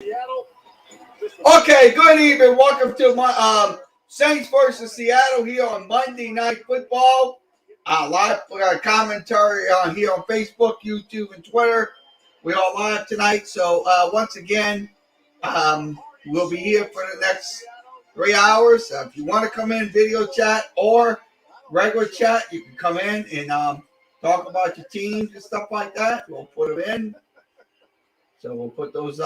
Okay, good evening. Welcome to my Saints versus Seattle here on Monday Night Football. Live commentary here on Facebook, YouTube, and Twitter. We are live tonight. So once again, we'll be here for the next 3 hours. If you want to come in video chat or regular chat, you can come in and talk about your teams and stuff like that. We'll put them in. So we'll put those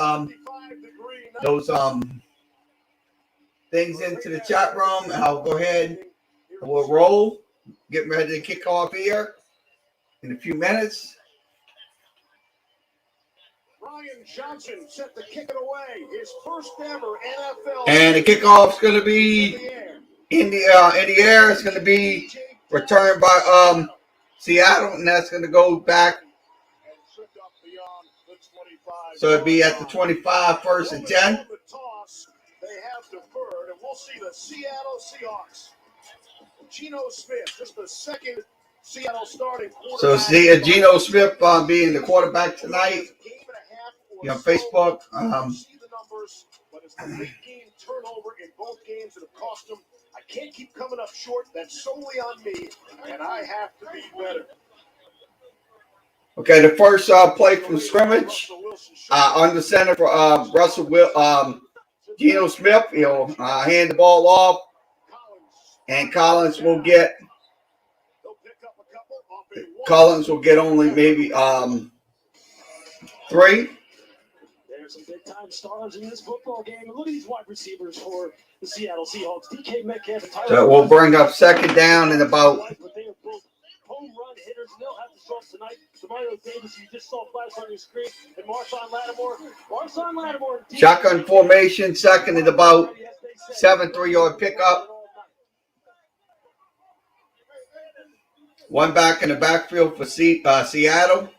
things into the chat room. I'll go ahead and we'll roll. Getting ready to kick off here in a few minutes. Ryan Johnson set to kick it away. His first ever NFL. And the kickoff's going to be in the air. It's going to be returned by Seattle, and that's going to go back. So it'd be at the 25, first and 10. They have deferred, and we'll see the Seattle Seahawks. Geno Smith, just the second Seattle starting quarterback. So see Geno Smith being the quarterback tonight. Facebook. See the numbers, but it's the big game turnover in both games that have cost them. I can't keep coming up short. That's solely on me, and I have to be better. Okay, the first play from scrimmage under center for Geno Smith. He'll hand the ball off, and Collins will get only maybe 3. There's some big-time stars in this football game. And look at these wide receivers for the Seattle Seahawks. DK Metcalf and Tyler. So we'll bring up second down in about. But they are both home run hitters, and they'll have to show up tonight. Mario Davis, you just saw flash on your screen, and Marshawn Lattimore. Shotgun formation, second and about 7 3-yard pickup. One back in the backfield for Seattle.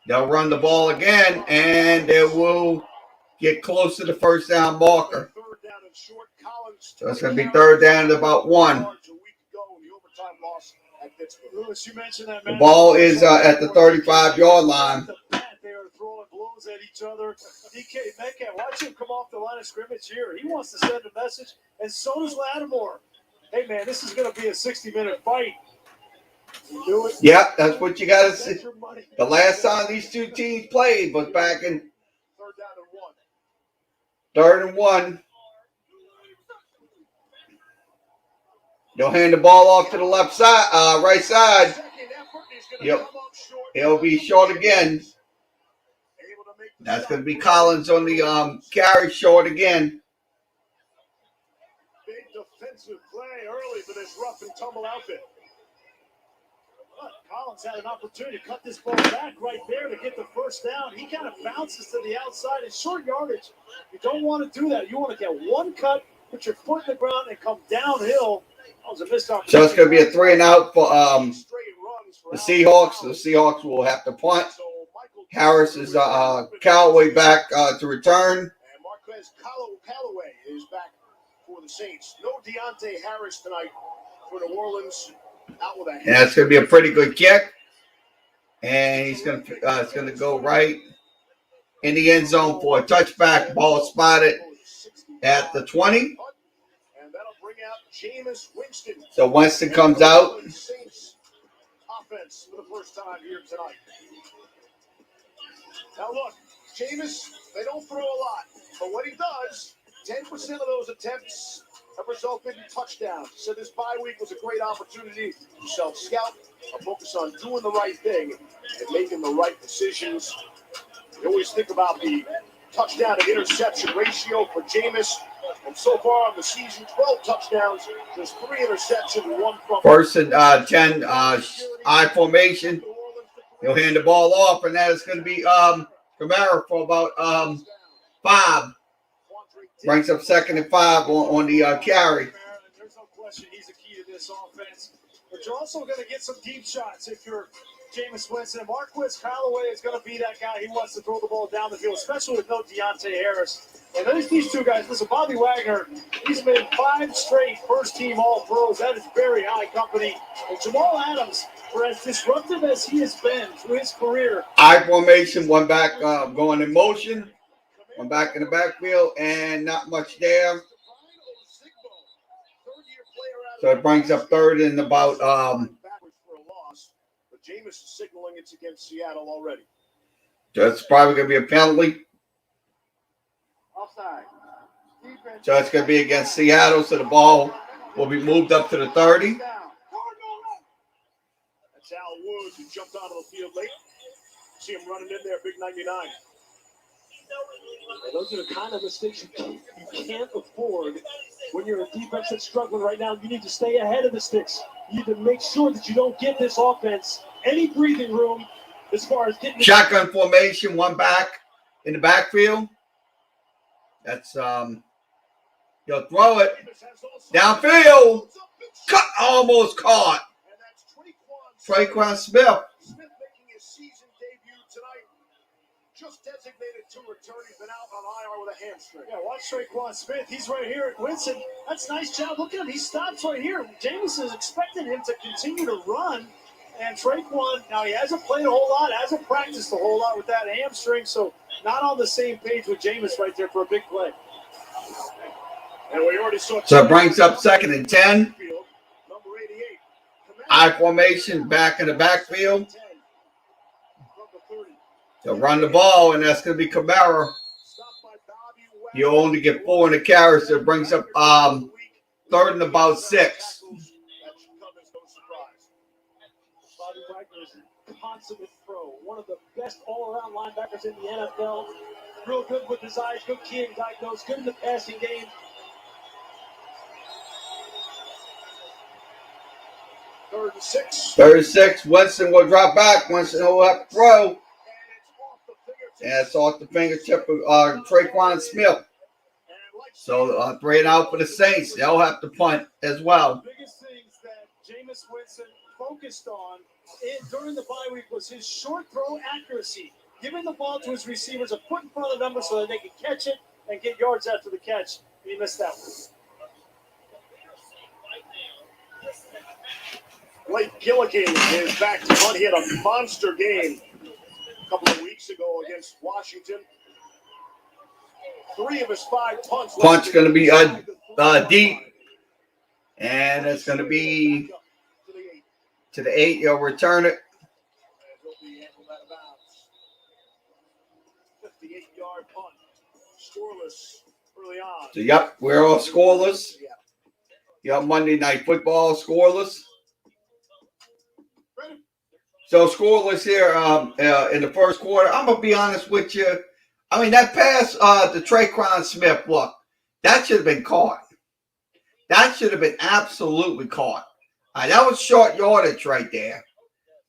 They'll run the ball again, and they will get close to the first down marker. So it's going to be third down at about 1. Lewis, you mentioned that, the ball is at the 35-yard line. They are throwing blows at each other. DK Metcalf, watch him come off the line of scrimmage here. He wants to send a message, and so does Lattimore. Hey, man, this is going to be a 60-minute fight. You do it. Yeah, that's what you got to see. The last time these two teams played was back in third and one. They'll hand the ball off to the left side, right side. Yep. He'll be short again. That's going to be Collins on the carry, short again. Big defensive play early for this rough and tumble outfit. Collins had an opportunity to cut this ball back right there to get the first down. He kind of bounces to the outside in short yardage. You don't want to do that. You want to get one cut, put your foot in the ground, and come downhill. That was a missed opportunity. So it's going to be a 3 and out for the Seahawks. The Seahawks will have to punt. Harris is Callaway back to return. And Marquez Callaway is back for the Saints. No Deontay Harris tonight for New Orleans. Out with a hand. And that's going to be a pretty good kick. And he's going to it's going to go right in the end zone for a touchback. Ball spotted at the 20. So Winston comes out. Offense for the first time here tonight. Now look, Jameis, they don't throw a lot, but what he does, 10% of those attempts have resulted in touchdowns. So this bye week was a great opportunity to self-scout, focus on doing the right thing and making the right decisions. You always think about the touchdown to interception ratio for Jameis. And so far on the season, 12 touchdowns, just 3 interceptions, 1 fumble. First and 10, I formation. He'll hand the ball off, and that is going to be Kamara for about 5. Brings up second and 5 on the carry. There's no question he's the key to this offense. But you're also going to get some deep shots if you're Jameis Winston. And Marquez Callaway is going to be that guy. He wants to throw the ball down the field, especially with no Deontay Harris. And these two guys, listen, Bobby Wagner, he's made 5 straight first-team All-Pros. That is very high company. And Jamal Adams, For as disruptive as he has been through his career. I formation, one back going in motion, one back in the backfield, and not much there. So it brings up third and about Jameis is signaling it's against Seattle already. That's probably going to be a penalty. Offside. So it's going to be against Seattle. So the ball will be moved up to the 30. That's Al Woods, who jumped onto the field late. See him running in there, big 99. Those are the kind of mistakes you can't afford when you're a defense that's struggling right now. You need to stay ahead of the sticks. You need to make sure that you don't give this offense any breathing room as far as getting shotgun formation, one back in the backfield. That's you'll throw it downfield. Cut, almost caught. Traquan Smith. Smith making his season debut tonight. Just designated to return. He's been out on IR with a hamstring. Yeah, watch Traquan Smith. He's right here at Winston. That's a nice job. Look at him. He stops right here. Jameis is expecting him to continue to run. And Traquan, now he hasn't played a whole lot, hasn't practiced a whole lot with that hamstring, so not on the same page with Jameis right there for a big play. And we already saw. So it brings up second and 10. Number 88. I formation back in the backfield. They'll run the ball, and that's going to be Kamara. You only get 4 in the carry, so it brings up third and about 6. Bobby Wagner is a consummate pro, one of the best all-around linebackers in the NFL. Real good with his eyes, good key and diagnose, good in the passing game. Third and 6. 36. Winston will drop back. Winston will have to throw. And it's off the fingertip of Traquan Smith. So 3 and out for the Saints. They'll have to punt as well. The biggest things that Jameis Winston focused on during the bye week was his short throw accuracy, giving the ball to his receivers a foot in front of them so that they could catch it and get yards after the catch. He missed that one. Blake Gilligan is back to punt. He had a monster game a couple of weeks ago against Washington. 3 of his 5 punts. Punt's going to be deep. And it's going to be to the 8. You'll return it. 58-yard punt. Scoreless early on. So, yep, we're all scoreless. Yep, Monday Night Football scoreless. So scoreless here in the first quarter. I'm going to be honest with you. I mean, that pass to Traquan Smith, look, that should have been caught. That should have been absolutely caught. That was short yardage right there.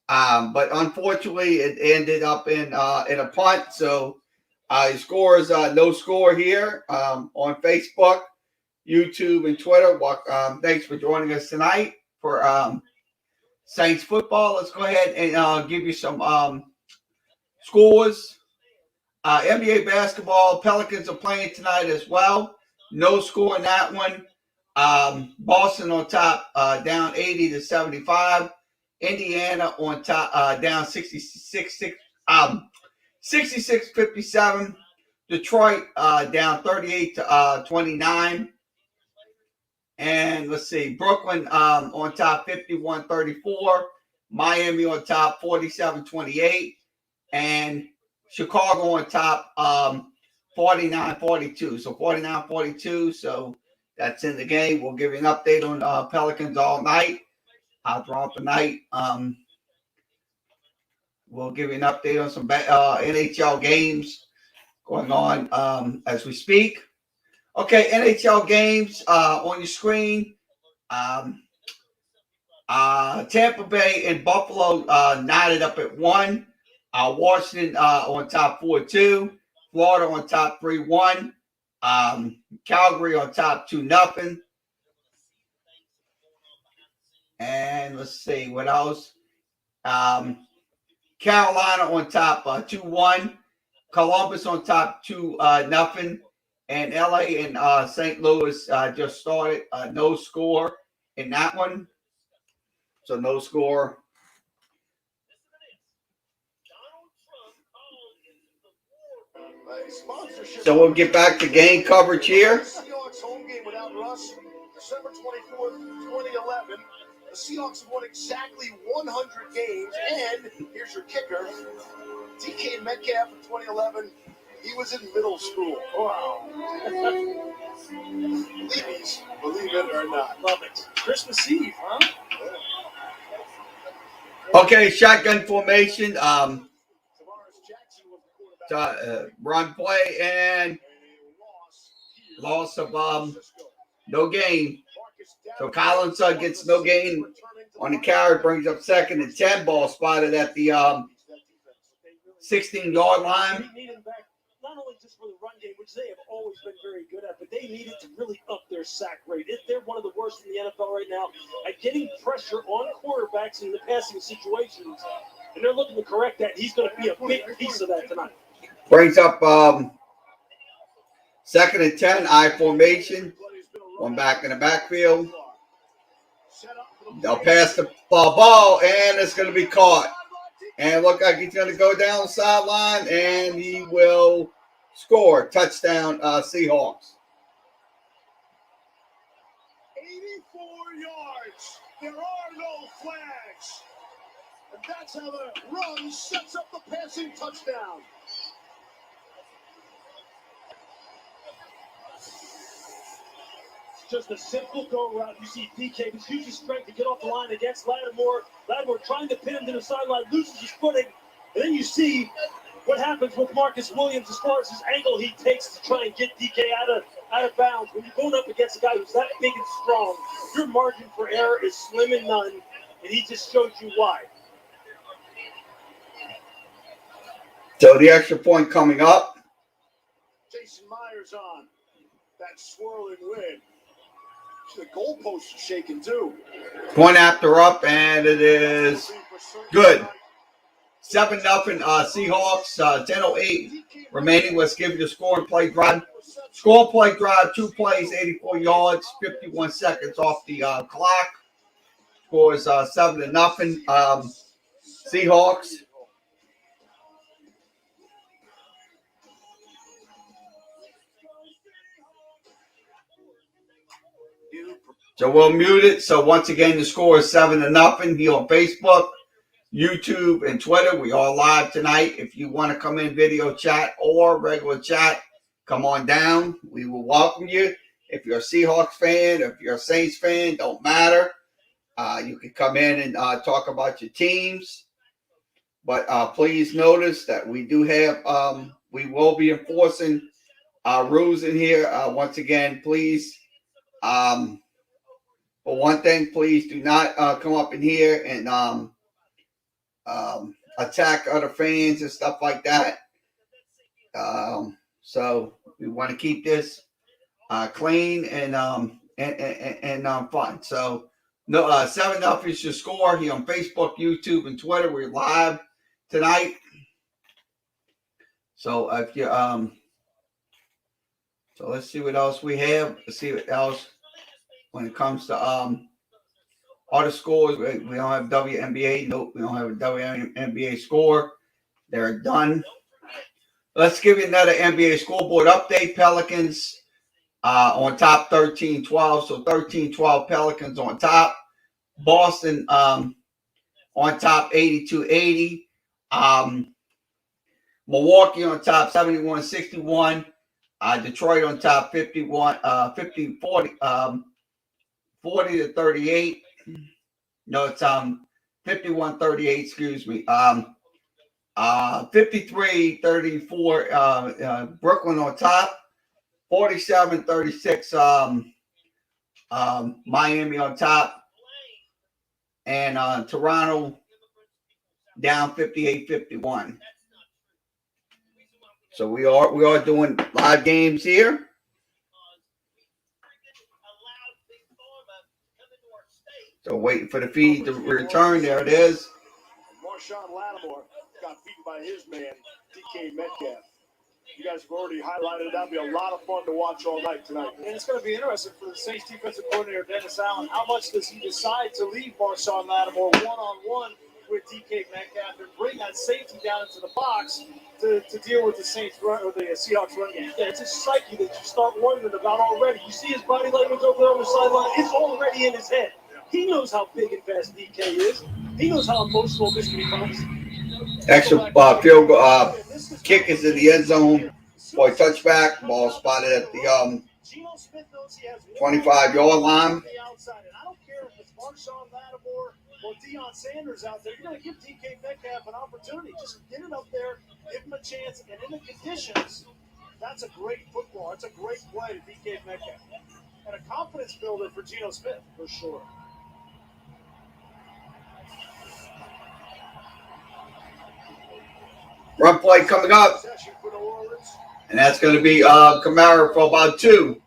But unfortunately, it ended up in a punt. So he scores no score here on Facebook, YouTube, and Twitter. Thanks for joining us tonight for Saints football. Let's go ahead and give you some scores. NBA basketball, Pelicans are playing tonight as well. No score in that one. Boston on top, down 80-75. Indiana on top, down 66-57. Detroit down 38-29. And let's see, Brooklyn on top 51-34. Miami on top 47-28. And Chicago on top 49-42. So 49-42. So that's in the game. We'll give you an update on Pelicans all night. Throughout the night. We'll give you an update on some NHL games going on as we speak. Okay, NHL games on your screen. Tampa Bay and Buffalo knotted up at 1. Washington on top 4-2. Florida on top 3-1. Calgary on top 2-0. And let's see what else. Carolina on top 2-1. Columbus on top 2-0. And LA and St. Louis just started. No score in that one. So no score So we'll get back to game coverage here. Seahawks home game without Russ, December 24th, 2011. The Seahawks have won exactly 100 games, and here's your kicker. DK Metcalf in 2011, he was in middle school. Wow. Believe it or not. Love it. Christmas Eve, huh? Okay, shotgun formation. Run play and loss of no gain. So Collins gets no gain on the carry, brings up 2nd and 10. Ball spotted at the 16-yard line. Not only just for the run game, which they have always been very good at, but they needed to really up their sack rate. They're one of the worst in the NFL right now at getting pressure on quarterbacks in the passing situations, and they're looking to correct that. He's going to be a big piece of that tonight. Brings up 2nd and 10, I formation. One back in the backfield. They'll pass the ball, and it's going to be caught. And look like he's going to go down the sideline, and he will score. Touchdown, Seahawks. 84 yards. There are no flags. And that's how the run sets up the passing touchdown. Just a simple go route. You see DK was using strength to get off the line against Lattimore. Lattimore trying to pin him to the sideline, loses his footing. And then you see what happens with Marcus Williams as far as his angle he takes to try and get DK out of bounds. When you're going up against a guy who's that big and strong, your margin for error is slim and none, and he just showed you why. So the extra point coming up. Jason Myers on that swirling wind. The goalposts are shaking too. Point after up, and it is good. 7-0 Seahawks. 10:08 remaining. Let's give you the score and play drive. Score play drive, 2 plays, 84 yards, 51 seconds off the clock. Score is 7-0. Seahawks. So we'll mute it. So once again, the score is 7-0 here on Facebook, YouTube, and Twitter. We are live tonight. If you want to come in video chat or regular chat, come on down. We will welcome you. If you're a Seahawks fan, if you're a Saints fan, don't matter. You can come in and talk about your teams. But please notice that we do have, we will be enforcing rules in here. Once again, please. For one thing, please do not come up in here and attack other fans and stuff like that. So we want to keep this clean and fun. So no, 7-0 is your score here on Facebook, YouTube, and Twitter. We're live tonight. So if you so let's see what else we have. Let's see what else. When it comes to other scores, we don't have WNBA. Nope, we don't have a WNBA score. They're done. Let's give you another NBA scoreboard update. Pelicans on top 13-12. So 13-12 Pelicans on top. Boston on top 82-80. Milwaukee on top 71-61. Detroit on top 50-40. 40-38. No, it's 51-38, excuse me. 53-34 Brooklyn on top. 47-36 Miami on top. And Toronto down 58-51. So we are doing live games here. So waiting for the feed to return. There it is. Marshawn Lattimore got beaten by his man, DK Metcalf. You guys have already highlighted it. That'll be a lot of fun to watch all night tonight. And it's going to be interesting for the Saints defensive coordinator, Dennis Allen. How much does he decide to leave Marshawn Lattimore one-on-one with DK Metcalf and bring that safety down into the box to deal with the Saints run or the Seahawks run game. Yeah, it's a psyche that you start wondering about already. You see his body language over there on the sideline. It's already in his head. He knows how big and fast DK is. He knows how emotional this becomes. Extra field goal kick is in the end zone for a touchback. Ball spotted at the 25-yard line. I don't care if it's Marshawn Lattimore or Deion Sanders out there. You're going to give DK Metcalf an opportunity. Just get it up there, give him a chance, and in the conditions, that's a great football. That's a great play to DK Metcalf. And a confidence builder for Geno Smith, for sure. Run play coming up. And that's going to be Kamara for about 2.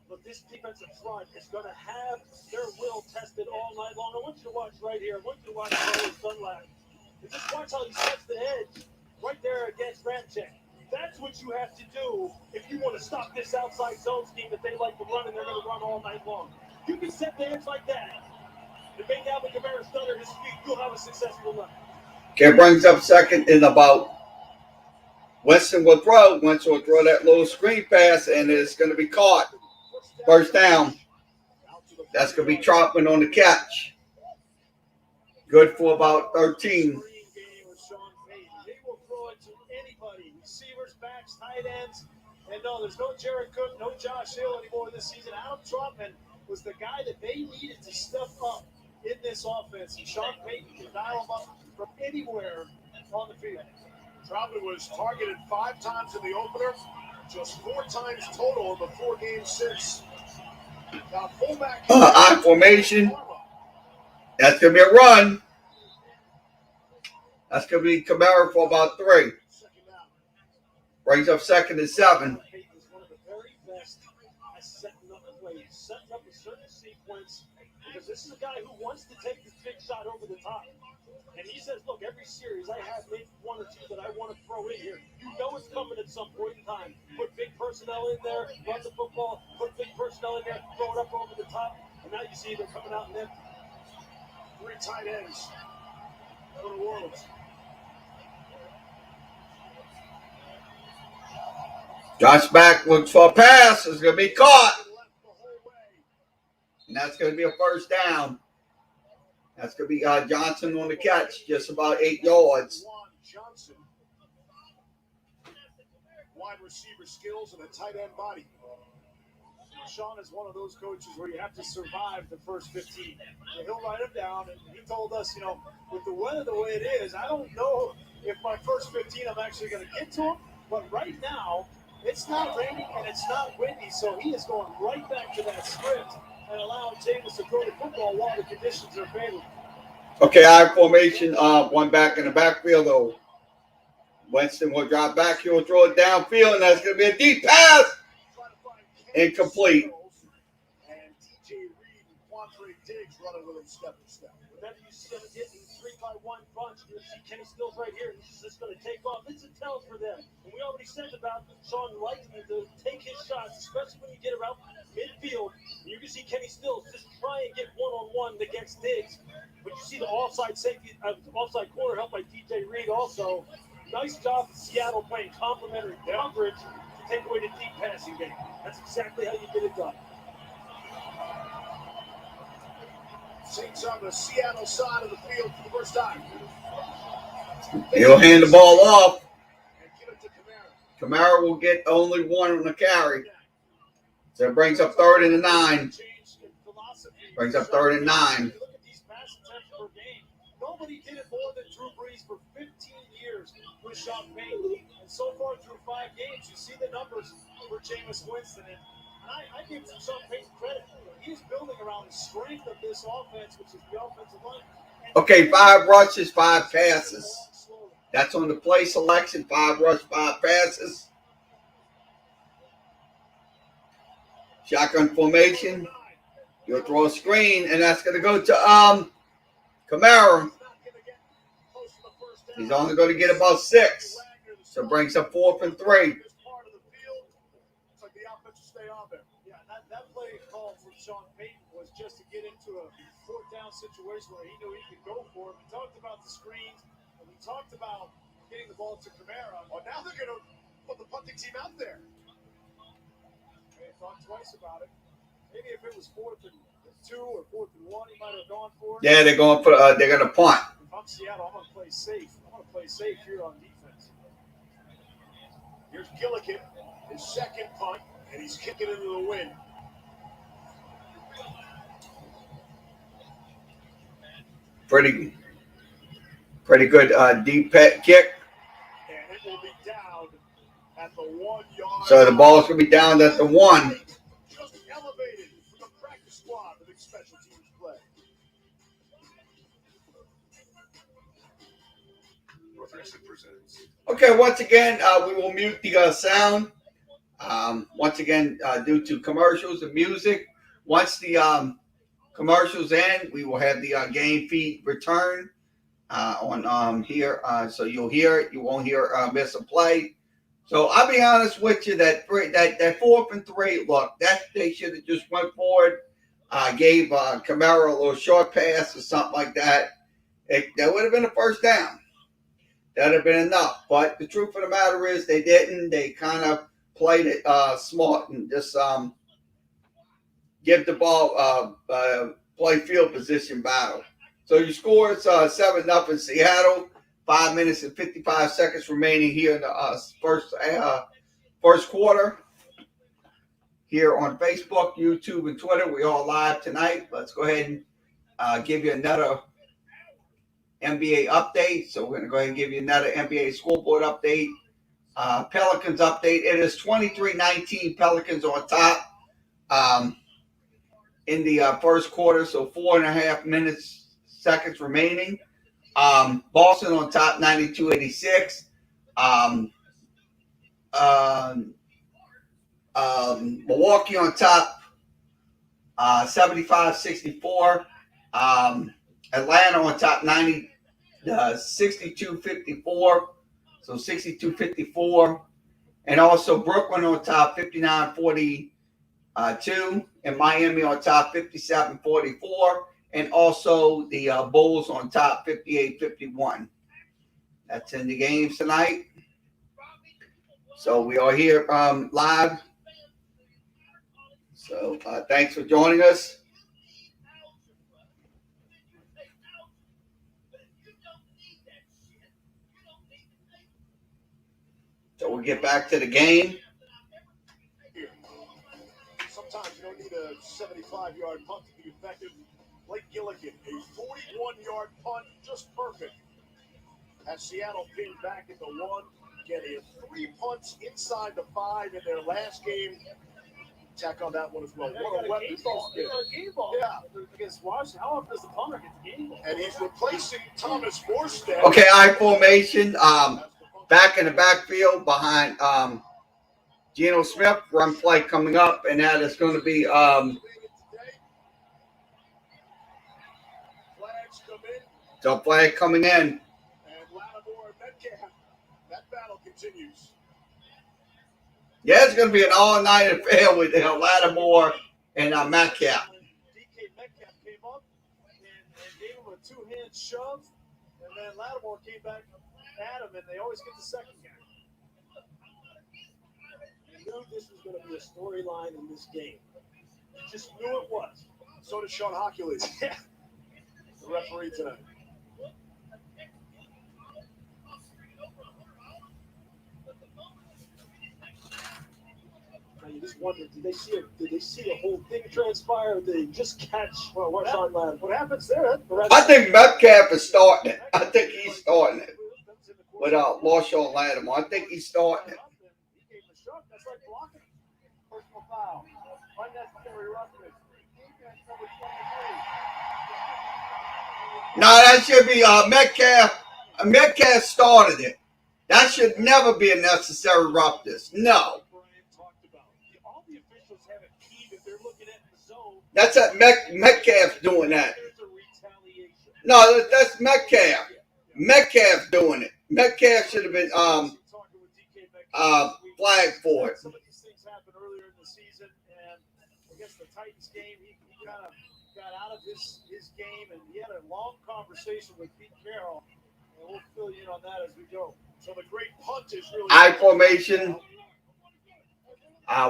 But this defensive front is going to have their will tested all night long. I want you to watch right here. I want you to watch Carlos Dunlap. And just watch how he sets the edge right there against Ramchick. That's what you have to do if you want to stop this outside zone scheme that they like to run, and they're going to run all night long. You can set the edge like that. To make Alvin Kamara stutter his feet, you'll have a successful run. Okay, brings up second in about. Winston will throw. Winston will throw that little screen pass, and it's going to be caught. First down. That's going to be Trotman on the catch. Good for about 13. They will throw it to anybody. Receivers, backs, tight ends. And no, there's no Jared Cook, no Josh Hill anymore this season. Adam Trotman was the guy that they needed to step up in this offense. And Sean Payton can dial him up from anywhere on the field. Trotman was targeted 5 times in the opener, just 4 times total in the 4-game since. Now fullback. I formation. That's going to be a run. That's going to be Kamara for about 3. Brings up second and 7. Payton is one of the very best at setting up plays, setting up a certain sequence, because this is a guy who wants to take this big shot over the top. And he says, look, every series I have maybe 1 or 2 that I want to throw in here. You know it's coming at some point in time. Put big personnel in there, run the football, put big personnel in there, throw it up over the top, and now you see they're coming out and empty. 3 tight ends for the Orioles. Josh back looks for a pass. It's going to be caught. And that's going to be a first down. That's going to be Johnson on the catch, just about 8 yards. Johnson. Wide receiver skills and a tight end body. Sean is one of those coaches where you have to survive the first 15. So he'll write them down, and he told us, you know, with the weather the way it is, I don't know if my first 15 I'm actually going to get to them, but right now, it's not raining and it's not windy, so he is going right back to that script and allowing Jameis to throw the football while the conditions are favorable. Okay, I formation. One back in the backfield, though. Winston will drop back. He'll throw it downfield, and that's going to be a deep pass. Incomplete. And DJ Reed and Quandre Diggs running with him step to step. Whenever you see them getting 3-by-1 bunch, you see Kenny Stills right here. He's just going to take off. It's a tell for them. And we already said about Sean liking to take his shots, especially when you get around midfield. You can see Kenny Stills just try and get one-on-one against Diggs. But you see the offside safety, offside corner helped by DJ Reed also. Nice job in Seattle playing complementary coverage to take away the deep passing game. That's exactly how you get it done. Saints on the Seattle side of the field for the first time. He'll hand the ball off. And give it to Kamara. Kamara will get only 1 on the carry. So it brings up 3rd and 9. Brings up 3rd and 9. Look at these pass attempts per game. Nobody did it more than Drew Brees for 15 years with Sean Payton. And so far through 5 games, you see the numbers for Jameis Winston. And I give Sean Payton credit. He's building around the strength of this offense, which is the offensive line. Okay, 5 rushes, 5 passes. That's on the play selection. 5 rushes, 5 passes. Shotgun formation. You'll throw a screen, and that's going to go to Kamara. He's only going to get about 6. So it brings up 4th and 3. Yeah, that play call from Sean Payton was just to get into a fourth down situation where he knew he could go for it. We talked about the screens, and we talked about getting the ball to Kamara. Oh, now they're going to put the punting team out there. They thought twice about it. Maybe if it was 4th and 2 or 4th and 1, he might have gone for it. Yeah, they're going to punt. If I'm Seattle, I'm going to play safe. I'm going to play safe here on defense. Here's Gillikin, his second punt, and he's kicking into the wind. Pretty good deep kick. And it will be down at the 1 yard. So the ball's going to be down at the 1. Just elevated from the practice squad, the big special teams play. Okay, once again, we will mute the sound. Once again, due to commercials and music. Once the commercials end, we will have the game feed return on here. So you'll hear it. You won't hear miss a play. So I'll be honest with you, that 4th and 3, look, that they should have just went forward, gave Kamara a little short pass or something like that. That would have been a first down. That would have been enough. But the truth of the matter is they didn't. They kind of played it smart and just give the ball play field position battle. So your score is 7-0 Seattle. 5 minutes and 55 seconds remaining here in the first quarter. Here on Facebook, YouTube, and Twitter, we all live tonight. Let's go ahead and give you another NBA update. So we're going to go ahead and give you another NBA scoreboard update. Pelicans update. It is 23-19 Pelicans on top in the first quarter. So 4.5 seconds remaining. Boston on top 92-86. Milwaukee on top 75-64. Atlanta on top 62-54. So 62-54. And also Brooklyn on top 59-42. And Miami on top 57-44. And also the Bulls on top 58-51. That's in the games tonight. So we are here live. So thanks for joining us. So we'll get back to the game. Sometimes you don't need a 75-yard punt to be effective. Blake Gillikin, a 41-yard punt, just perfect. As Seattle pinned back at the 1, getting 3 punts inside the 5 in their last game. Tack on that one as well. What a weapon. Game ball. Yeah. Against Washington. How often does the punter get the game ball? And he's replacing Thomas Morstead. Okay, I formation. Back in the backfield behind Geno Smith. Run play coming up, and that is going to be so flag coming in. And Lattimore and Metcalf. That battle continues. Yeah, it's going to be an all-night affair with Lattimore and Metcalf. DK Metcalf came up and gave him a 2-hand shove, and then Lattimore came back at him, and they always get the second guy. You knew this was going to be a storyline in this game. You just knew it was. So does Sean Hockley, Yeah. the referee tonight. You just wonder, did they see the whole thing transpire, or did they just catch what's on land? What happens there? I think Metcalf is starting it. I think he's starting it. With Marshawn Lattimore. I think he's starting it. He gave him a shot. That's like blocking. Personal foul. Unnecessary roughness. Defense number 23. No, that should be Metcalf. Metcalf started it. That should never be a necessary roughness. No. All the officials have a key that they're looking at in the zone. That's Metcalf doing that. There's a retaliation. No, that's Metcalf. Metcalf doing it. Metcalf should have been flagged for it. Some of these things happened earlier in the season, and against the Titans game, he kind of got out of his game, and he had a long conversation with Pete Carroll. And we'll fill you in on that as we go. So the great punt is really I formation.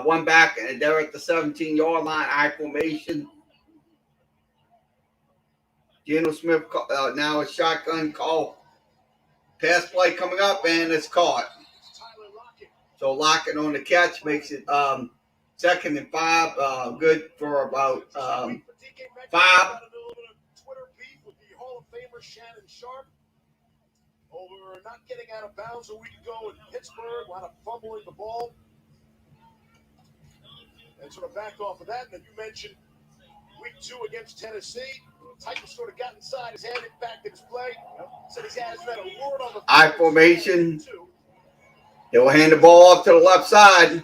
One back, and they're at the 17-yard line. I formation. Geno Smith now a shotgun call. Pass play coming up, and it's caught. So Lockett on the catch makes it 2nd and 5. Good for about 5. Twitter beef with the Hall of Famer Shannon Sharp over not getting out of bounds a week ago in Pittsburgh, wound up fumbling the ball. And sort of backed off of that. And then you mentioned week 2 against Tennessee. Titan sort of got inside his head, impacted his play. Said his head has read a word on the I formation. They will hand the ball off to the left side.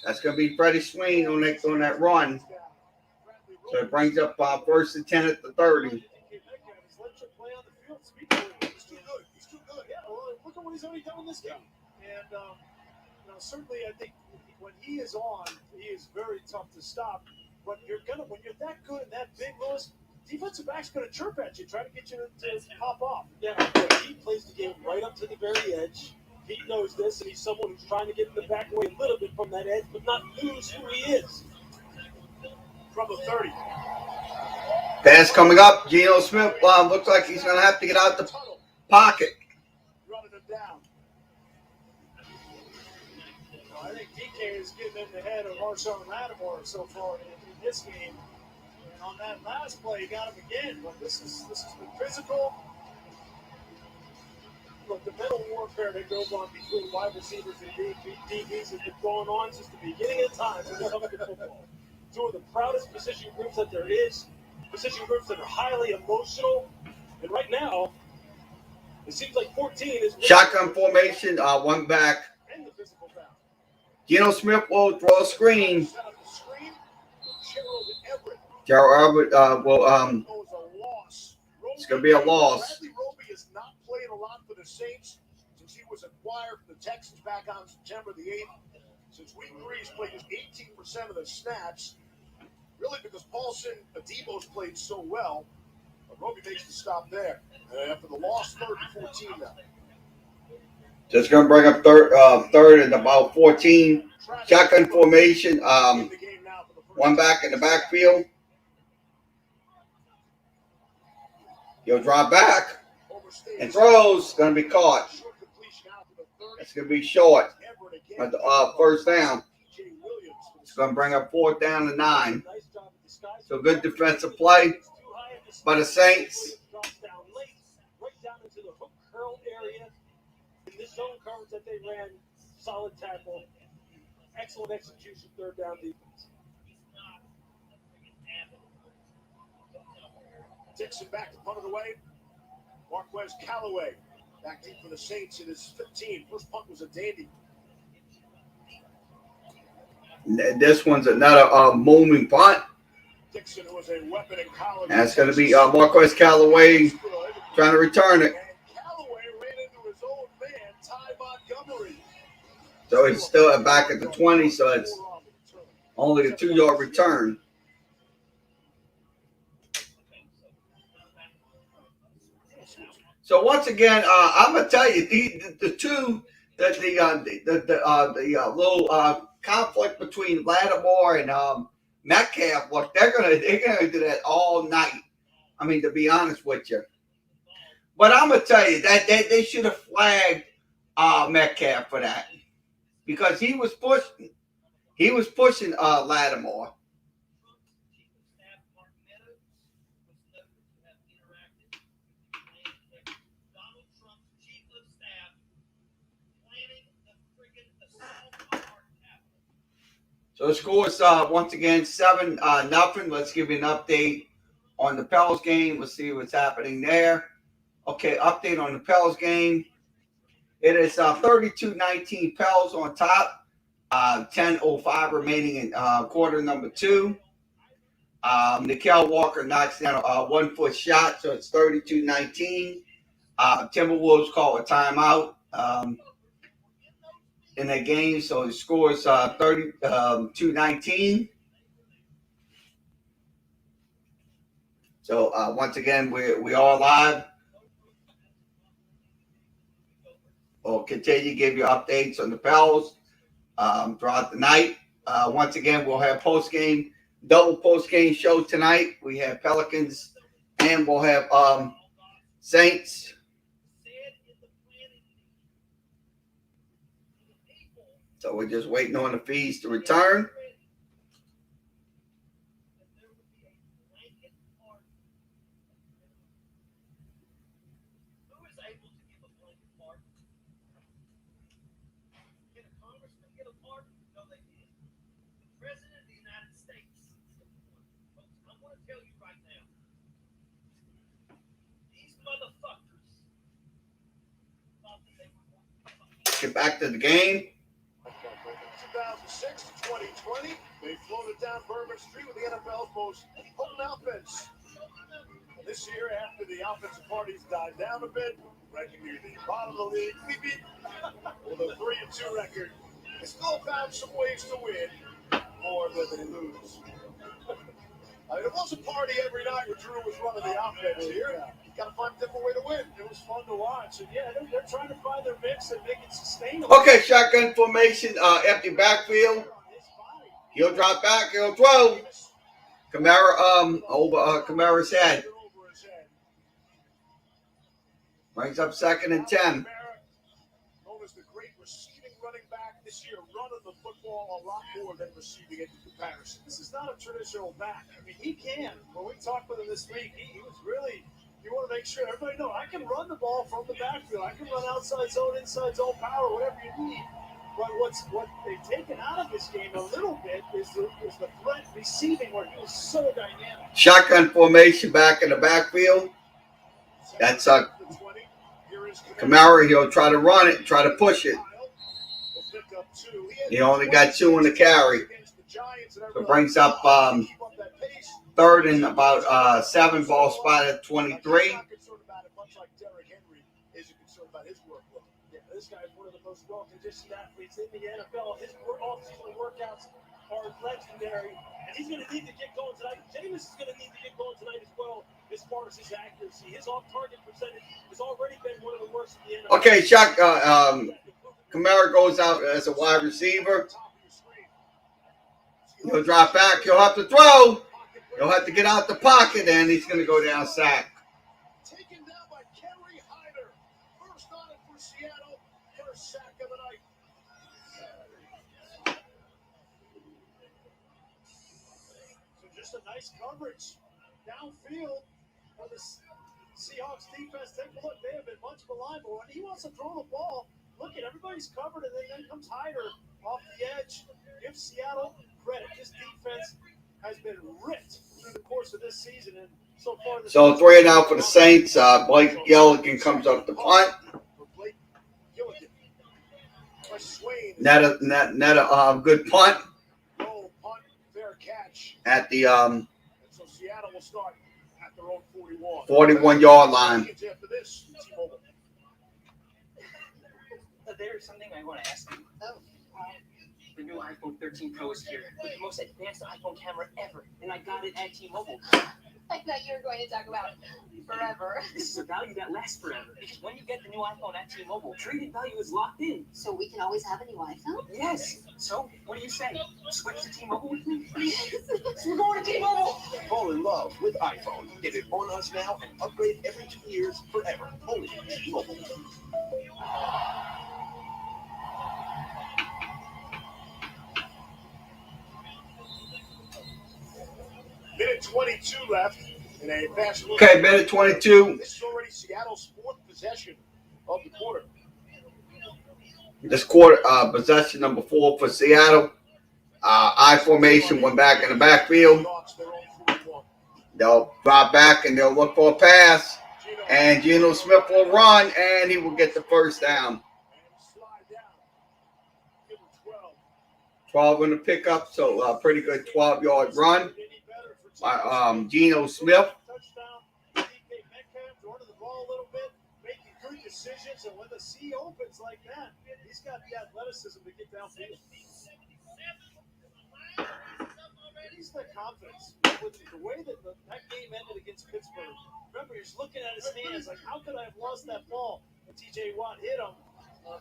That's going to be Freddie Swain on that run. So it brings up 1st and 10 at the 30. He's too good. He's too good. Yeah, well, look at what he's already done in this game. And certainly, I think when he is on, he is very tough to stop. But when you're that good and that big, Lewis, defensive back's gonna chirp at you, try to get you to pop off. Yeah, he plays the game right up to the very edge. He knows this, and he's someone who's trying to get in the back away a little bit from that edge, but not lose who he is. From the 30. Pass coming up. Geno Smith looks like he's going to have to get out the pocket. Running him down. I think DK is getting in the head of Marshawn Lattimore so far in this game. And on that last play, he got him again. But this has been physical. Look, the mental warfare that goes on between wide receivers and DBs has been going on since the beginning of time in American football. Two of the proudest position groups that there is, position groups that are highly emotional. And right now, it seems like 14 is shotgun formation, one back. And the physical foul. Geno Smith will throw a screen. Gerald Everett will it's going to be a loss. Bradley Roby has not played a lot for the Saints since he was acquired from the Texans back on September the 8th. Since week 3, he's played just 18% of the snaps. Really because Paulson Adebo's played so well. But Roby makes the stop there. After the loss, 3rd and 14 now. Just going to bring up third and about 14. Shotgun formation. One back in the backfield. He'll drop back and throws. Going to be caught. It's going to be short. At the first down. It's going to bring up 4th down and 9. So good defensive play by the Saints. Right down into the hook curl area. In this zone coverage that they ran, solid tackle, excellent execution, 3rd down defense. Dixon back to punt it away. Marquez Callaway back deep for the Saints in his 15. First punt was a dandy. This one's another moving punt. Dixon was a weapon in college. That's going to be Marquez Callaway trying to return it. And Callaway ran into his old man, Ty Montgomery. So he's still back at the 20, so it's only a 2-yard return. So once again, I'm gonna tell you the little conflict between Lattimore and Metcalf. Look, they're gonna do that all night. I mean, to be honest with you, but I'm gonna tell you that they should have flagged Metcalf for that because he was pushing Lattimore. So the score is once again 7-0. Let's give you an update on the Pels game. Let's see what's happening there. Okay, update on the Pels game. It is 32-19 Pels on top. 10:05 remaining in quarter number 2. Nikel Walker knocks down a 1-foot shot, so it's 32-19. Timberwolves call a timeout in that game, so the score is 32-19. So once again, we are live. We'll continue to give you updates on the Pels throughout the night. Once again, we'll have double post game show tonight. We have Pelicans and we'll have Saints. So we're just waiting on the fees to return. Get back to the game. 2006 to 2020, they floated down Bourbon Street with the NFL's most potent offense. And this year, after the offensive parties died down a bit, ranking near the bottom of the league, with a 3-2 record, they still found some ways to win more than they lose. I mean, it was a party every night when Drew was running the offense here. You got to find a different way to win. It was fun to watch. And yeah, they're trying to find their mix and make it sustainable. Okay, shotgun formation, empty backfield. He'll drop back, he'll throw. Kamara over Kamara's head. Brings up 2nd and 10. Known as the great receiving running back this year, running the football a lot more than receiving it in comparison. This is not a traditional back. I mean, he can. When we talked with him this week, he was really, you want to make sure everybody knows, I can run the ball from the backfield. I can run outside zone, inside zone power, whatever you need. But what they've taken out of this game a little bit is the threat receiving where he was so dynamic. Shotgun formation back in the backfield. That's Kamara. He'll try to run it, try to push it. He only got 2 in the carry. So it brings up 3rd and about 7, ball spot at 23. This guy's one of the most well-conditioned athletes in the NFL. His off-season workouts are legendary, and he's going to need to get going tonight. Jameis is going to need to get going tonight as well as far as his accuracy. His off-target percentage has already been one of the worst in the NFL. Okay, Kamara goes out as a wide receiver. He'll drop back. He'll have to throw. He'll have to get out the pocket, and he's going to go down sack. Sack of the night. So just a nice coverage downfield of the Seahawks defense. Take a look. They have been much maligned, but when he wants to throw the ball, look at everybody's covered, and then comes Hyder off the edge. Give Seattle credit. This defense has been ripped through the course of this season, and so far. So 3 and out for the Saints. Blake Gilligan comes up the punt. Net a good punt at the so Seattle will start at their own 41-yard line. There's something I want to ask you. Oh. The new iPhone 13 Pro is here with the most advanced iPhone camera ever, and I got it at T-Mobile. I thought you were going to talk about forever. This is a value that lasts forever, because when you get the new iPhone at T-Mobile, trade-in value is locked in. So we can always have a new iPhone? Yes. So, what do you say? Switch to T-Mobile with me? We're going to T-Mobile! Fall in love with iPhone. Get it on us now and upgrade every 2 years forever. Only T-Mobile. Minute 22 left in a fast. Okay, minute 22. This is already Seattle's 4th possession of the quarter. This quarter, possession number 4 for Seattle. I formation went back in the backfield. They'll drop back and they'll look for a pass. And Geno Smith will run and he will get the first down. 12 in the pickup, so pretty good 12-yard run by Geno Smith. Decisions, and when the sea opens like that, he's got the athleticism to get downfield. He's the confidence. With the way that that game ended against Pittsburgh, remember, he's looking at his hands like, how could I have lost that ball? And T.J. Watt hit him.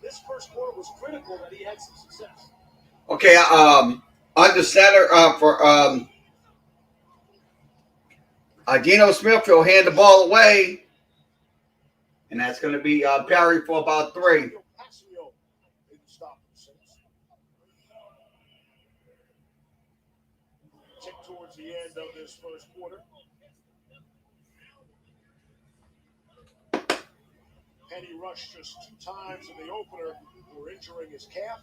This first quarter was critical that he had some success. Okay, under center for Geno Smith will hand the ball away, and that's going to be Perry for about 3. Tick towards the end of this first quarter. Penny rushed just 2 times in the opener for injuring his calf.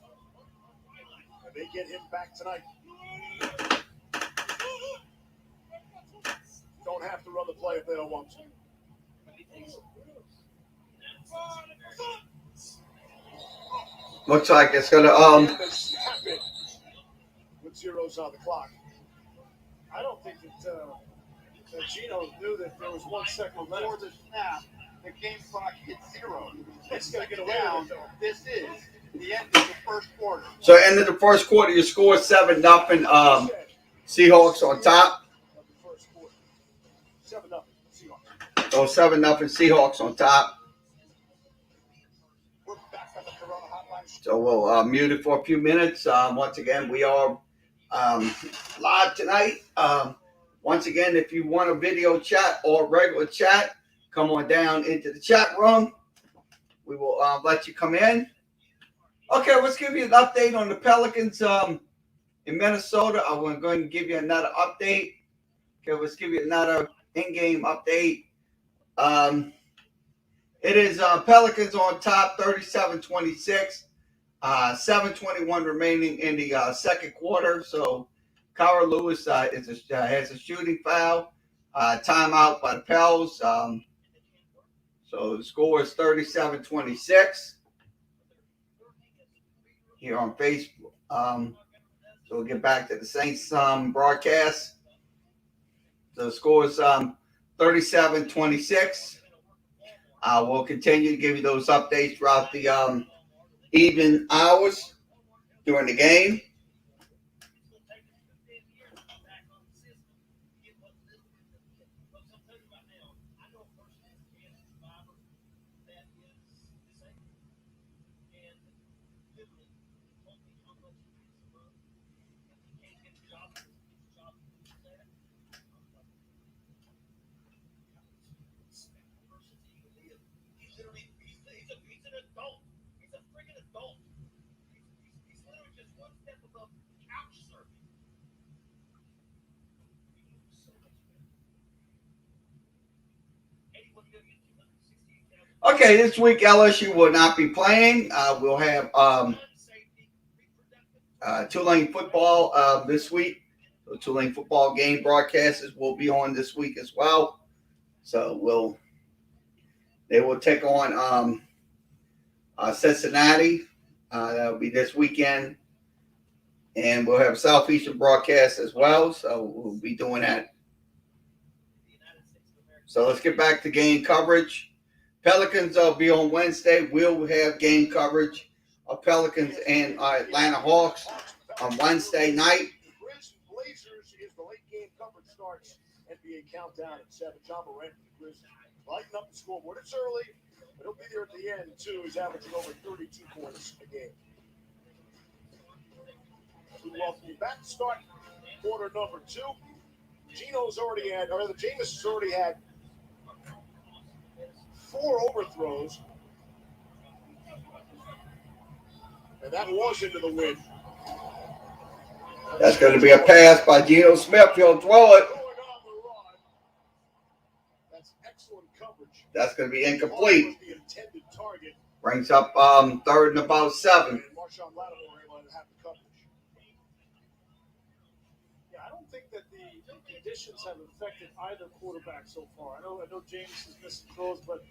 And they get him back tonight. Don't have to run the play if they don't want to. Looks like it's going to with zeros on the clock. I don't think that Geno knew that there was 1 second left. Before the snap, the game clock hit 0. He's got to get away Down. with it. This is the end of the first quarter. So end of the first quarter, you score 7-0. Seahawks on top. 7-0 Seahawks. So 7-0 Seahawks on top. We're back on the Corona Hotline. So we'll mute it for a few minutes. Once again, we are live tonight. Once again, if you want a video chat or regular chat, come on down into the chat room. We will let you come in. Okay, let's give you an update on the Pelicans in Minnesota. I'm going to give you another update. Okay, let's give you another in-game update. It is Pelicans on top, 37-26. 7:21 remaining in the second quarter. So Kara Lewis has a shooting foul. Timeout by the Pels. So the score is 37-26 here on Facebook. So we'll get back to the Saints broadcast. So the score is 37-26. We'll continue to give you those updates throughout the even hours during the game. Okay, this week LSU will not be playing. We'll have Tulane football this week. So Tulane football game broadcasts will be on this week as well. So they will take on Cincinnati. That'll be this weekend. And we'll have Southeastern broadcast as well. So we'll be doing that. So let's get back to game coverage. Pelicans will be on Wednesday. We'll have game coverage of Pelicans and Atlanta Hawks on Wednesday night. Blazers is the late game coverage starts. NBA countdown at 7. John Morant for the Grizzlies. Lighten up the scoreboard. It's early, but he'll be there at the end, too. He's averaging over 32 points a game. We welcome you back to start quarter number 2. Jameis has already had 4 overthrows. And that was into the wind. That's going to be a pass by Geno Smith. He'll throw it. That's excellent coverage. That's going to be incomplete. The intended target. Brings up third and about 7. And Marshawn Lattimore able to have the coverage. Yeah, I don't think that the conditions have affected either quarterback so far. I know James is missing throws, but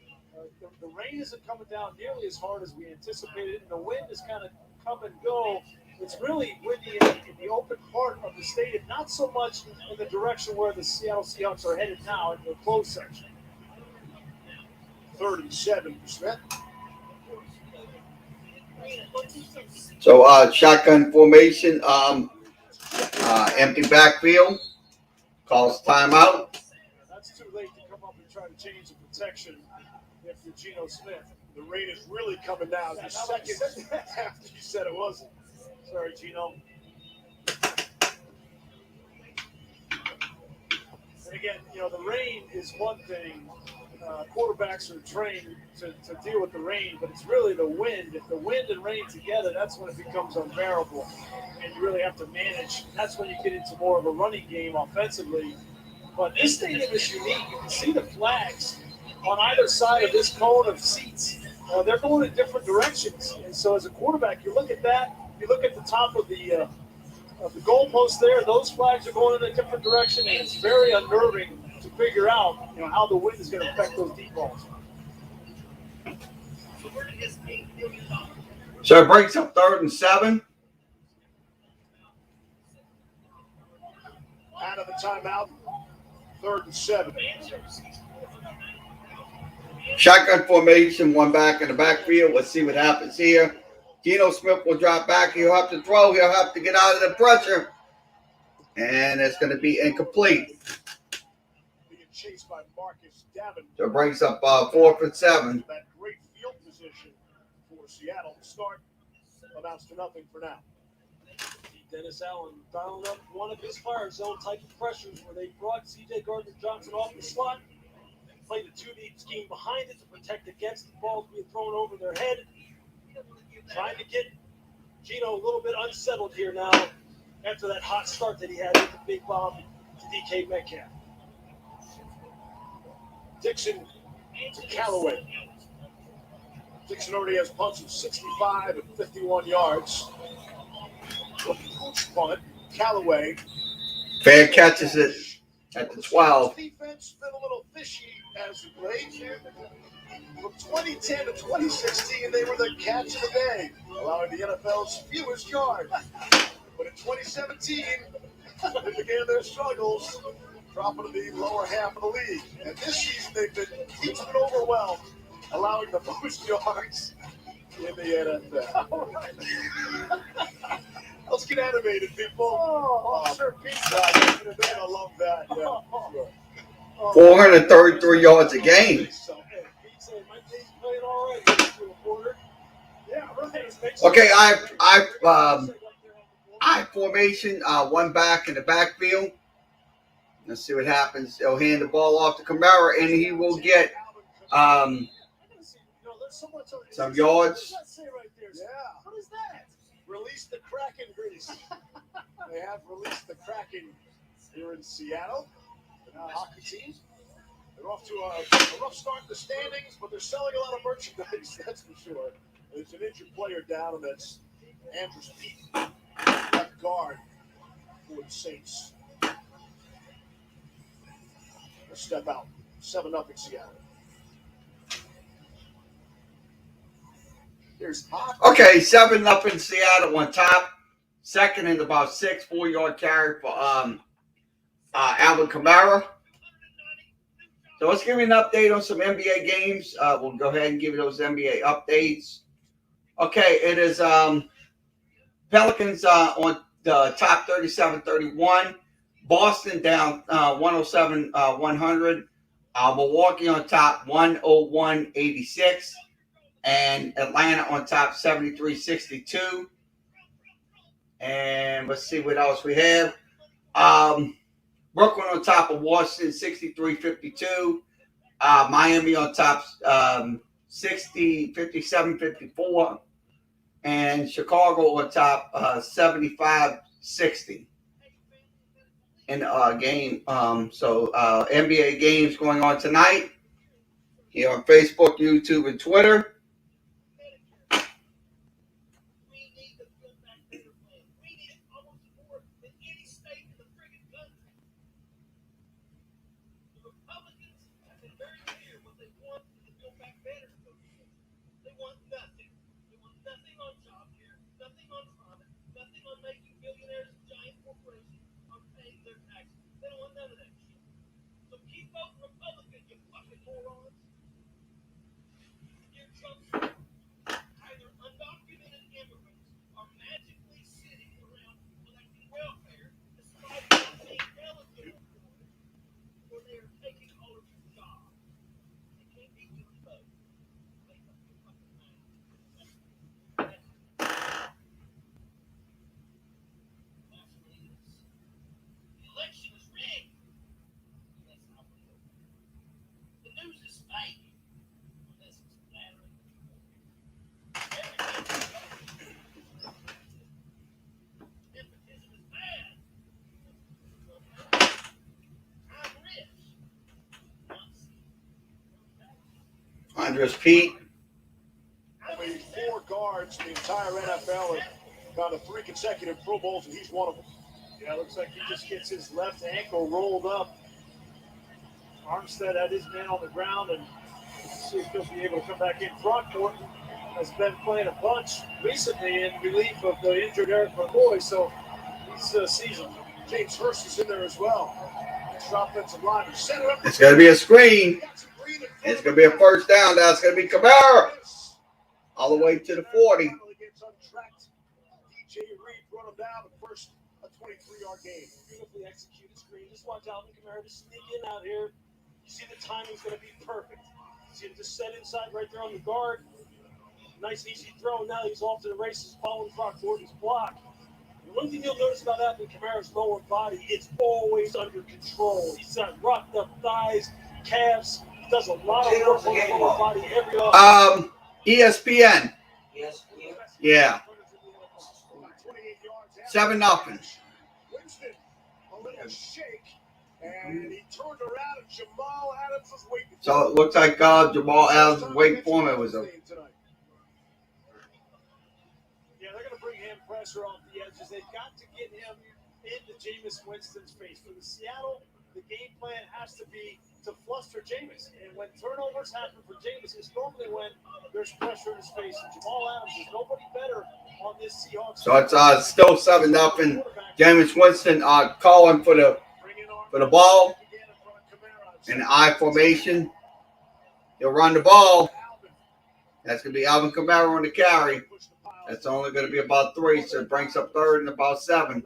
the rain isn't coming down nearly as hard as we anticipated, and the wind is kind of come and go. It's really windy in the open part of the stadium, not so much in the direction where the Seattle Seahawks are headed now in the closed section. 3rd and 7 for Smith. So shotgun formation. Empty backfield. Calls timeout. That's too late to come up and try to change the protection if you're Geno Smith. The rain is really coming down. The second after you said it wasn't. Sorry, Geno. And again, the rain is one thing. Quarterbacks are trained to deal with the rain, but it's really the wind. If the wind and rain together, that's when it becomes unbearable. And you really have to manage. That's when you get into more of a running game offensively. But this stadium is unique. You can see the flags on either side of this cone of seats. They're going in different directions. And so as a quarterback, you look at that. You look at the top of the goalpost there. Those flags are going in a different direction, and it's very unnerving to figure out, how the wind is going to affect those deep balls. So it breaks up 3rd and 7. Out of the timeout, 3rd and 7. Shotgun formation, one back in the backfield. Let's see what happens here. Geno Smith will drop back. He'll have to throw. He'll have to get out of the pressure. And it's going to be incomplete. Being chased by Marcus Davenport. So it brings up 4th and 7. That great field position for Seattle to start amounts to nothing for now. Dennis Allen dialing up one of his fire zone type of pressures where they brought C.J. Gardner-Johnson off the slot, played a 2-deep scheme behind it to protect against the balls being thrown over their head. Trying to get Geno a little bit unsettled here now after that hot start that he had with the big bomb to DK Metcalf. Dixon to Callaway. Dixon already has punts of 65 and 51 yards. Pooch punt, Callaway. Fair catches it at the 12. Defense been a little fishy as of late. From 2010 to 2016, they were the catch of the day, allowing the NFL's fewest yards. But in 2017, they began their struggles, dropping to the lower half of the league. And this season, they've been each been overwhelmed, allowing the most yards in the NFL. Let's get animated, people. Oh, sure, pizza. They're gonna love that. Yeah. 433 yards a game. Okay, I formation, one back in the backfield. Let's see what happens. He'll hand the ball off to Kamara, and he will get some yards. Yeah. What is that? Release the Kraken grease. They have released the Kraken here in Seattle. The hockey team. They're off to a rough start in the standings, but they're selling a lot of merchandise, that's for sure. There's an injured player down, and that's Andrews Pete, left guard for the Saints. They'll step out. 7-0 in Seattle. Here's Okay, 7-0 in Seattle on top. Second and about 6, 4-yard carry for Alvin Kamara. So let's give you an update on some NBA games. We'll go ahead and give you those NBA updates. Okay, it is Pelicans on the top 37-31. Boston down 107-100. Milwaukee on top 101-86. And Atlanta on top 73-62. And let's see what else we have. Brooklyn on top of Washington 63-52. Miami on top 57-54. And Chicago on top 75-60 in the game. So NBA games going on tonight here on Facebook, YouTube, and Twitter. There's Pete. Only 4 guards in the entire NFL have gone to 3 consecutive Pro Bowls, and he's one of them. Yeah, looks like he just gets his left ankle rolled up. Armstead had his man on the ground, and see if he'll be able to come back in. Throckmorton has been playing a bunch recently in relief of the injured Eric McCoy, so he's seasoned. James Hurst is in there as well. Extra offensive line. Set it up. It's going to be a screen. It's going to be a first down. That's going to be Kamara. All the way to the 40. DJ Reed run him down, but first a 23-yard gain. Beautifully executed screen. Just watch Alvin Kamara to sneak in out here. You see the timing's going to be perfect. You see him just set inside right there on the guard. Nice easy throw. Now he's off to the races following Throckmorton's block. The one thing you'll notice about Alvin Kamara's lower body, it's always under control. He's got rocked up thighs, calves. He does a lot of work on the lower body every offseason. ESPN. Yeah. 7-0. Winston, a little shake, and he turned around, and Jamal Adams was waiting. So it looks like Jamal Adams was waiting for him. It was a Yeah, they're going to bring him pressure off the edges. They've got to get him into Jameis Winston's face. For the Seattle, the game plan has to be to fluster Jameis. And when turnovers happen for Jameis, it's normally when there's pressure in his face. And Jamal Adams is nobody better on this Seahawks. So it's still 7-0. Jameis Winston calling for the ball in the I formation. He'll run the ball. That's going to be Alvin Kamara on the carry. That's only going to be about 3, so it brings up third and about 7.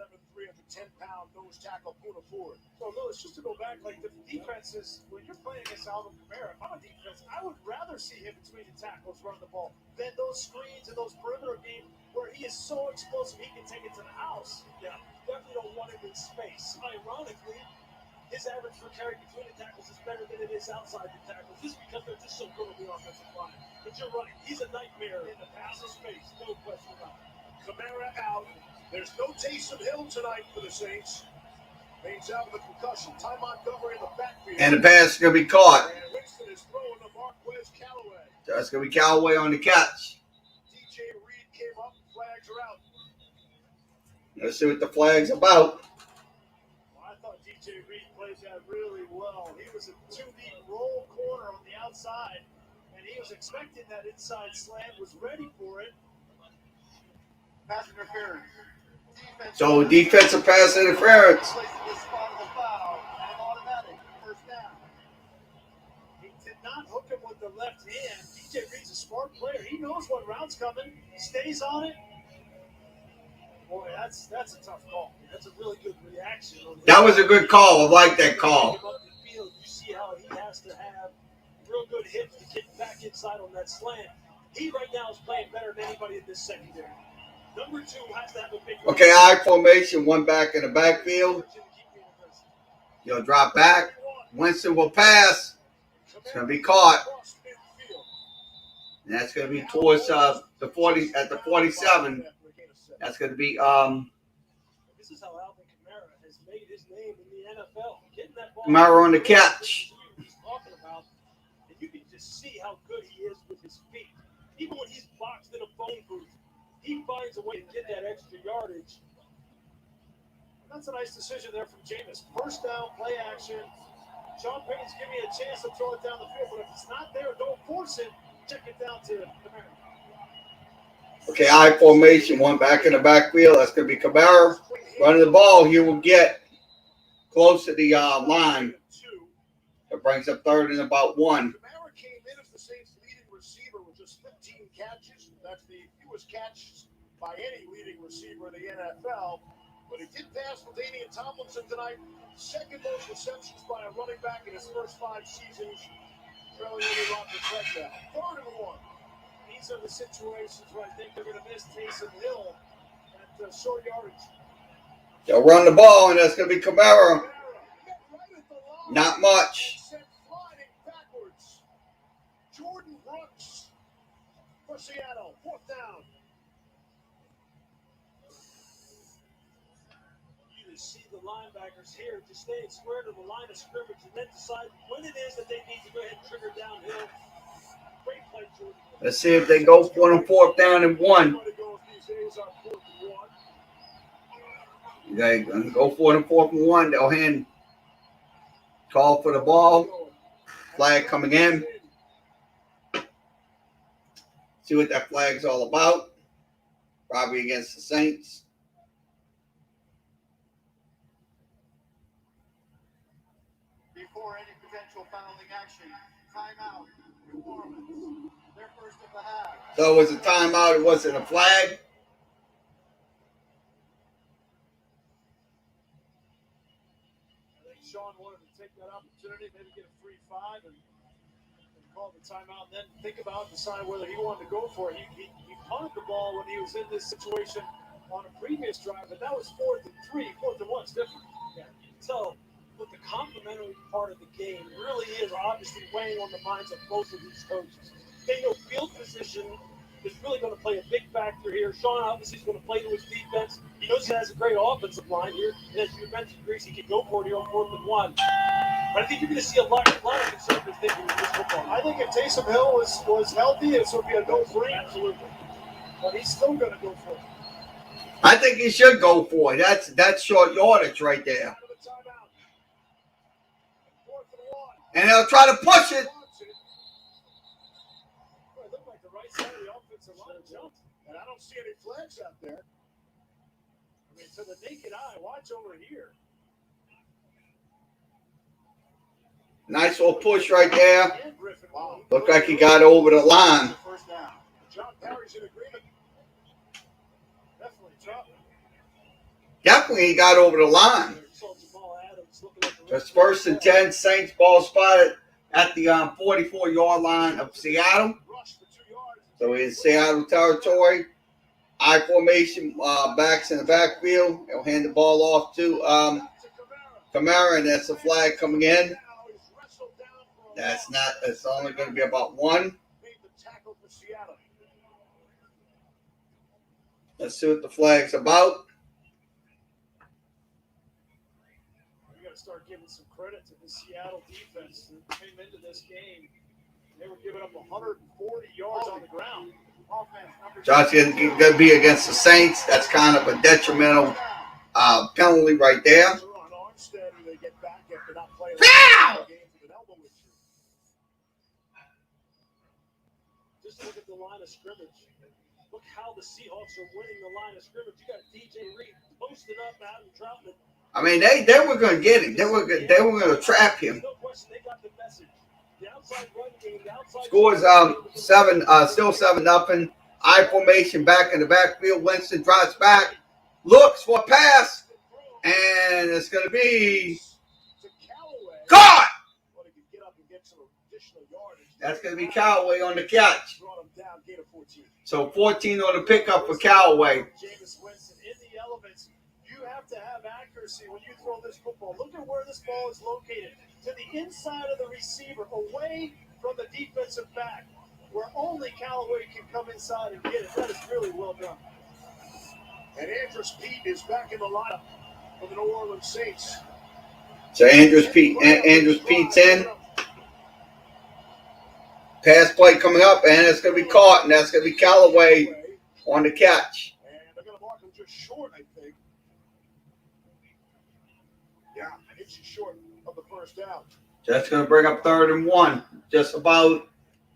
So, Lewis, just to go back, like the defenses, when you're playing against Alvin Kamara, if I'm a defense, I would rather see him between the tackles run the ball than those screens and those perimeter games where he is so explosive he can take it to the house. Yeah, definitely don't want him in space. Ironically, his average per carry between the tackles is better than it is outside the tackles, just because they're just so good on the offensive line. But you're right, he's a nightmare in the pass of space, no question about it. Kamara out. There's no Taysom Hill tonight for the Saints. Baines out with a concussion. Ty Montgomery in the backfield. And the pass is going to be caught. And Winston is throwing to Marquez Callaway. So it's going to be Callaway on the catch. DJ Reed came up. Flags are out. Let's see what the flag's about. Well, I thought DJ Reed played that really well. He was a 2-deep roll corner on the outside, and he was expecting that inside slant, was ready for it. Pass interference. So defensive pass interference. He did not hook him with the left hand. DJ Reed's a smart player. He knows what route's coming. Stays on it. Boy, that's a tough call. That's a really good reaction. That was a good call. I like that call. You see how he has to have real good hips to get back inside on that slant. He right now is playing better than anybody in this secondary. Number 2 has to have a big. Okay, I formation, one back in the backfield. He'll drop back. Winston will pass. It's going to be caught. And that's going to be towards the 40 at the 47. That's going to be This is how Alvin Kamara has made his name in the NFL. Getting that ball Kamara on the catch. He's talking about, and you can just see how good he is with his feet. Even when he's boxed in a phone booth, he finds a way to get that extra yardage. That's a nice decision there from Jameis. First down, play action. Sean Payton's giving you a chance to throw it down the field, but if it's not there, don't force it. Check it down to Kamara. Okay, I formation, one back in the backfield. That's going to be Kamara running the ball. He will get close to the line. It brings up third and about 1. Kamara came in as the Saints' leading receiver with just 15 catches. That's the fewest catches by any leading receiver in the NFL. But he did pass for Damian Tomlinson tonight. Second most receptions by a running back in his first 5 seasons. Trailing Willie Rocker touchdown. 3rd and 1. These are the situations where I think they're going to miss Taysom Hill at short yardage. They'll run the ball, and that's going to be Kamara. Not much. Sent sliding backwards. Jordan Brooks for Seattle. 4th down. You just see the linebackers here just staying square to the line of scrimmage and then decide when it is that they need to go ahead and trigger downhill. Great Let's see if they go for it on 4th down and 1. They go for it on 4th and 1. They'll hand call for the ball. Flag coming in. See what that flag's all about. Probably against the Saints. Before any potential fouling action, timeout. New Orleans. Their first of the half. So it was a timeout. It wasn't a flag. I think Sean wanted to take that opportunity, maybe get a 3-5 and call the timeout, and then think about decide whether he wanted to go for it. He punted the ball when he was in this situation on a previous drive, but that was 4th and 3. 4th and 1's different. Yeah, you can tell what the complementary part of the game really is obviously weighing on the minds of both of these coaches. They know field position is really going to play a big factor here. Sean obviously is going to play to his defense. He knows he has a great offensive line here. And as you mentioned, Grease, he can go for it here on 4th and 1. But I think you're going to see a lot of conservative thinking in this football. I think if Taysom Hill was healthy, this would be a no-brainer. Absolutely. But he's still going to go for it. I think he should go for it. That's short yardage right there. And they'll try to push it. It looked like the right side of the offensive line jumped, and I don't see any flags out there. I mean, to the naked eye, watch over here. Nice little push right there. And Griffin. Looked like he got over the line. First down. John Parry's in agreement. Definitely tough. Definitely he got over the line. Just 1st and 10. Saints ball spotted at the 44-yard line of Seattle. So we're in Seattle territory. I formation, backs in the backfield. They'll hand the ball off to Kamara, and that's a flag coming in. It's only going to be about 1. Let's see what the flag's about. You got to start giving some credit to the Seattle defense that came into this game. They were giving up 140 yards on the ground. Josh is going to be against the Saints. That's kind of a detrimental penalty right there. Foul! Just look at the line of scrimmage. Look how the Seahawks are winning the line of scrimmage. You got DJ Reed posted up out and Troutman. I mean, they were going to get him. They were going to trap him. No question, they got the message. The outside run game, the outside Scores still 7-0. I formation back in the backfield. Winston drops back, looks for a pass, and it's going to be caught. That's going to be Callaway on the catch. So 14 on the pickup for Callaway. Jameis Winston in the elements. You have to have accuracy when you throw this football. Look at where this ball is located. To the inside of the receiver, away from the defensive back, where only Callaway can come inside and get it. That is really well done. And Andrews Pete is back in the lineup for the New Orleans Saints. So Andrews Pete's in. Pass play coming up, and it's going to be caught, and that's going to be Callaway on the catch. And they're going to mark him just short, I think. Yeah, an inch short of the first down. That's going to bring up 3rd and 1, just about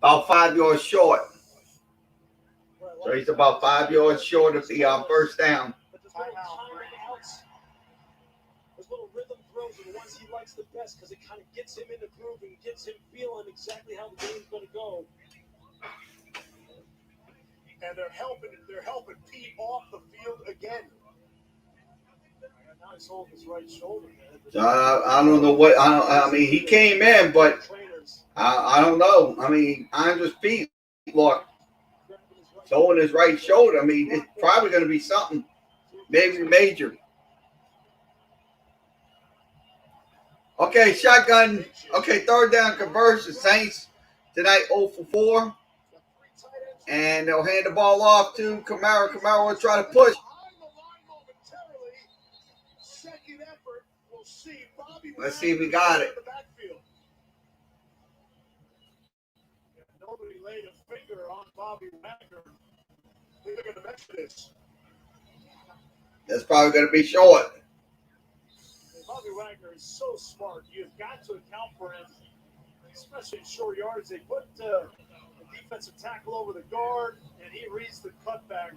5 yards short. So he's about 5 yards short of the first down. But those little timeouts, those little rhythm throws are the ones he likes the best because it kind of gets him in the groove and gets him feeling exactly how the game's going to go. And they're helping Pete off the field again. Now he's holding his right shoulder, man. I don't know what. I mean, he came in, but I don't know. I mean, Andrews Pete, look, holding his right shoulder. I mean, it's probably going to be something maybe major. Okay, shotgun. Okay, 3rd down conversion. Saints tonight 0 for 4. And they'll hand the ball off to Kamara. Kamara will try to push. Let's see if we got it. Nobody laid a finger on Bobby Wagner. They're going to mention this. That's probably going to be short. Bobby Wagner is so smart. You've got to account for him, especially in short yards. They put the defensive tackle over the guard, and he reads the cutback.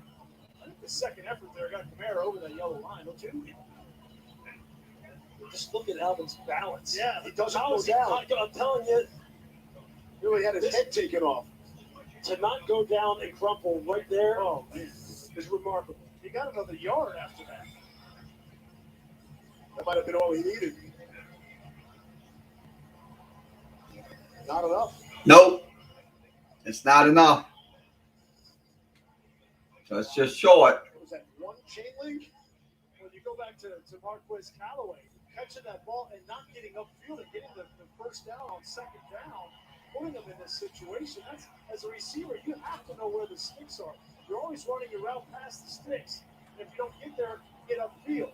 I think the second effort there got Kamara over that yellow line, don't you? Just look at Alvin's balance. Yeah, He doesn't How go is he down. I'm telling you, Really had his head taken off. to not go down and crumple right there Oh, man. is remarkable. He got another yard after that. That might have been all he needed. Not enough. Nope. It's not enough. So it's just short. What was that, one chain link? When you go back to Marquez Callaway, catching that ball and not getting upfield and getting the first down on second down, putting them in this situation, that's, as a receiver, you have to know where the sticks are. You're always running your route past the sticks. And if you don't get there, get upfield.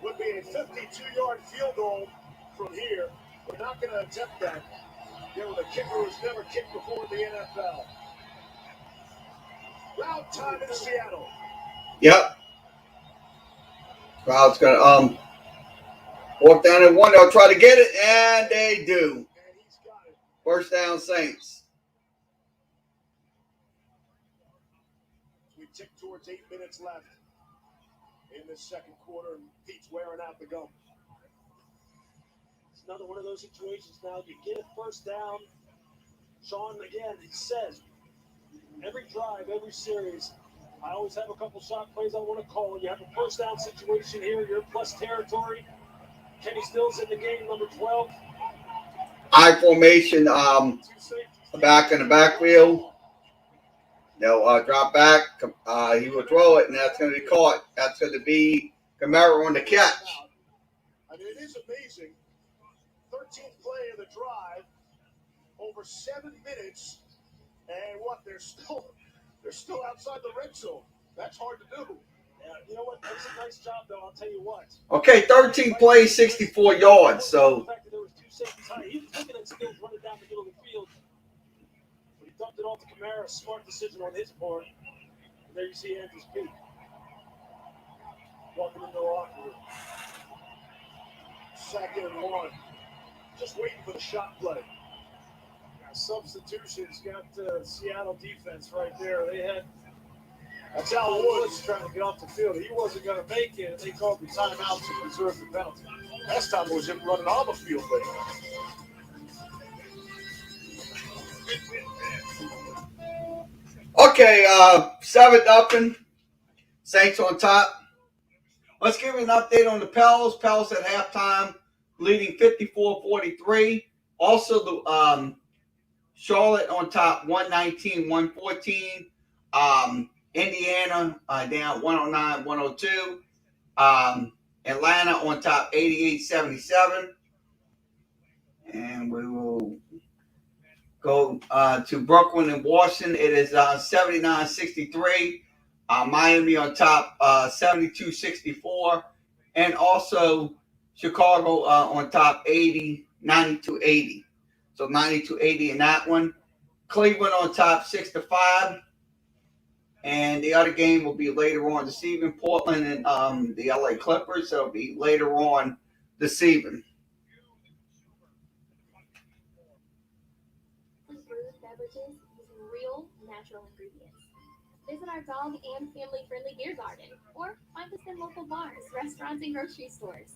Would be a 52-yard field goal from here. We're not going to attempt that. There with a kicker who's never kicked before in the NFL. Round time in Seattle. Yep. Crowd's going to walk down and one. They'll try to get it, and they do. And he's got it. First down, Saints. We tick towards 8 minutes left in this second quarter, and Pete's wearing out the gum. It's another one of those situations now. You get a first down. Sean, again, he says, every drive, every series, I always have a couple shot plays I want to call. You have a first down situation here. You're plus territory. Kenny Stills in the game, number 12. I formation, back in the backfield. They'll drop back. He will throw it, and that's going to be caught. That's going to be Kamara on the catch. I mean, it is amazing. 13th play of the drive, over 7 minutes, and what? They're still outside the red zone. That's hard to do. Yeah, you know what? That's a nice job, though. I'll tell you what. Okay, 13 plays, 64 yards. So The fact that there was 2 safeties high, he was looking at Stills running down the middle of the field. But he dumped it off to Kamara. Smart decision on his part. And there you see Andrew's Pete walking into the locker room. 2nd and 1. Just waiting for the shot play. Substitutions got Seattle defense right there. They had That's Al Woods Woods. trying to get off the field. He wasn't going to make it, and they called the timeout to preserve the penalty. Last time it was him running on the field. okay, 7-0. Saints on top. Let's give you an update on the Pels. Pels at halftime, leading 54-43. Also, the Charlotte on top, 119-114. Indiana down 109-102. Atlanta on top, 88-77. And we will go to Brooklyn and Washington. It is 79-63. Miami on top, 72-64. And also Chicago on top, 92-80. So 92-80 in that one. Cleveland on top, 6-5. And the other game will be later on this evening. Portland and the LA Clippers. So it'll be later on this evening. Brewed beverages using real natural ingredients. Visit our dog and family-friendly beer garden, or find us in local bars, restaurants, and grocery stores.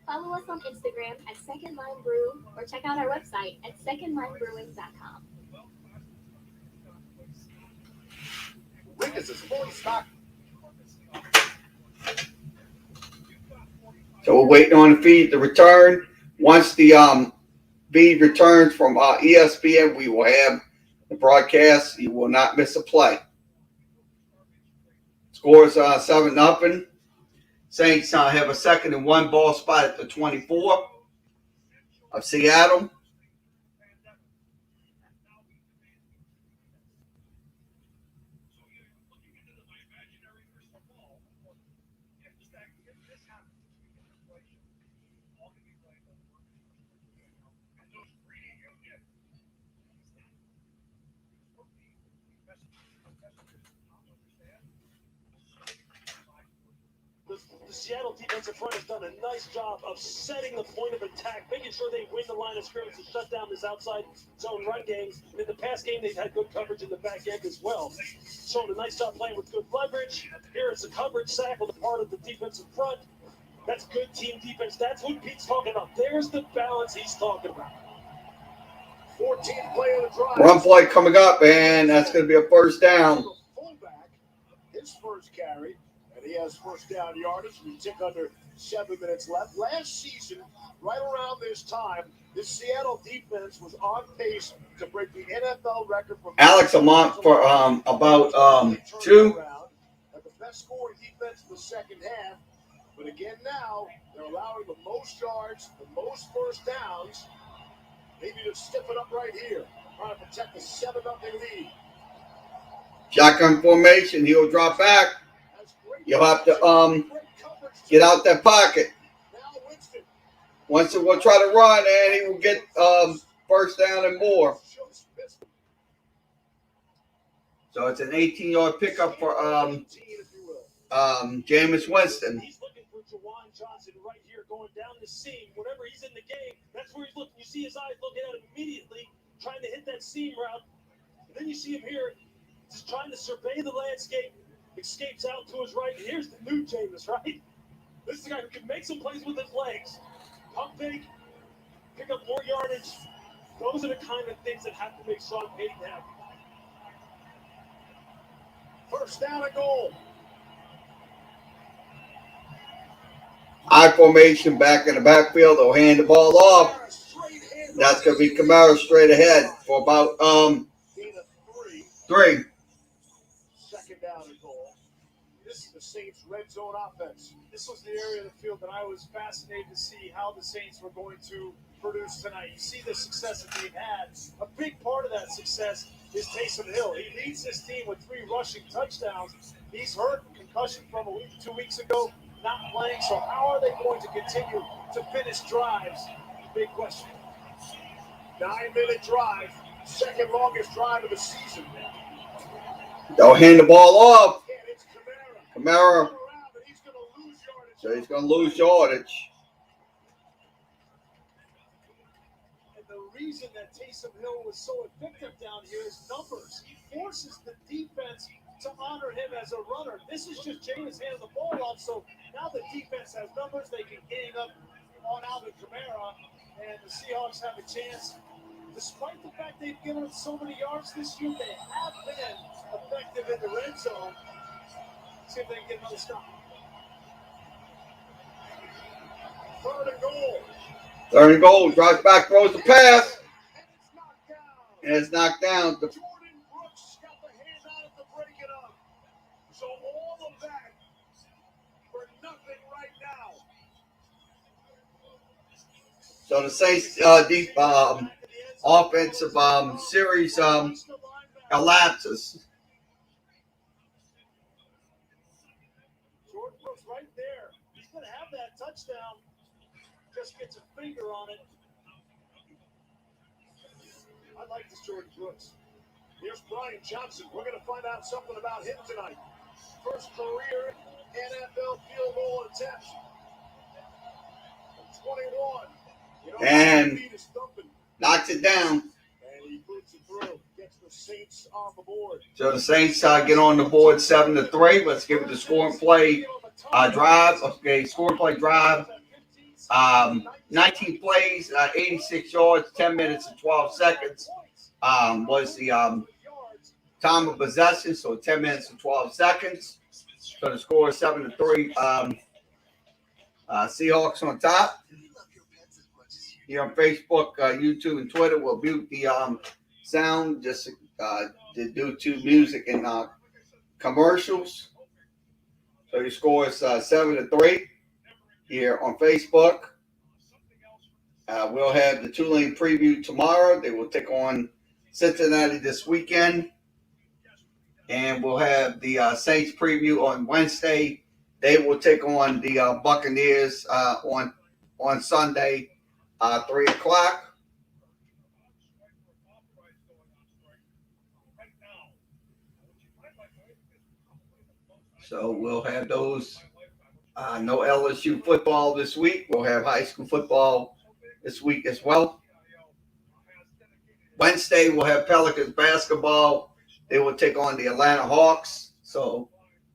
Follow us on Instagram at Second Line Brew, or check out our website at secondlinebrewing.com. Ricketts is fully stocked. So we're waiting on the feed to return. Once the feed returns from ESPN, we will have the broadcast. You will not miss a play. Scores 7-0. Saints have a 2nd and 1 ball spot at the 24 of Seattle. Seattle defensive front has done a nice job of setting the point of attack, making sure they win the line of scrimmage to shut down this outside zone run game. And in the past game, they've had good coverage in the back end as well. Showing a nice job playing with good leverage. Here it's a coverage sack on the part of the defensive front. That's good team defense. That's what Pete's talking about. There's the balance he's talking about. 14th play of the drive. Run play coming up, and that's going to be a first down. Fullback, his first carry, and he has first down yardage. We tick under 7 minutes left. Last season, right around this time, this Seattle defense was on pace to break the NFL record for Alex Amont for about 2. And the best scoring defense in the second half. But again now, they're allowing the most yards, the most first downs. They need to step it up right here. Trying to protect the 7-0 lead. Shotgun formation. He'll drop back. You'll have to get out that pocket. Winston will try to run, and he will get first down and more. So it's an 18-yard pickup for Jameis Winston. He's looking for Jawan Johnson right here going down the seam. Whenever he's in the game, that's where he's looking. You see his eyes looking at him immediately, trying to hit that seam route. And then you see him here just trying to survey the landscape, escapes out to his right. And here's the new Jameis, right? This is the guy who can make some plays with his legs. Pump fake, pick up more yardage. Those are the kind of things that have to make Sean Payton happy. First down and goal. I formation back in the backfield. They'll hand the ball off. That's going to be Kamara straight ahead for about 3. Second down and goal. This is the Saints' red zone offense. This was the area of the field that I was fascinated to see how the Saints were going to produce tonight. You see the success that they've had. A big part of that success is Taysom Hill. He leads this team with 3 rushing touchdowns. He's hurt, concussion from 2 weeks ago, not playing. So how are they going to continue to finish drives? Big question. 9-minute drive. Second longest drive of the season. They'll hand the ball off. And it's Kamara. He's going to lose yardage. So he's going to lose yardage. And the reason that Taysom Hill was so effective down here is numbers. He forces the defense to honor him as a runner. This is just Jameis handing the ball off. So now the defense has numbers. They can gang up on Alvin Kamara. And the Seahawks have a chance. Despite the fact they've given up so many yards this year, they have been effective in the red zone. See if they can get another stop. Third and goal. 3rd and goal. Drives back, throws the pass. And it's knocked down. Jordan Brooks got the hand out at the break it up. So all of that for nothing right now. So the Saints offensive series elapses. Jordan Brooks right there. He's going to have that touchdown. Just gets a finger on it. I like this Jordan Brooks. Here's Brian Johnson. We're going to find out something about him tonight. First career NFL field goal attempt. 21. And knocks it down. And he puts it through. Gets the Saints on the board. So the Saints get on the board 7-3. Let's give it the score and play drive. Okay, score and play drive. 19 plays, 86 yards, 10 minutes and 12 seconds was the time of possession. So 10 minutes and 12 seconds. So the score is 7-3. Seahawks on top. Here on Facebook, YouTube, and Twitter, we'll mute the sound just due to music and commercials. So your score is 7-3 here on Facebook. We'll have the Tulane preview tomorrow. They will take on Cincinnati this weekend. And we'll have the Saints preview on Wednesday. They will take on the Buccaneers on Sunday. 3 o'clock. So we'll have those No LSU football this week. We'll have high school football this week as well. Wednesday, we'll have Pelicans basketball. They will take on the Atlanta Hawks. So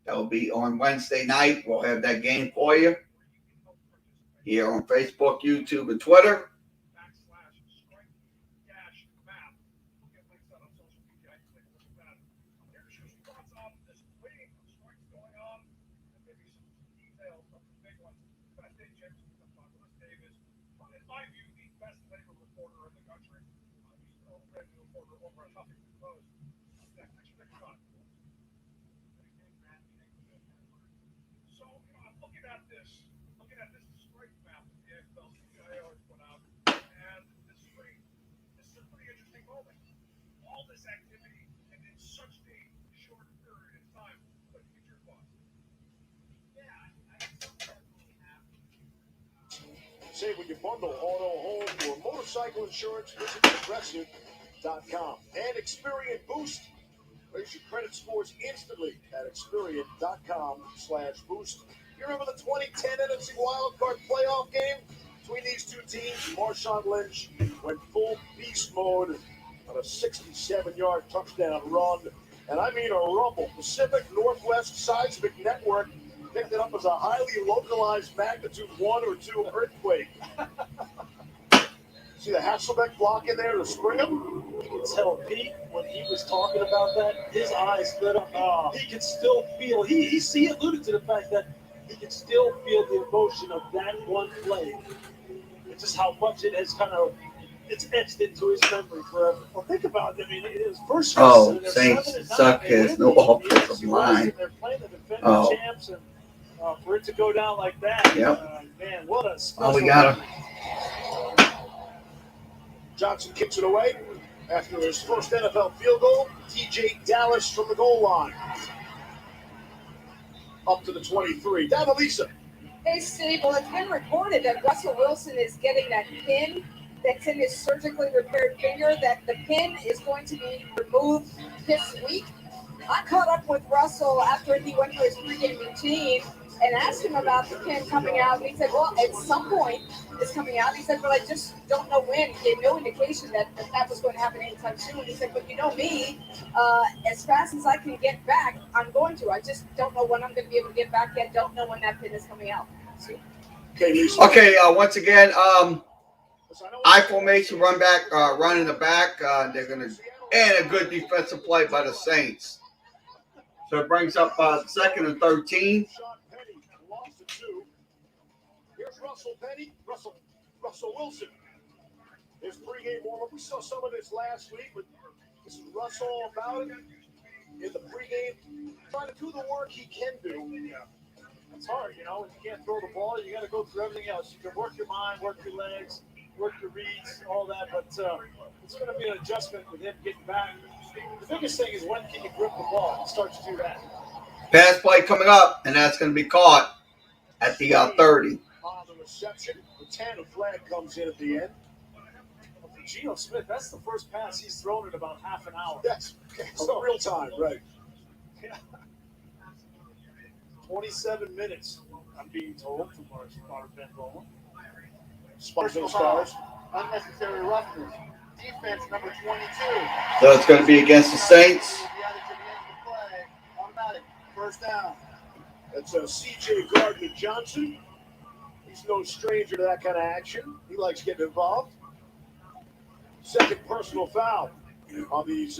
that will be on Wednesday night. We'll have that game for you here on Facebook, YouTube, and Twitter. Save when you bundle auto, home, or motorcycle insurance. Visit Progressive.com. And Experian Boost. Raise your credit scores instantly at Experian.com/boost. You remember the 2010 NFC Wildcard playoff game between these two teams? Marshawn Lynch went full beast mode on a 67-yard touchdown run. And I mean a rumble. Pacific Northwest Seismic Network picked it up as a highly localized magnitude 1 or 2 earthquake. See the Hasselbeck block in there to spring him? You can tell Pete when he was talking about that, his eyes lit up. He could still feel, he alluded to the fact that he could still feel the emotion of that one play. It's just how much it has it's etched into his memory forever. Well, think about it. I mean, it was first. Saints suck has no offensive line. They're playing the defending champs, and for it to go down like that, man, what a special. We got him. Johnson kicks it away after his first NFL field goal. TJ Dallas from the goal line. Up to the 23. Down to Lisa. Hey, Steve. Well, it's been reported that Russell Wilson is getting that pin that's in his surgically repaired finger, that the pin is going to be removed this week. I caught up with Russell after he went for his pregame routine and asked him about the pin coming out. And he said, well, at some point it's coming out. He said, but I just don't know when. He gave no indication that was going to happen anytime soon. He said, but you know me, as fast as I can get back, I'm going to. I just don't know when I'm going to be able to get back yet. Don't know when that pin is coming out. Okay, once again, I formation run back, run in the back. They're going to, and a good defensive play by the Saints. So it brings up 2nd and 13. Here's Russell Petty, Russell Wilson. His pregame warm-up. We saw some of this last week, but this is Russell about it in the pregame, trying to do the work he can do. It's hard, you know. If you can't throw the ball, you got to go through everything else. You can work your mind, work your legs, work your reads, all that. But it's going to be an adjustment with him getting back. The biggest thing is when can you grip the ball and start to do that. Pass play coming up, and that's going to be caught at the 30. On the reception, the 10 flag comes in at the end. Well, for Geno Smith, that's the first pass he's thrown in about half an hour. That's so real time, right? Yeah. 27 minutes, I'm being told, from our Ben Bowman. Sparkle Stars. Unnecessary roughness. Defense number 22. So it's going to be against the Saints. Automatic. First down. That's C.J. Gardner-Johnson. He's no stranger to that kind of action. He likes getting involved. Second personal foul on these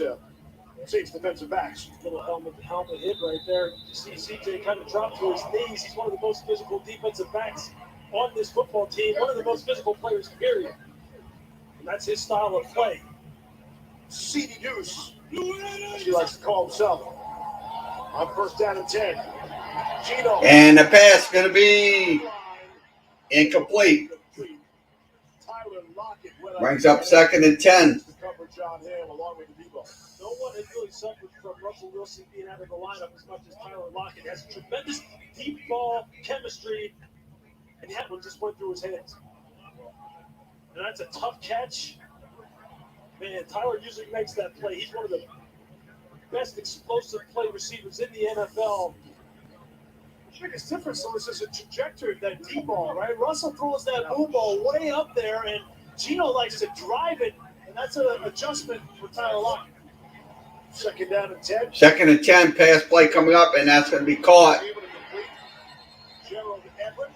Saints defensive backs. Little helmet hit right there. You see CJ kind of drop to his knees. He's one of the most physical defensive backs on this football team. One of the most physical players, period. And that's his style of play. C.D. Deuce, as he likes to call himself. On first down and 10. Geno. And the pass going to be incomplete. Tyler Lockett brings up 2nd and 10. No one has really suffered from Russell Wilson being out of the lineup as much as Tyler Lockett. Has tremendous deep ball chemistry, and that one just went through his hands. And that's a tough catch. Man, Tyler usually makes that play. He's one of the best explosive play receivers in the NFL. biggest difference, though, is just a trajectory of that deep ball, right? Russell throws that boom ball way up there, and Gino likes to drive it, and that's an adjustment for Tyler Lockett. Second down and 10. Second and 10, pass play coming up, and that's going to be caught. Able to complete. Gerald Everett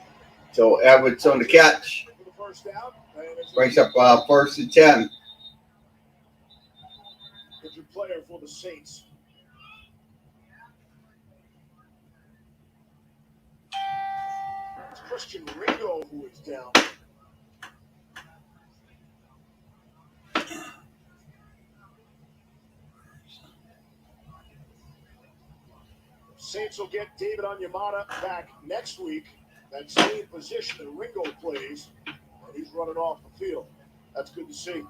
So Everett's on the catch. for the first down. And it's a Brings up first and 10. injured player for the Saints. It's Christian Ringo who is down. Saints will get David Onyemata back next week. That same position that Ringo plays, and he's running off the field. That's good to see.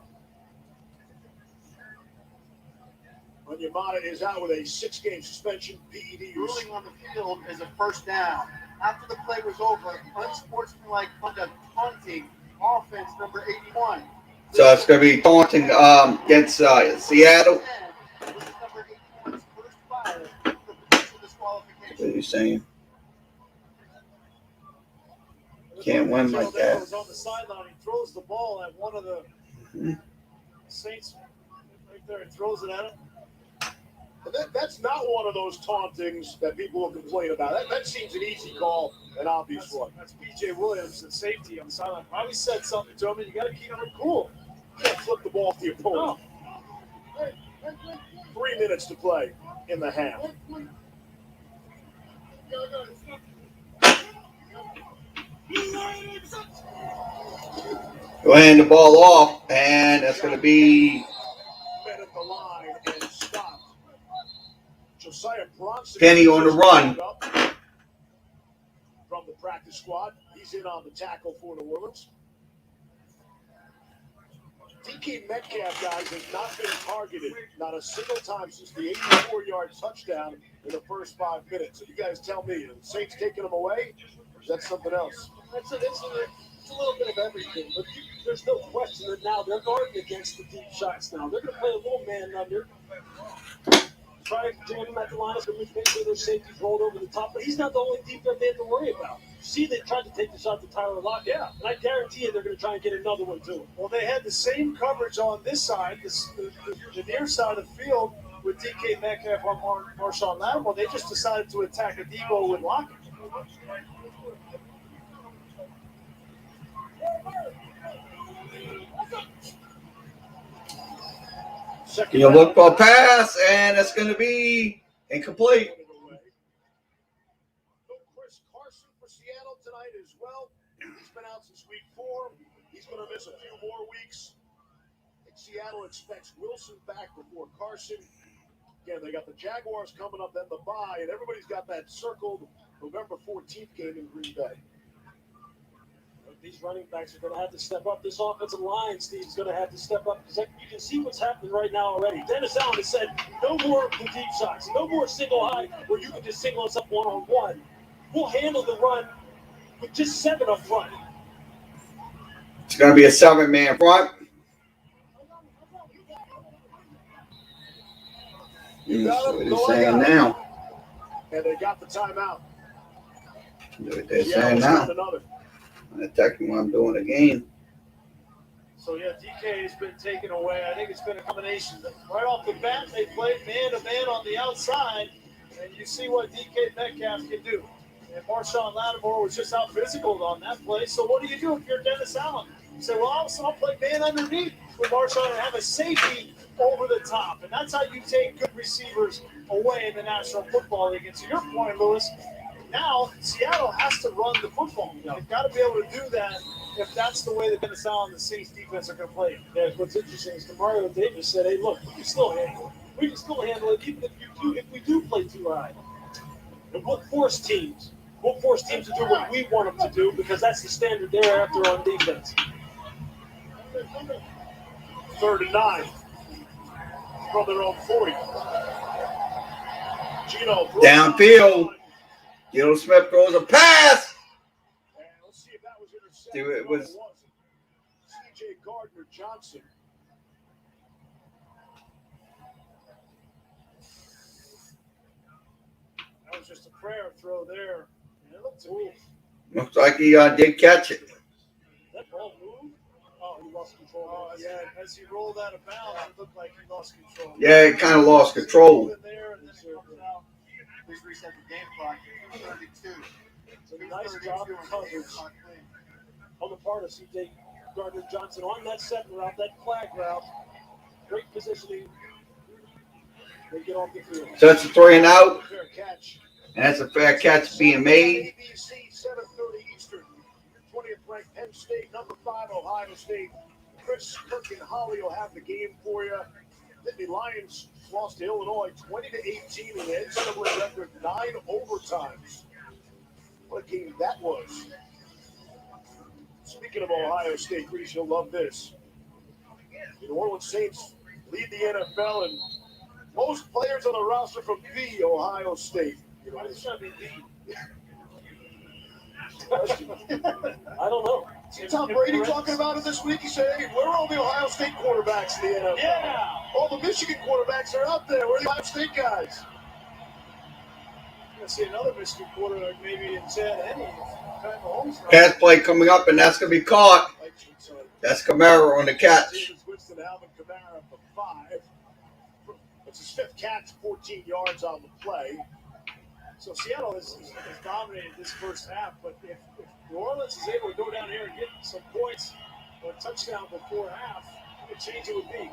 Onyemata is out with a 6-game suspension. PED Ruling on the field is a first down. After the play was over, unsportsmanlike conduct taunting offense number 81. So it's going to be taunting against Seattle. This is number 81's first foul for potential disqualification. What are you saying? Can't win like that. Was on the sideline. He throws the ball at one of the Saints right there and throws it at him. That's not one of those tauntings that people will complain about. That seems an easy call, an obvious one. That's B.J. Williams, the safety on the sideline. I always said something to him, and you got to keep him cool. You can't flip the ball to your opponent. No. 3 minutes to play in the half. Go hand the ball off, and that's going to be Men at the line and stopped. Josiah Bronson. Penny on the run. From the practice squad. He's in on the tackle for New Orleans. DK Metcalf, guys, has not been targeted, not a single time since the 84-yard touchdown in the first 5 minutes. So you guys tell me, are the Saints taking him away, or is that something else? It's a little bit of everything, but there's no question that now they're guarding against the deep shots now. They're going to play a little man under. Try to jam him at the line, make sure their safety's rolled over the top, but he's not the only deep threat they have to worry about. See, they tried to take the shot to Tyler Lockett. Yeah. And I guarantee you they're going to try and get another one too. Well, they had the same coverage on this side, the near side of the field, with DK Metcalf on Marshawn Lattimore. They just decided to attack a Debo with Lockett. you look for a pass, and it's going to be incomplete. Chris Carson for Seattle tonight as well. He's been out since week 4. He's going to miss a few more weeks. I think Seattle expects Wilson back before Carson. Again, they got the Jaguars coming up, then the bye, and everybody's got that circled November 14th game in Green Bay. These running backs are going to have to step up. This offensive line, Steve's going to have to step up because you can see what's happening right now already. Dennis Allen has said no more the deep shots, no more single high where you can just single us up one-on-one. We'll handle the run with just 7 up front. It's going to be a 7-man front. That's what they're saying now. And they got the timeout. That's what they're saying now. I'm attacking what I'm doing again. So, yeah, DK has been taken away. I think it's been a combination. Right off the bat, they played man-to-man on the outside, and you see what DK Metcalf can do. And Marshawn Lattimore was just out physical on that play. So what do you do if you're Dennis Allen? You say, well, I'll play man underneath with Marshawn and have a safety over the top. And that's how you take good receivers away in the National Football League. And to your point, Lewis, now Seattle has to run the football. They've got to be able to do that if that's the way that Dennis Allen and the Saints defense are going to play it. Yeah, what's interesting is Mario Davis said, hey, look, we can still handle it. We can still handle it even if we do play too high. And we'll force teams. We'll force teams to do what we want them to do because that's the standard they're after on defense. 3rd and 9 from their own 40. Gino Downfield. Gino Smith throws a pass. And let's see if that was intercepted. It was. C.J. Gardner-Johnson. That was just a prayer throw there. Looks like he did catch it. That ball moved. Oh, he lost control. Oh, yeah, as he rolled out of bounds, it looked like he lost control. Yeah, he kind of lost control. There, and then it comes out. Please reset the game clock. 32. So nice job of coverage on the part of C.J. Gardner-Johnson on that second route, that flag route. Great positioning. They get off the field. So it's a 3 and out. Fair catch. And that's a fair catch being made. ABC 7:30 Eastern. 20th ranked Penn State, number 5 Ohio State. Chris, Kirk, and Holly will have the game for you. The Lions lost to Illinois 20-18 in the NCAA record 9 overtimes. What a game that was. Speaking of Ohio State, Reese, you'll love this. The New Orleans Saints lead the NFL in most players on the roster from the Ohio State. Why does it be B? I don't know. See Tom Brady talking about it this week. He said, "Hey, where are all the Ohio State quarterbacks in the NFL? Yeah. All the Michigan quarterbacks are out there. Where are the Ohio State guys?" You're going to see another Michigan quarterback maybe in Chad Henne. Pat Mahomes. Pass play coming up, and that's going to be caught. That's Kamara on the catch. James Winston, Alvin Kamara for 5. It's his 5th catch, 14 yards on the play. So Seattle has dominated this first half, but if New Orleans is able to go down here and get some points or a touchdown before half, what a change it would be.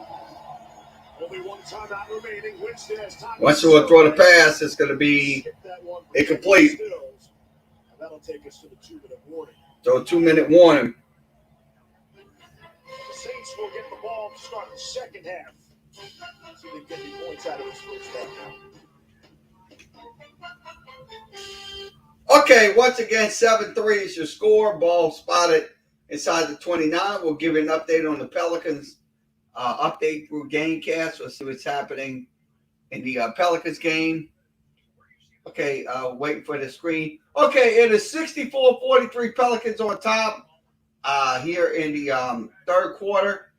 Only one timeout remaining. Winston has time. Once you throw the pass, it's going to be incomplete. That'll take us to the 2-minute warning. So a 2-minute warning. The Saints will get the ball to start the second half. See if they get any points out of this first half now. Okay, once again, 7-3 is your score. Ball spotted inside the 29. We'll give you an update on the Pelicans. Update through GameCast. We'll see what's happening in the Pelicans game. Okay, waiting for the screen. Okay, it is 64-43 Pelicans on top here in the third quarter.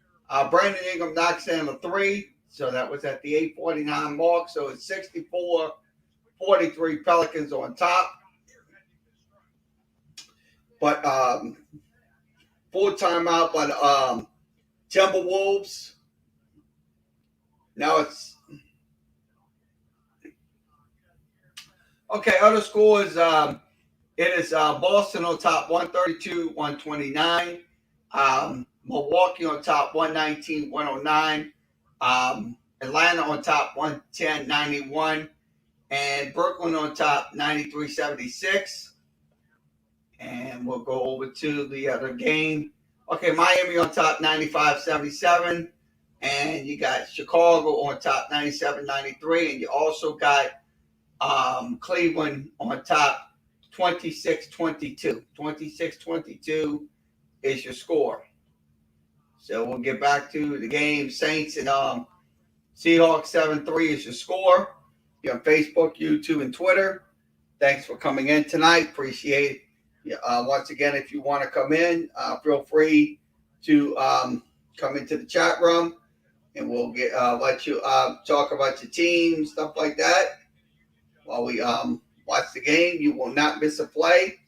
Brandon Ingram knocks in a 3. So that was at the 8:49 mark. So it's 64-43 Pelicans on top. But full timeout by the Timberwolves. Now it's okay. Other scores. It is Boston on top, 132-129. Milwaukee on top, 119-109. Atlanta on top, 110-91. And Brooklyn on top, 93-76. And we'll go over to the other game. Okay, Miami on top, 95-77. And you got Chicago on top, 97-93. And you also got Cleveland on top, 26-22. 26-22 is your score. So we'll get back to the game. Saints and Seahawks 7-3 is your score. You're on Facebook, YouTube, and Twitter. Thanks for coming in tonight. Appreciate it. Once again, if you want to come in, feel free to come into the chat room, and we'll get let you talk about your team, stuff like that. While we watch the game, you will not miss a play.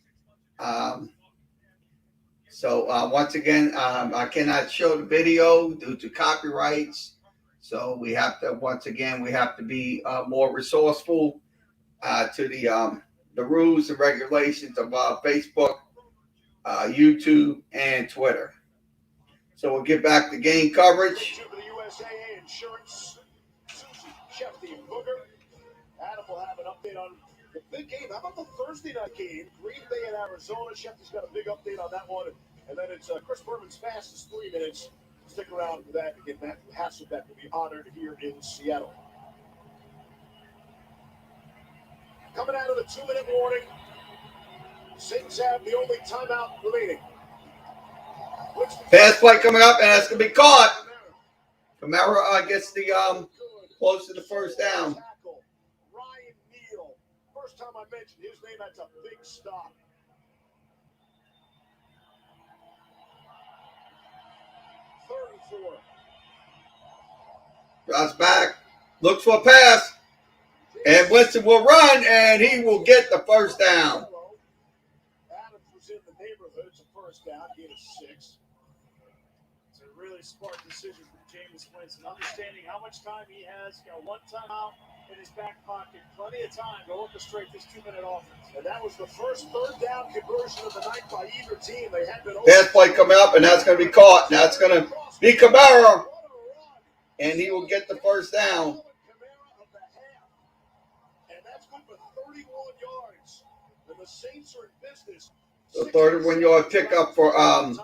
So once again, I cannot show the video due to copyrights. So we have to be more resourceful to the rules and regulations of Facebook, YouTube, and Twitter. So we'll get back to game coverage. To the USAA Insurance, Susie, Shefty, and Booger. Adam will have an update on the big game. How about the Thursday night game? Green Bay and Arizona. Shefty's got a big update on that one. And then it's Chris Berman's fastest 3 minutes. Stick around for that. Again, Matthew Hasselbeck will be honored here in Seattle. Coming out of the 2-minute warning, Saints have the only timeout remaining. Pass play coming up, and that's going to be caught. Kamara gets the close to the first down. Ryan Neal. First time I mentioned his name, that's a big stop. Third and 4. Drops back, looks for a pass, and Winston will run, and he will get the first down. first down, gain of 6. It's a really smart decision from Jameis Winston, understanding how much time he has. One timeout in his back pocket, plenty of time to orchestrate this 2-minute offense. And that was the first third down conversion of the night by either team. They had been Pass play coming up, and that's going to be caught. And that's going to be Camara, and he will get the first down. And that's good for 31 yards. And the Saints are in business. The 31-yard pickup for Alvin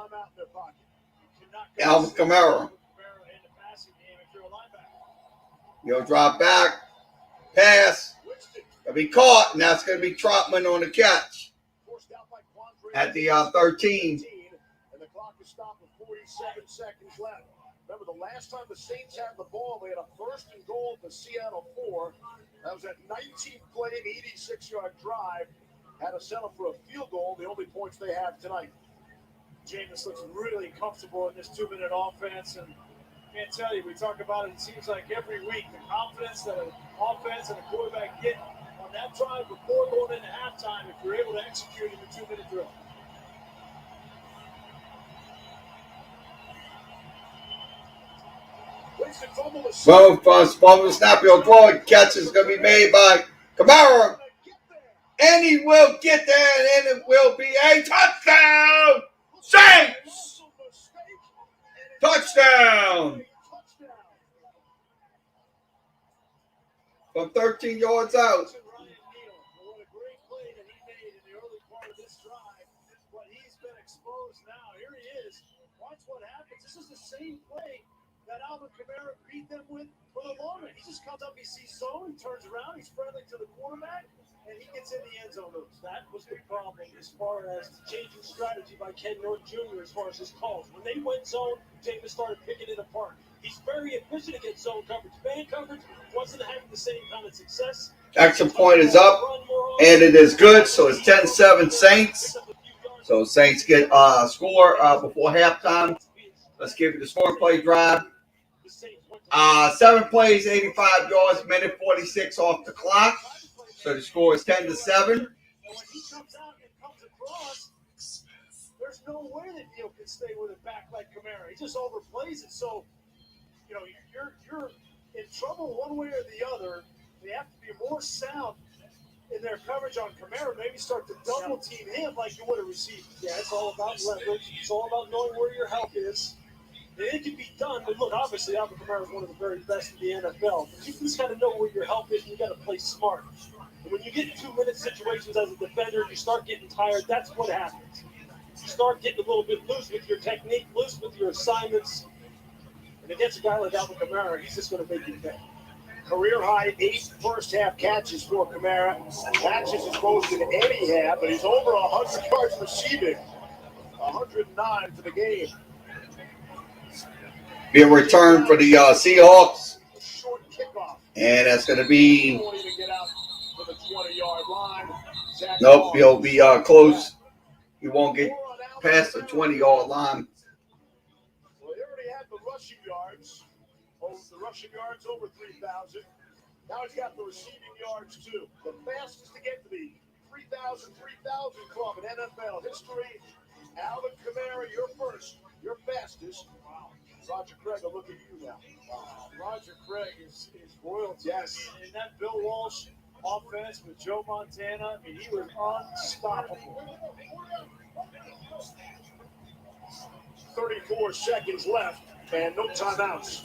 Kamara. He'll drop back, pass, gonna be caught, and that's gonna be Trotman on the catch at the 13. And the clock is stopped with 47 seconds left. Remember, the last time the Saints had the ball, they had a first and goal at the Seattle 4. That was a 19-play, 86-yard drive. Had to settle for a field goal, the only points they have tonight. Jameis looks really comfortable in this 2-minute offense, and I can't tell you, we talk about it seems like every week, the confidence that an offense and a quarterback get on that drive before going into halftime if you're able to execute in the 2-minute drill. Fumble snap, he'll throw it. Catch is going to be made by Kamara. And he will get there, and it will be a touchdown! Saints! Touchdown! From 13 yards out. What a great play that he made in the early part of this drive. But he's been exposed now. Here he is. Watch what happens. This is the same play that Alvin Kamara beat them with for the long run. He just comes up, he sees zone, he turns around, he's friendly to the quarterback, and he gets in the end zone. That was the problem as far as the changing strategy by Ken Norton Jr. as far as his calls. When they went zone, Jameis started picking it apart. He's very efficient against zone coverage. Man coverage wasn't having the same kind of success. Action point is up, and it is good. So it's 10-7 Saints. So Saints get a score before halftime. Let's give you the score play drive. 7 plays, 85 yards, minute 46 off the clock. So the score is 10-7. And when he comes out and comes across, there's no way that Neal can stay with it back like Kamara. He just overplays it. So, you're in trouble one way or the other. They have to be more sound in their coverage on Kamara. Maybe start to double team him like you would a receiver. Yeah, it's all about leverage. It's all about knowing where your help is. And it can be done, but look, obviously Alvin Kamara is one of the very best in the NFL. But you just got to know where your help is, and you got to play smart. And when you get in 2-minute situations as a defender, you start getting tired. That's what happens. You start getting a little bit loose with your technique, loose with your assignments. And against a guy like Alvin Kamara, he's just going to make you pay. Career high 8 first-half catches for Kamara. Catches his most in any half, but he's over 100 yards receiving. 109 for the game. Be a return for the Seahawks. Short kickoff. And that's going to be... Before you get out to the 20-yard line. Nope, he'll be close. He won't get past the 20-yard line. Well, he already had the rushing yards. The rushing yards over 3,000. Now he's got the receiving yards, too. The fastest to get to the 3,000 club in NFL history. Alvin Kamara, you're first. You're fastest. Roger Craig, I'll look at you now. Roger Craig is royalty. Yes. And that Bill Walsh offense with Joe Montana, I mean, he was unstoppable. 34 seconds left and no timeouts.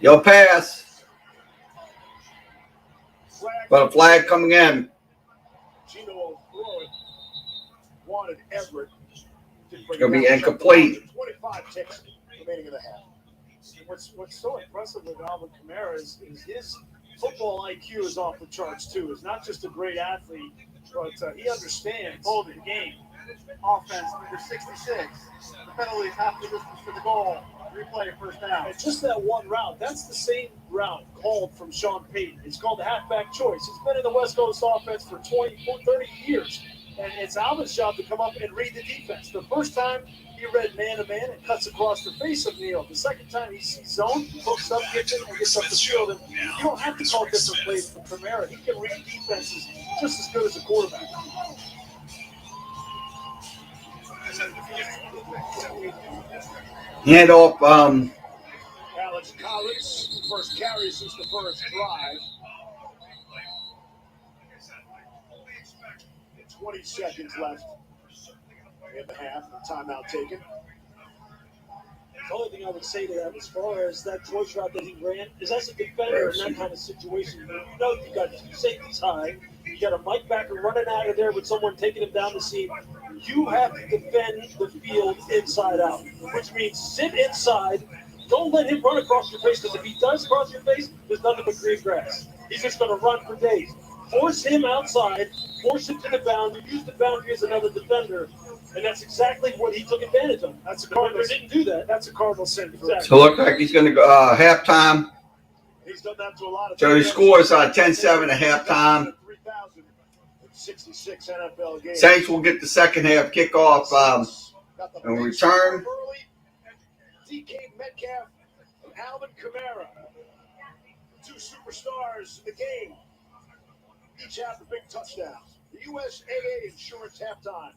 Yo, pass. But a flag coming in. Gino will throw it. Wanted Everett. It's going to be incomplete. 25 ticks remaining in the half. What's so impressive with Alvin Kamara is his football IQ is off the charts, too. He's not just a great athlete, but he understands the game. Offense, number 66. The penalty is half the distance to the goal. Replay first down. And just that one route, that's the same route called from Sean Payton. It's called the halfback choice. He's been in the West Coast offense for 30 years. And it's Alvin's job to come up and read the defense. The first time he read man-to-man and cuts across the face of Neal. The second time he sees zone, hooks up, gets it, and gets up the field. And you don't have to call different plays for Kamara. He can read defenses just as good as a quarterback. Hand off. Alex Collins, first carry since the first drive. 20 seconds left in the half. Timeout taken. The only thing I would say to that, as far as that choice route that he ran, is as a defender in that kind of situation, you know you got two safeties high, you got a Mike backer running out of there with someone taking him down the seam. You have to defend the field inside out, which means sit inside. Don't let him run across your face, because if he does cross your face, there's nothing but green grass. He's just going to run for days. Force him outside, force him to the boundary, use the boundary as another defender, and that's exactly what he took advantage of. That's a The Cardinal. defender didn't do that. That's a Cardinal sin. Exactly. So look like he's going to go halftime. He's done that to a lot of So the teams. score is 10-7 at halftime. 3,066 NFL games. Saints will get the second half kickoff and return. DK Metcalf and Alvin Kamara, two superstars in the game, each have the big touchdowns. The USAA Insurance halftime.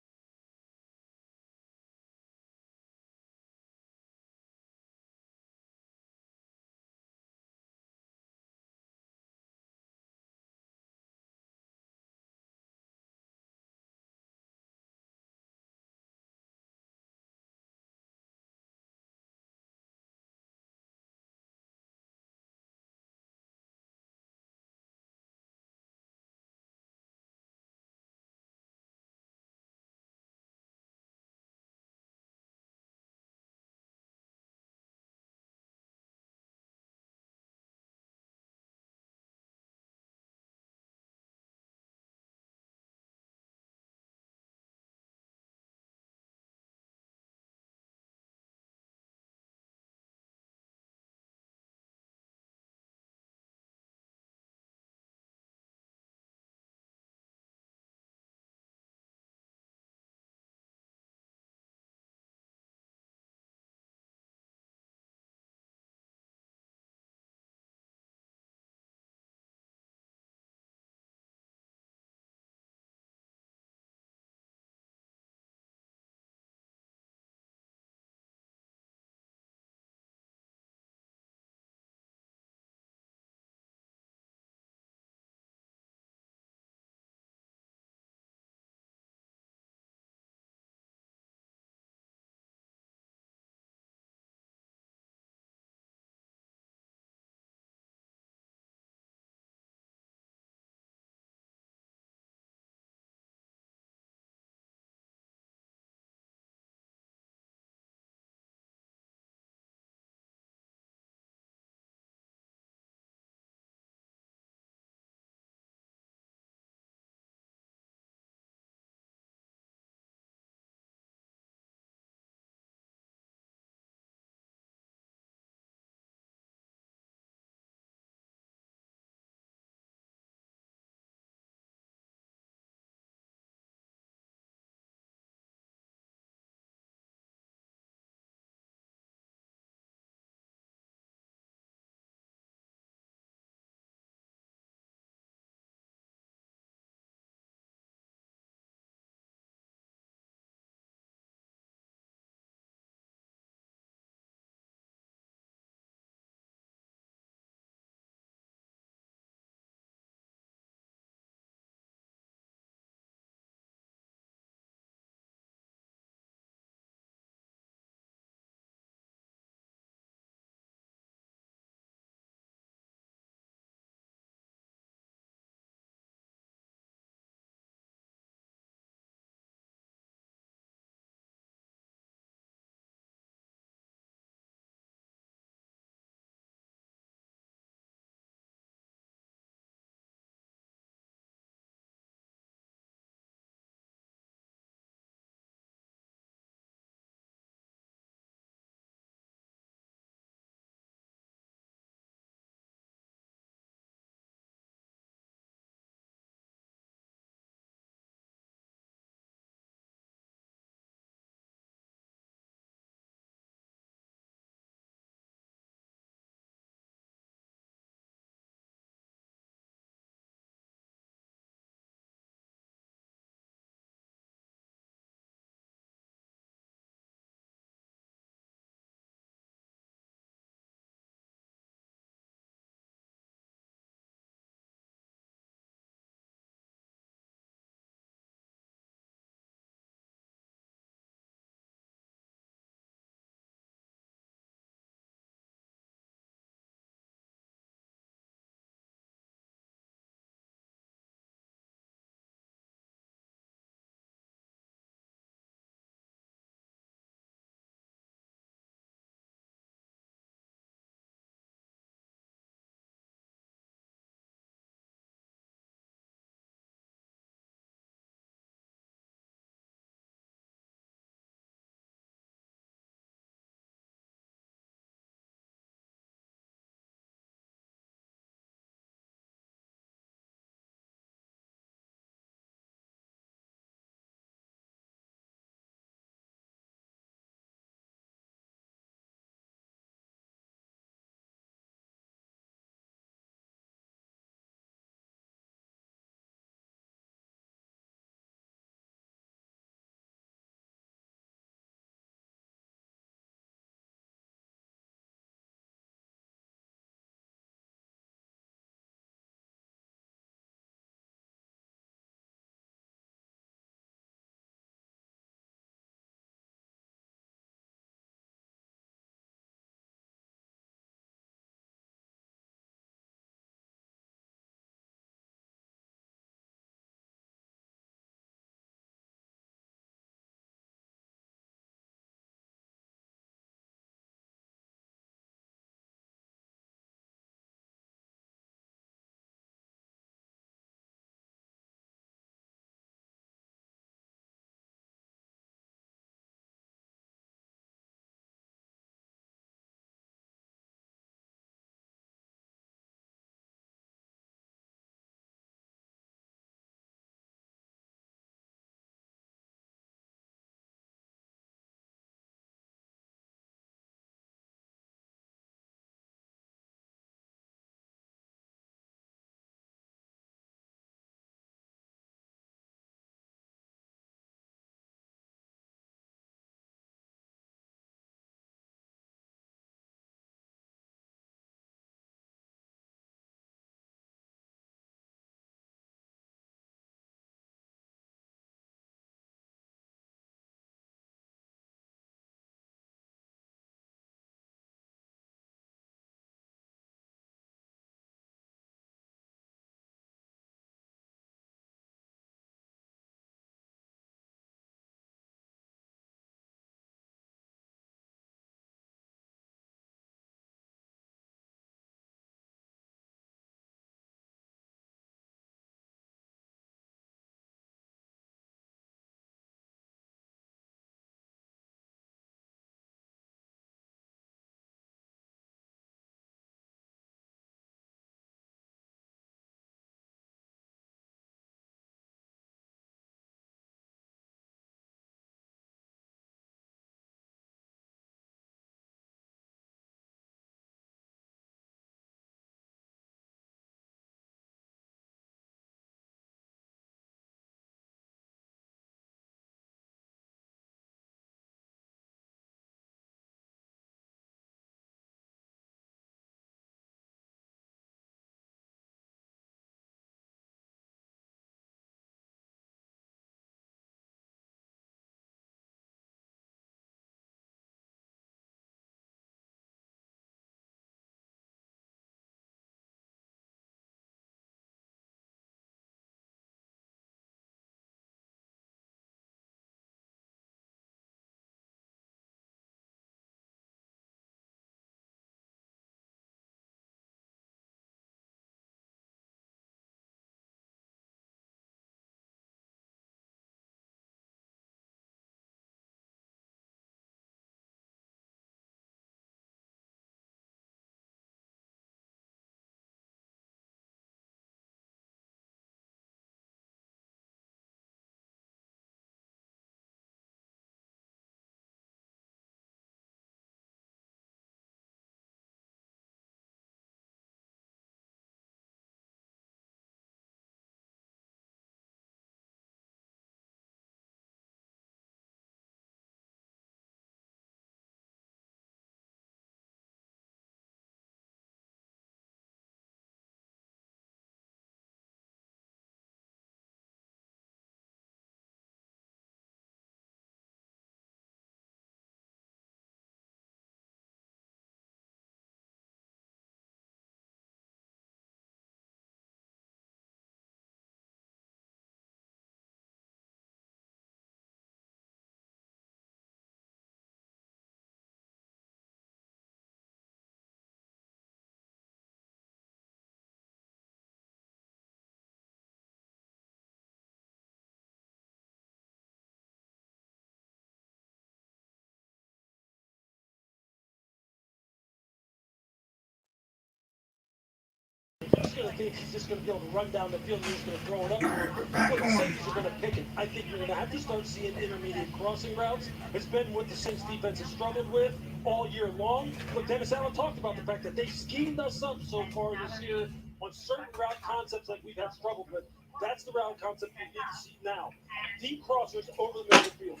think he's just going to be able to run down the field and he's going to throw it up to him. Well, the safeties are going to pick it. I think you're going to have to start seeing intermediate crossing routes. It's been what the Saints defense has struggled with all year long. But Dennis Allen talked about the fact that they schemed us up so far this year on certain route concepts like we've had struggled with. That's the route concept we need to see now. Deep crossers over the middle of the field.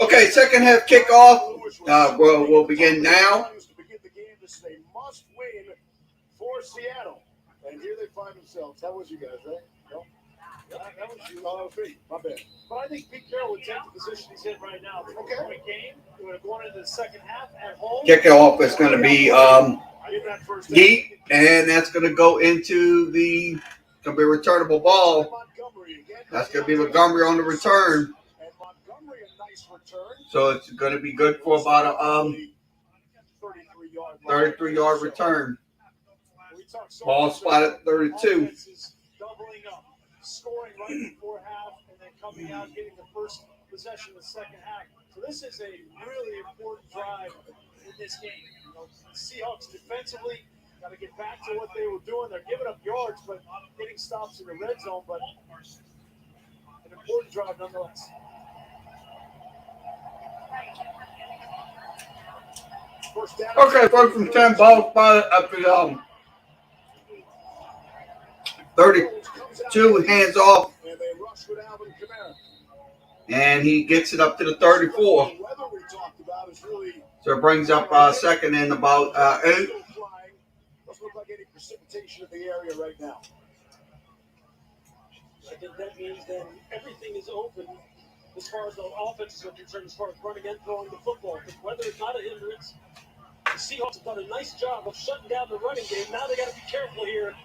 Okay, second half kickoff. We'll begin now. This is a must win for Seattle. And here they find themselves. That was you guys, right? No? That was you. Oh, that was me. My bad. But I think Pete Carroll would take the position he's in right now. The Okay. point game. We would have gone into the second half at home. Kickoff is going to be deep, and that's going to go into the going to be a returnable ball. That's going to be Montgomery on the return. So it's going to be good for about a 33-yard return. Ball spotted 32. Doubling up, scoring right before half, and then coming out, getting the first possession of the second half. So this is a really important drive in this game. You know, the Seahawks defensively got to get back to what they were doing. They're giving up yards, but getting stops in the red zone. But an important drive nonetheless. Okay, first from 10, ball spotted up to 32, hands off, and he gets it up to the 34. So it brings up second and about 8. Doesn't look like any precipitation in the area right now. I think that means then everything is open as far as the offenses are concerned, as far as running and throwing the football. Because weather is not a hindrance. The Seahawks have done a nice job of shutting down the running game. Now they got to be careful here.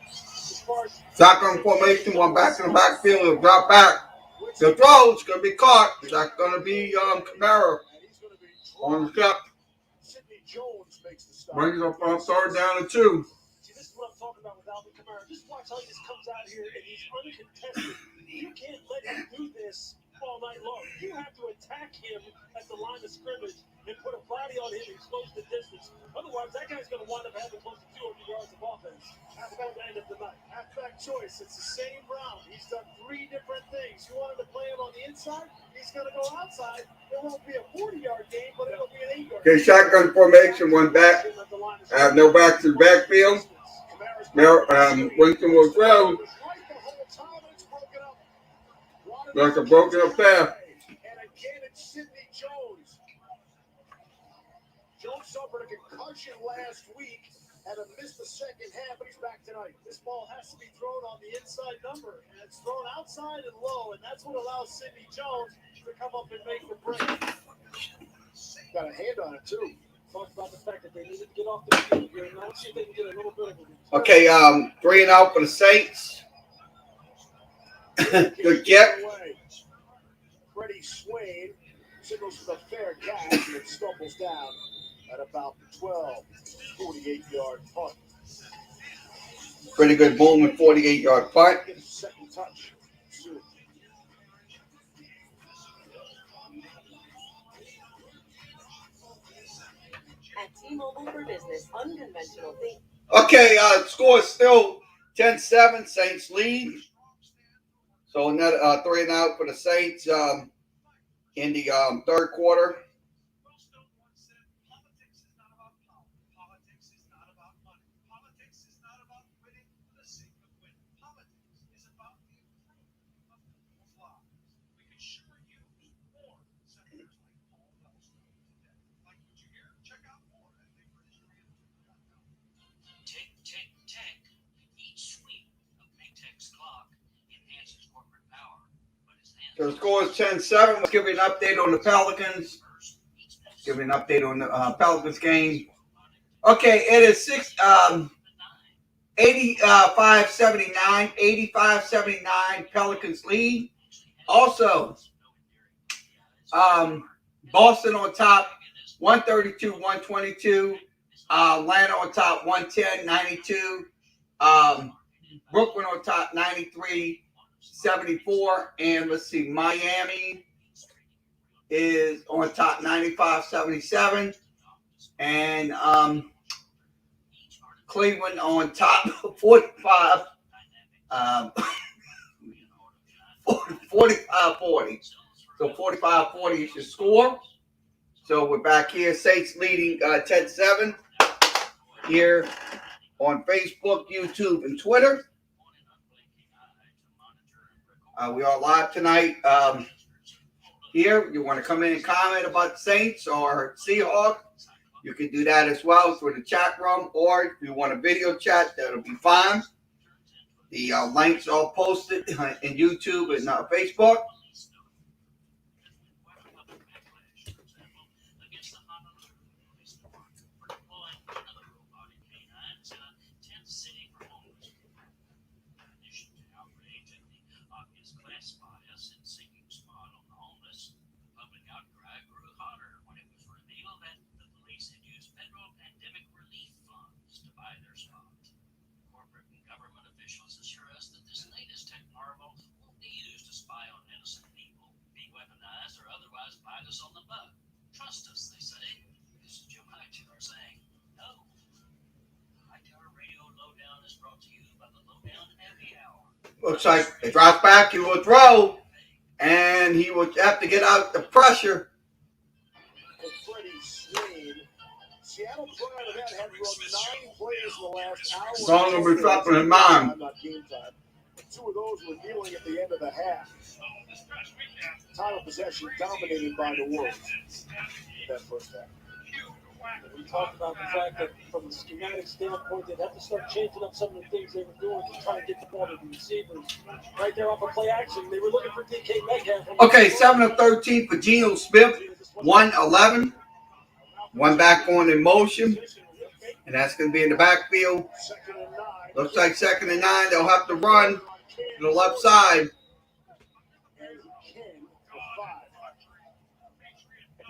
As far as shotgun formation, one back in the backfield, he'll drop back. The throw is going to be caught. That's going to be Kamara on the step. Brings up on third down and 2. See, this is what I'm talking about with Alvin Kamara. Just watch how he just comes out here and he's uncontested. You can't let him do this all night long. You have to attack him at the line of scrimmage and put a body on him and close the distance. Otherwise, that guy's going to wind up having close to 200 yards of offense. Halfback end of the night. Halfback choice. It's the same round. He's done 3 different things. You wanted to play him on the inside? He's going to go outside. It won't be a 40-yard game, but it'll be an 8-yard game. Okay, shotgun formation, one back. No back to the backfield. Winston will throw. Like a broken up pass. And again, it's Sidney Jones. Jones suffered a concussion last week and missed the second half, but he's back tonight. This ball has to be thrown on the inside number, and it's thrown outside and low, and that's what allows Sidney Jones to come up and make the break. Got a hand on it, too. Talked about the fact that they needed to get off the field here. Now let's see if they can get a little bit of a... Okay, 3 and out for the Saints. Good kick. Freddie Swain signals for the fair catch and it stumbles down at about the 12, 48-yard punt. Pretty good booming 48-yard punt. Get a second touch soon. At T-Mobile for Business, unconventional thinking. Okay, score is still 10-7, Saints lead. So another 3 and out for the Saints in the third quarter. So the score is 10-7. Let's give you an update on the Pelicans. Give you an update on the Pelicans game. Okay, it is 85-79. 85-79 Pelicans lead. Also, Boston on top, 132-122. Atlanta on top, 110-92. Brooklyn on top, 93-74. And let's see, Miami is on top, 95-77. And Cleveland on top 45, 45-40. So 45-40 is your score. So we're back here. Saints leading 10-7 here on Facebook, YouTube, and Twitter. We are live tonight. Here, you want to come in and comment about the Saints or Seahawks, you can do that as well through the chat room, or if you want a video chat, that'll be fine. The links are posted in YouTube and Facebook. Looks like it drops back. He will throw, and he will have to get out the pressure. Seattle prior to that had run 9 plays in the last hour. Song will be dropping in mind. Two of those were kneeling at the end of the half. Time of possession dominated by the Wolves. That first half. We talked about the fact that from a schematic standpoint, they'd have to start changing up some of the things they were doing to try and get the ball to the receivers. Right there off of play action, they were looking for DK Metcalf. Okay, 7 of 13 for Geno Smith, 111. One back on in motion, and that's going to be in the backfield. Looks like 2nd and 9. They'll have to run to the left side.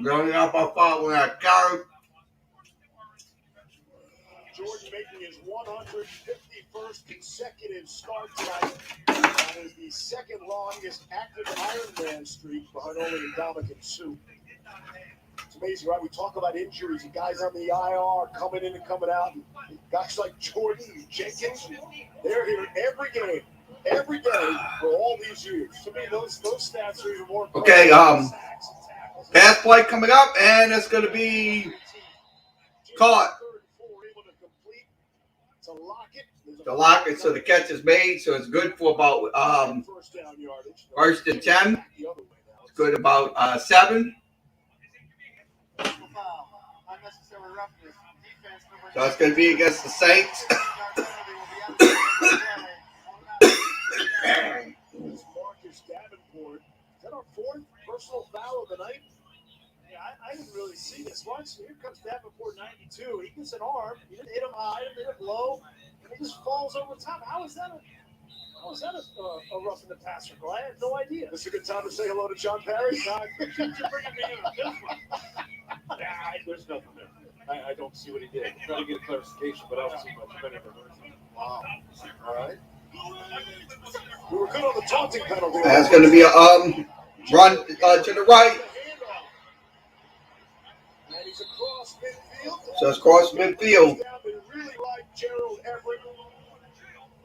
Going up our following that guard. Jordan making his 151st consecutive start tonight. That is the second longest active Ironman streak behind only Dominic and Sue. It's amazing, right? We talk about injuries and guys on the IR coming in and coming out. And guys like Jordan and Jenkins, they're here every game, every day for all these years. To me, those stats are even more important. Okay, pass play coming up, and it's going to be caught. To lock it, so the catch is made, so it's good for about 1st and 10. It's good about 7. So it's going to be against the Saints. Marcus Davenport. Is that our 4th personal foul of the night? Yeah, I didn't really see this. Watch, here comes Davenport 92. He gets an arm. He didn't hit him high, didn't hit him low. And he just falls over top. How is that a rough in the passer? Well, I have no idea. This is a good time to say hello to John Parry. You're bringing me in on this one. There's nothing there. I don't see what he did. I'm trying to get a clarification, but I don't see much of anything. Wow. All right. We were good on the taunting penalty. That's going to be a run to the right. And he's across midfield. So it's across midfield. They really like Gerald Everett,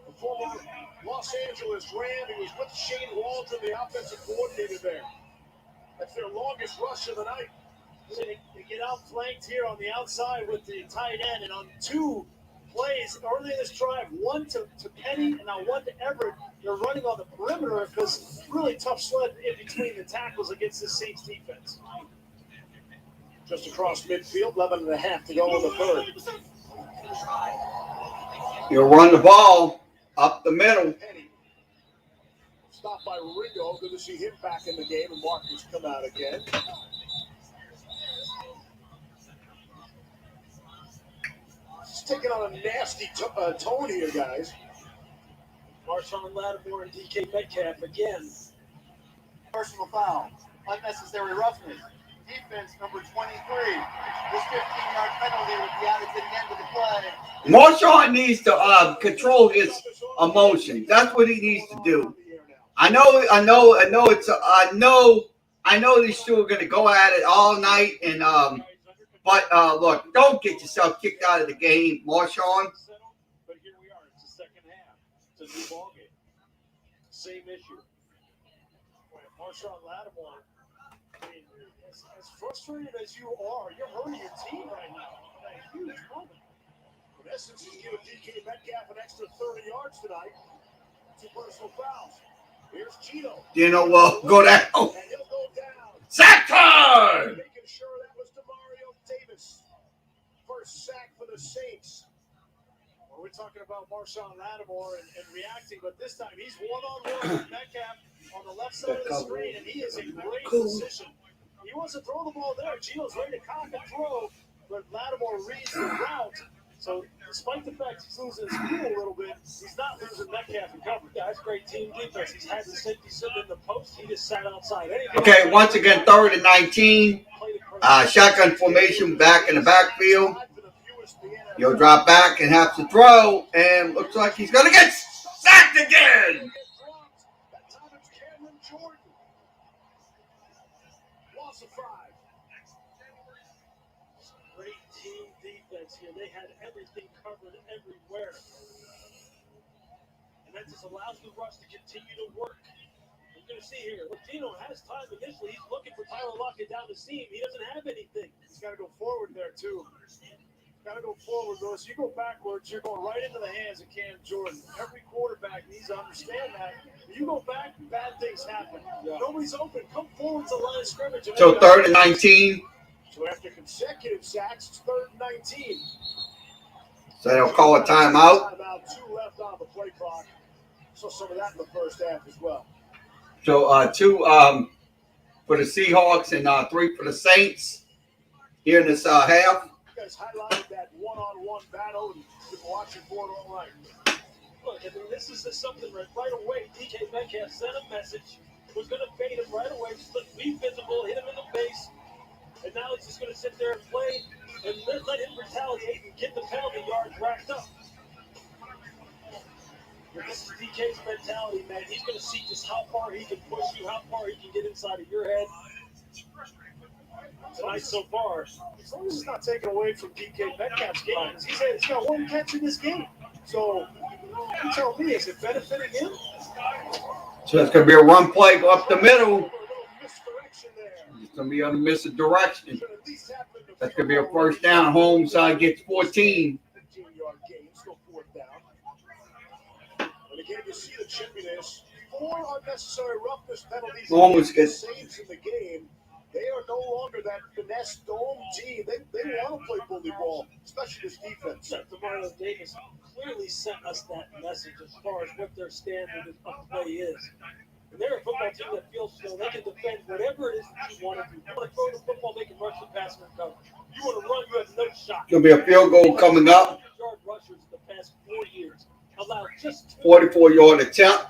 the former Los Angeles Ram. He was with Shane Waldron, the offensive coordinator there. That's their longest rush of the night. They get outflanked here on the outside with the tight end, and on 2 plays early in this drive, one to Penny and now one to Everett. They're running on the perimeter because really tough sled in between the tackles against the Saints defense. Just across midfield, 11.5 to go in the 3rd. You'll run the ball up the middle. Penny. Stopped by Ringo. Good to see him back in the game, and Marcus come out again. Taking on a nasty tone here, guys. Marshawn Lattimore and DK Metcalf again. Personal foul. Unnecessary roughness. Defense number 23. This 15-yard penalty would be added to the end of the play. Marshawn needs to control his emotions. That's what he needs to do. I know these two are going to go at it all night, and but look, don't get yourself kicked out of the game, Marshawn. a new ballgame. Same issue. Marshawn Lattimore, I mean, as frustrated as you are, you're hurting your team right now. A huge moment. In essence, he's giving DK Metcalf an extra 30 yards tonight. 2 personal fouls. Here's Cheeto. You know what? Go down. And he'll go down. Sack time! Making sure that was DeMario Davis. First sack for the Saints. Well, we're talking about Marshawn Lattimore and reacting, but this time he's one-on-one with Metcalf on the left side of the screen, and he is in great position. He wants to throw the ball there. Gino's ready to cock and throw, but Lattimore reads the route. So despite the fact he's losing his cool a little bit, he's not losing Metcalf in coverage. Yeah, that's great team defense. He's had the safety sitting in the post. He just sat outside. Okay, once again, 3rd and 19. Shotgun formation back in the backfield. He'll drop back and have to throw, and looks like he's going to get sacked again. That time it's Cameron Jordan. Loss of 5. Great team defense here. They had everything covered everywhere. And that just allows the rush to continue to work. You're going to see here, look, Gino has time initially. He's looking for Tyler Lockett down the seam. He doesn't have anything. He's got to go forward there, too. Got to go forward, though. So you go backwards, you're going right into the hands of Cam Jordan. Every quarterback needs to understand that. If you go back, bad things happen. Yeah. Nobody's open. Come forward to the line of scrimmage. So 3rd and 19. So after consecutive sacks, it's 3rd and 19. So they'll call a timeout. Timeout, 2 left on the play clock. So some of that in the first half as well. So 2 for the Seahawks and 3 for the Saints here in this half. You guys highlighted that one-on-one battle and been watching for it all night. Look, I mean, this is just something right away. DK Metcalf sent a message. Was going to fade him right away. Just be visible, hit him in the face. And now he's just going to sit there and play and let him retaliate and get the penalty yards racked up. But this is DK's mentality, man. He's going to see just how far he can push you, how far he can get inside of your head. Tonight so far, as long as it's not taken away from DK Metcalf's game, he's got 1 catch in this game. So you tell me, is it benefiting him? So it's going to be a run play go up the middle. Misdirection there. It's going to be on the misdirection. That's going to be a first down. Home side gets 14. 15-yard gain, still 4th down. And again, you see the chippiness. 4 unnecessary roughness penalties. Almost gets saves in the game. They are no longer that finesse dome team. They want to play bully ball, especially this defense. DeMario Davis clearly sent us that message as far as what their standard of play is. And they're a football team that feels they can defend whatever it is that you want to do. You want to throw the football, they can rush the pass and recover. You want to run, you have no shot. Going to be a field goal coming up. 100-yard rushers in the past 4 years. Allowed just 44-yard attempt.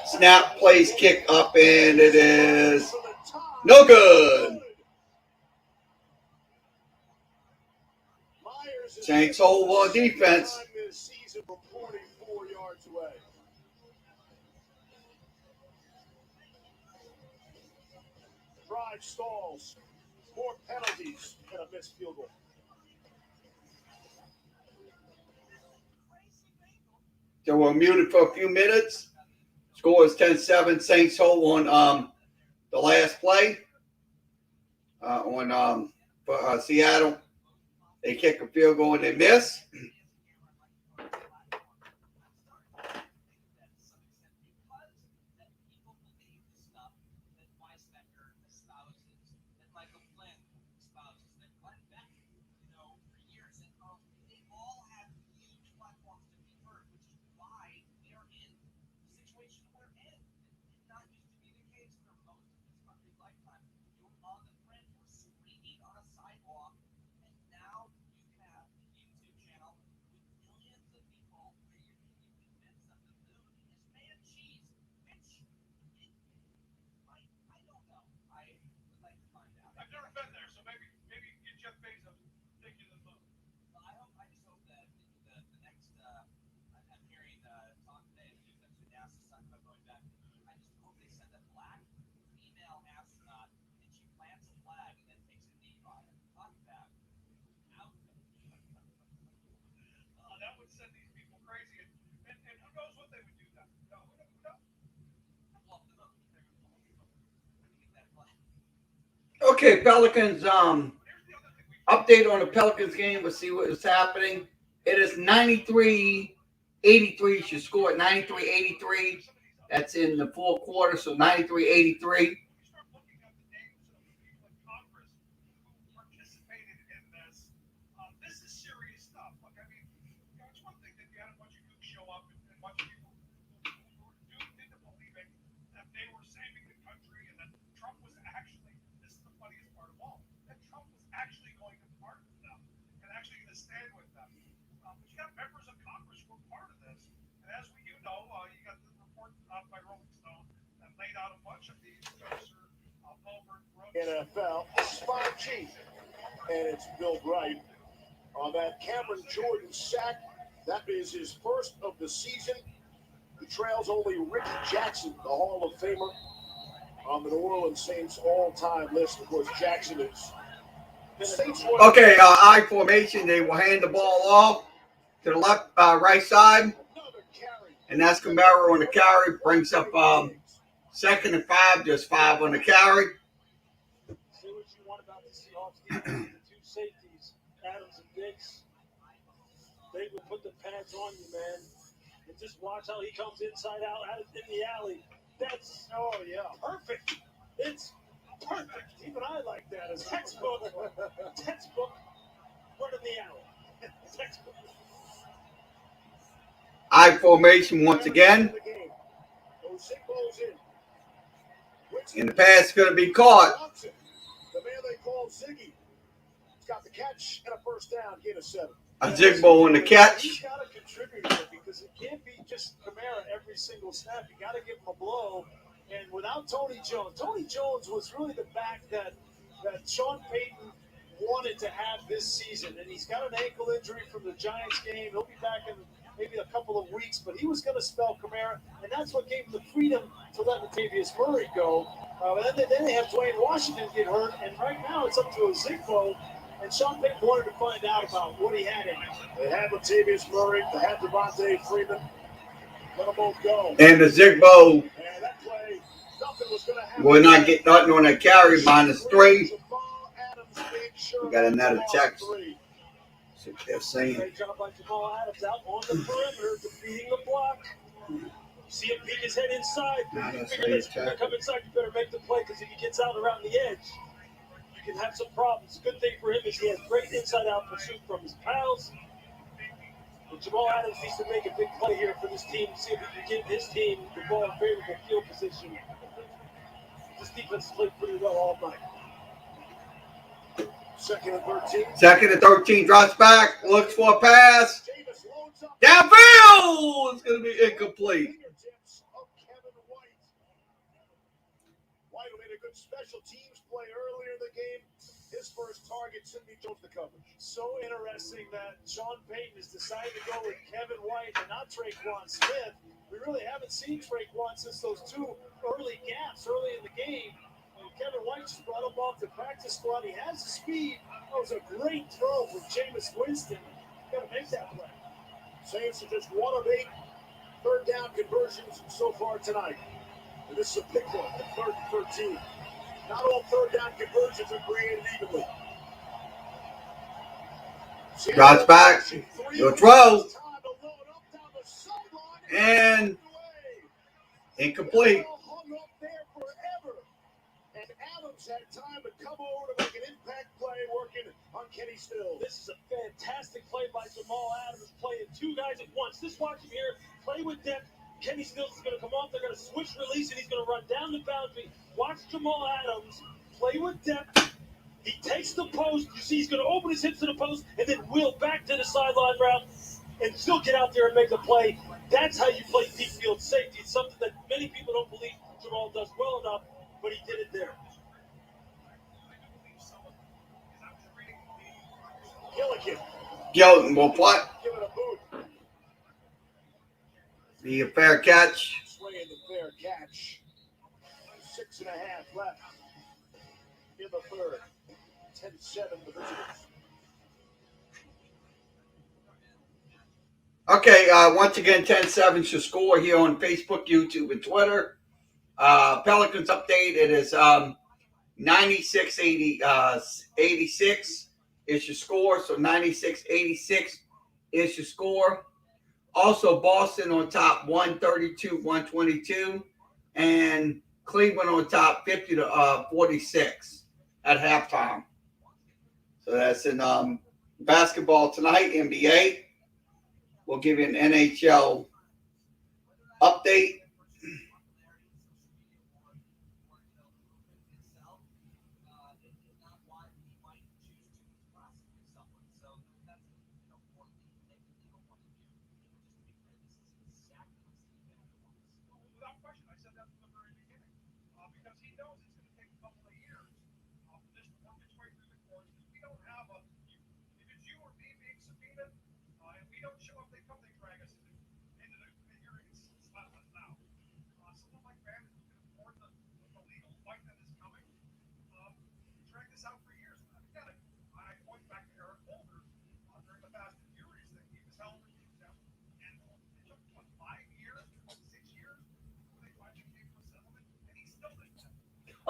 Snap, plays, kick up, and it is no good. Saints hold on defense. Drive stalls, more penalties, and a missed field goal. So we're muted for a few minutes. Score is 10-7. Saints hold on the last play for Seattle. They kick a field goal and they miss. Okay, Pelicans. Update on the Pelicans game. We'll see what is happening. It is 93-83. She scored 93-83. That's in the fourth quarter, so 93-83. NFL, Spot G. And it's Bill Bright on that Cameron Jordan sack. That is his first of the season. He trails only Ricky Jackson, the Hall of Famer, on the New Orleans Saints all-time list. Of course, Jackson is the Saints. Okay, I formation. They will hand the ball off to the left, right side, and that's Camaro on the carry. Brings up 2nd and 5, just 5 on the carry. Say what you want about the Seahawks defense. The two safeties, Adams and Diggs, they will put the pads on you, man. And just watch how he comes inside out in the alley. That's perfect. It's perfect. Even I like that. As textbook running the alley. Textbook. I formation once again. And the pass is going to be caught. The man they call Ziggy. He's got the catch and a first down, gain of 7. A Zigbo on the catch. He's got to contribute here because it can't be just Kamara every single snap. You got to give him a blow. And without Tony Jones was really the back that Sean Payton wanted to have this season. And he's got an ankle injury from the Giants game. He'll be back in maybe a couple of weeks, but he was going to spell Kamara, and that's what gave him the freedom to let Latavius Murray go. Then they have Dwayne Washington get hurt, and right now it's up to a Zigbo, and Sean Payton wanted to find out about what he had in him. They had Latavius Murray, they had Devontae Freeman. Let them both go. And the Zigbo And that play, nothing was going to happen. will not get nothing on that carry, -3. We got another text. So they're saying. Great job by Jamal Adams out on the perimeter, defeating the block. You see him peek his head inside. You figure this going to come inside, you better make the play because if he gets out around the edge, you can have some problems. The good thing for him is he has great inside-out pursuit from his pals. But Jamal Adams needs to make a big play here for this team to see if he can get his team the ball in favorable field position. This defense has played pretty well all night. 2nd and 13. 2nd and 13, drops back, looks for a pass. Downfield! It's going to be incomplete. White made a good special teams play earlier in the game. His first target simply chose the coverage. So interesting that Sean Payton has decided to go with Kevin White and not Traquan Smith. We really haven't seen Traquan since those two early gaps early in the game. And Kevin White just brought him off the practice squad. He has the speed. That was a great throw from Jameis Winston. Got to make that play. Saints are just 1 of 8 third down conversions so far tonight. And this is a big one at 3rd and 13. Not all third down conversions are created evenly. Drops back. He'll throw. And incomplete. And Adams had time to come over to make an impact play working on Kenny Stills. This is a fantastic play by Jamal Adams, playing two guys at once. Just watch him here, play with depth. Kenny Stills is going to come off. They're going to switch release, and he's going to run down the boundary. Watch Jamal Adams play with depth. He takes the post. You see he's going to open his hips to the post and then wheel back to the sideline route and still get out there and make the play. That's how you play deep field safety. It's something that many people don't believe Jamal does well enough, but he did it there. Gilton will play. Give it a boot. Be a fair catch. Swinging the fair catch. 6.5 left in the third. 10-7 the visitors. Okay, once again, 10-7 should score here on Facebook, YouTube, and Twitter. Pelicans update. It is 96-86 is your score. So 96-86 is your score. Also, Boston on top 132-122. And Cleveland on top 50-46 at halftime. So that's in basketball tonight, NBA. We'll give you an NHL update.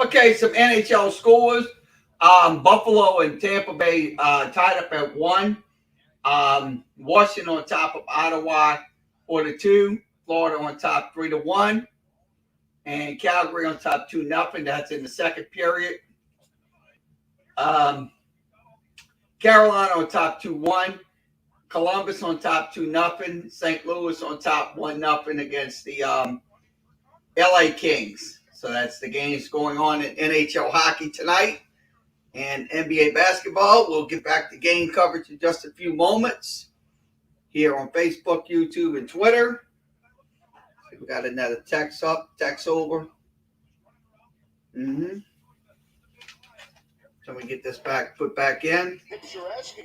Okay, some NHL scores. Buffalo and Tampa Bay tied up at 1. Washington on top of Ottawa 4-2. Florida on top 3-1. And Calgary on top 2-0. That's in the second period. Carolina on top 2-1. Columbus on top 2-0. St. Louis on top 1-0 against the LA Kings. So that's the games going on in NHL hockey tonight and NBA basketball. We'll get back to game coverage in just a few moments here on Facebook, YouTube, and Twitter. We got another text over. So we get this put back in. Picturesque.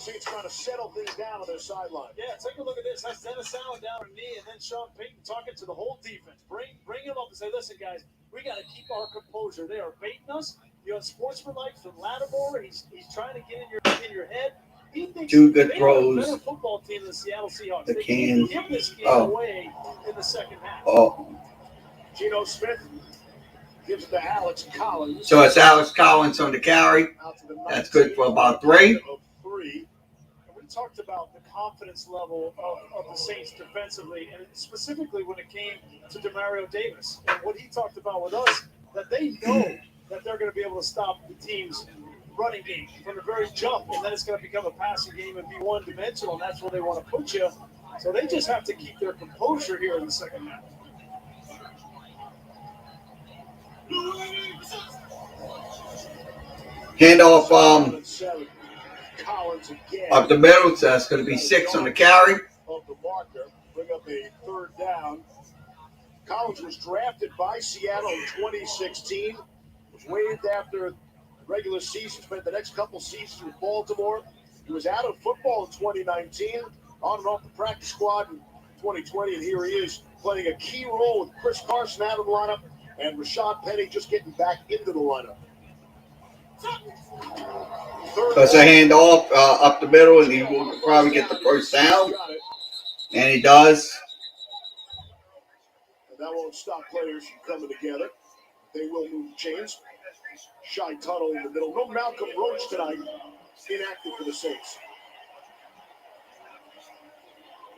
Saints trying to settle things down on their sideline. Yeah, take a look at this. That's Dennis Allen down on knee, and then Sean Payton talking to the whole defense. Bring him up and say, listen, guys, we got to keep our composure. They are baiting us. You know, sportsmanlike from Lattimore. He's trying to get in your head. He thinks Two good throws. Better football team than the Seattle Seahawks. They can give this game away in the second half. Geno Smith gives it to Alex Collins. So it's Alex Collins on the carry. That's good for about 3. We talked about the confidence level of the Saints defensively, and specifically when it came to Demario Davis. And what he talked about with us, that they know that they're going to be able to stop the team's running game from the very jump, and then it's going to become a passing game and be one-dimensional, and that's where they want to put you. So they just have to keep their composure here in the second half. Handoff up the middle, so that's going to be 6 on the carry. Of the marker, bring up a third down. Collins was drafted by Seattle in 2016. Was waived after the regular season. Spent the next couple seasons with Baltimore. He was out of football in 2019, on and off the practice squad in 2020, and here he is playing a key role with Chris Carson out of the lineup and Rashad Penny just getting back into the lineup. That's a handoff up the middle, and he will probably get the first down. And he does. And that won't stop players from coming together. They will move chains. Shy tunnel in the middle. No Malcolm Roach tonight. Inactive for the Saints.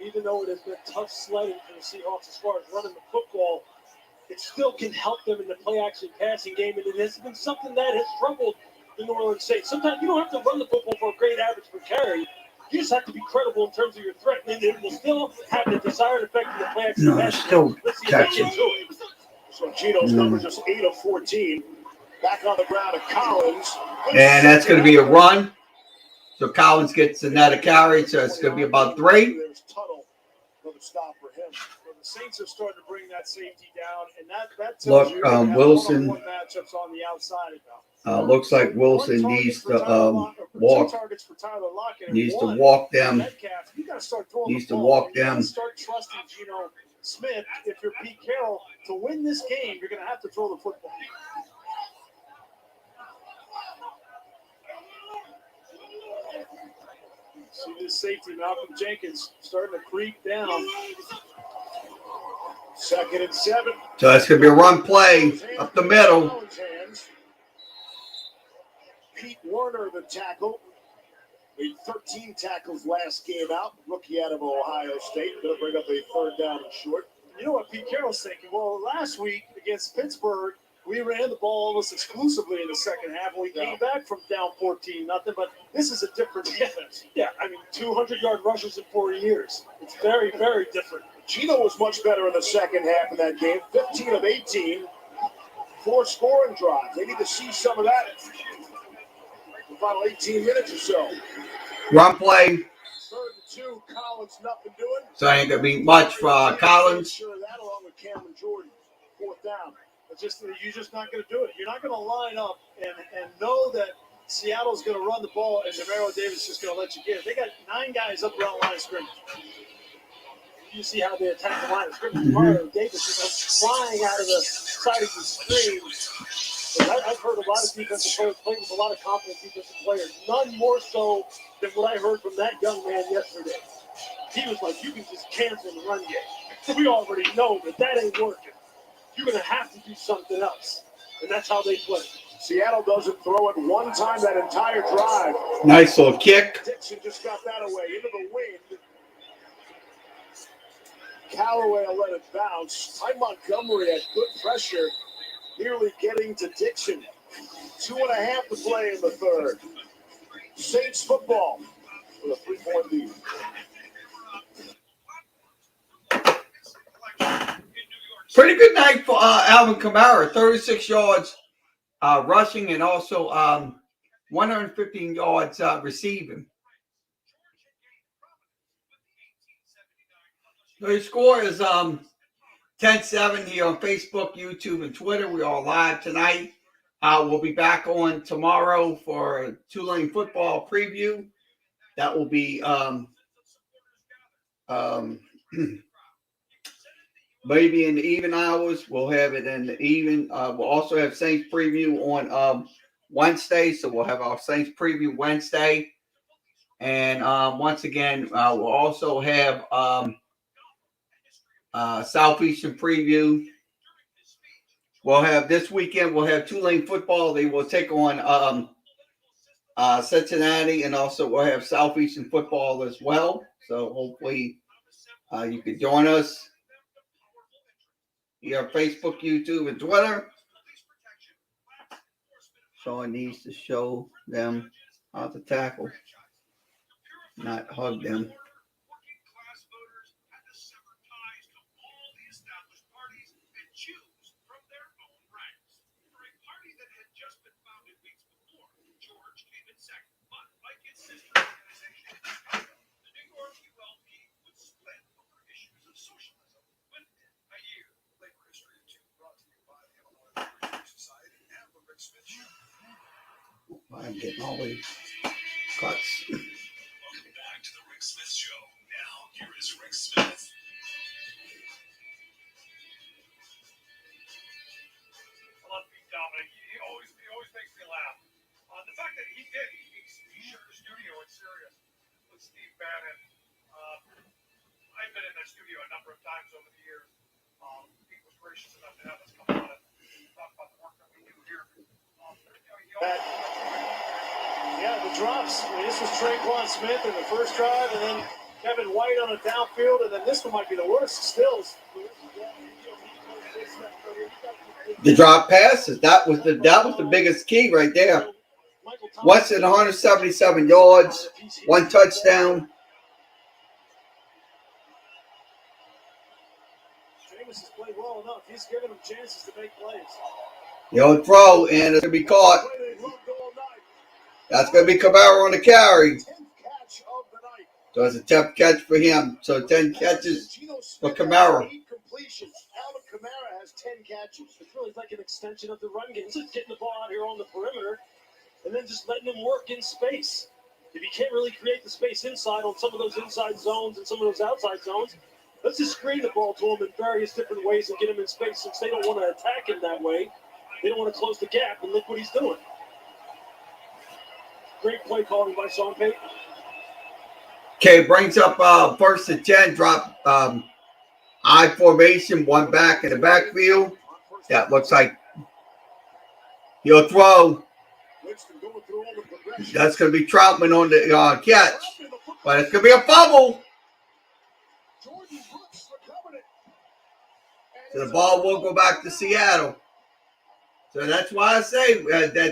Even though it has been tough sledding for the Seahawks as far as running the football, it still can help them in the play-action passing game, and it has been something that has troubled the New Orleans Saints. Sometimes you don't have to run the football for a great average per carry. You just have to be credible in terms of your threat, and it will still have the desired effect in the play-action passing game. Let's see if they get to it. So Geno's number just 8 of 14. Back on the ground to Collins. And that's going to be a run. So Collins gets another carry, so it's going to be about 3. There's Tuttle. Another stop for him. Well, the Saints are starting to bring that safety down, and that tells Look, you have Wilson. one-on-one matchups on the outside now. Looks like Wilson needs to walk. Needs to walk them. Needs to walk them. Start trusting Geno Smith. If you're Pete Carroll, to win this game, you're going to have to throw the football. See this safety, Malcolm Jenkins, starting to creep down. 2nd and 7. So it's going to be a run play up the middle. Turner, the tackle. Made 13 tackles last game out. Rookie out of Ohio State. Going to bring up a third down and short. You know what Pete Carroll's thinking? Well, last week against Pittsburgh, we ran the ball almost exclusively in the second half. We came back from down 14-0, but this is a different defense. Yeah, I mean, 200-yard rushes in 4 years. It's very, very different. Gino was much better in the second half of that game. 15 of 18. 4 scoring drives. They need to see some of that in the final 18 minutes or so. Run play. 3rd and 2. Collins, nothing doing. So ain't going to be much for Collins. Sure, that along with Cameron Jordan. 4th down. It's just you're just not going to do it. You're not going to line up and know that Seattle's going to run the ball and Demarco Davis is just going to let you get it. They got 9 guys up around the line of scrimmage. You see how they attack the line of scrimmage. Demarco Davis is flying out of the side of the screen. I've heard a lot of defensive players play with a lot of confident defensive players. None more so than what I heard from that young man yesterday. He was like, you can just cancel the run game. We already know that ain't working. You're going to have to do something else. And that's how they play. Seattle doesn't throw it one time that entire drive. Nice little kick. Dixon just got that away into the wind. Callaway will let it bounce. Ty Montgomery had good pressure, nearly getting to Dixon. 2.5 to play in the third. Saints football with a 3-point lead. Pretty good night for Alvin Kamara. 36 yards rushing and also 115 yards receiving. So his score is 10-7 here on Facebook, YouTube, and Twitter. We are live tonight. We'll be back on tomorrow for a Tulane football preview. That will be maybe in the even hours. We'll have it in the even. We'll also have Saints preview on Wednesday. So we'll have our Saints preview Wednesday. And once again, we'll also have Southeastern preview. We'll have this weekend, we'll have Tulane football. They will take on Cincinnati, and also we'll have Southeastern football as well. So hopefully you can join us here on Facebook, YouTube, and Twitter. Sean needs to show them how to tackle, not hug them. I'm getting all these cuts. Welcome back to the Rick Smith Show. Now, here is Rick Smith. I love Pete Dominic. He always makes me laugh. The fact that he shared the studio in Sirius with Steve Bannon. I've been in that studio a number of times over the years. Pete was gracious enough to have us come on and talk about the work that we do here. Yeah, the drops. I mean, this was Traquan Smith in the first drive, and then Kevin White on a downfield, and then this one might be the worst. Stills. The drop passes. That was the biggest key right there. Once at 177 yards, 1 touchdown. Jameis has played well enough. He's given them chances to make plays. He'll throw, and it's going to be caught. That's going to be Kamara on the carry. So it's a tough catch for him. So 10 catches for Kamara. Alvin Kamara has 10 catches. It's really like an extension of the run game. It's just getting the ball out here on the perimeter and then just letting them work in space. If you can't really create the space inside on some of those inside zones and some of those outside zones, let's just screen the ball to them in various different ways and get them in space. Since they don't want to attack him that way, they don't want to close the gap, and look what he's doing. Great play calling by Sean Payton. Okay, brings up 1st and 10, drop I formation, 1 back in the backfield. That looks like he'll throw. Winston going through all the progression. That's going to be Troutman on the catch. But it's going to be a fumble. Jordan Brooks recovered it. So the ball will go back to Seattle. So that's why I say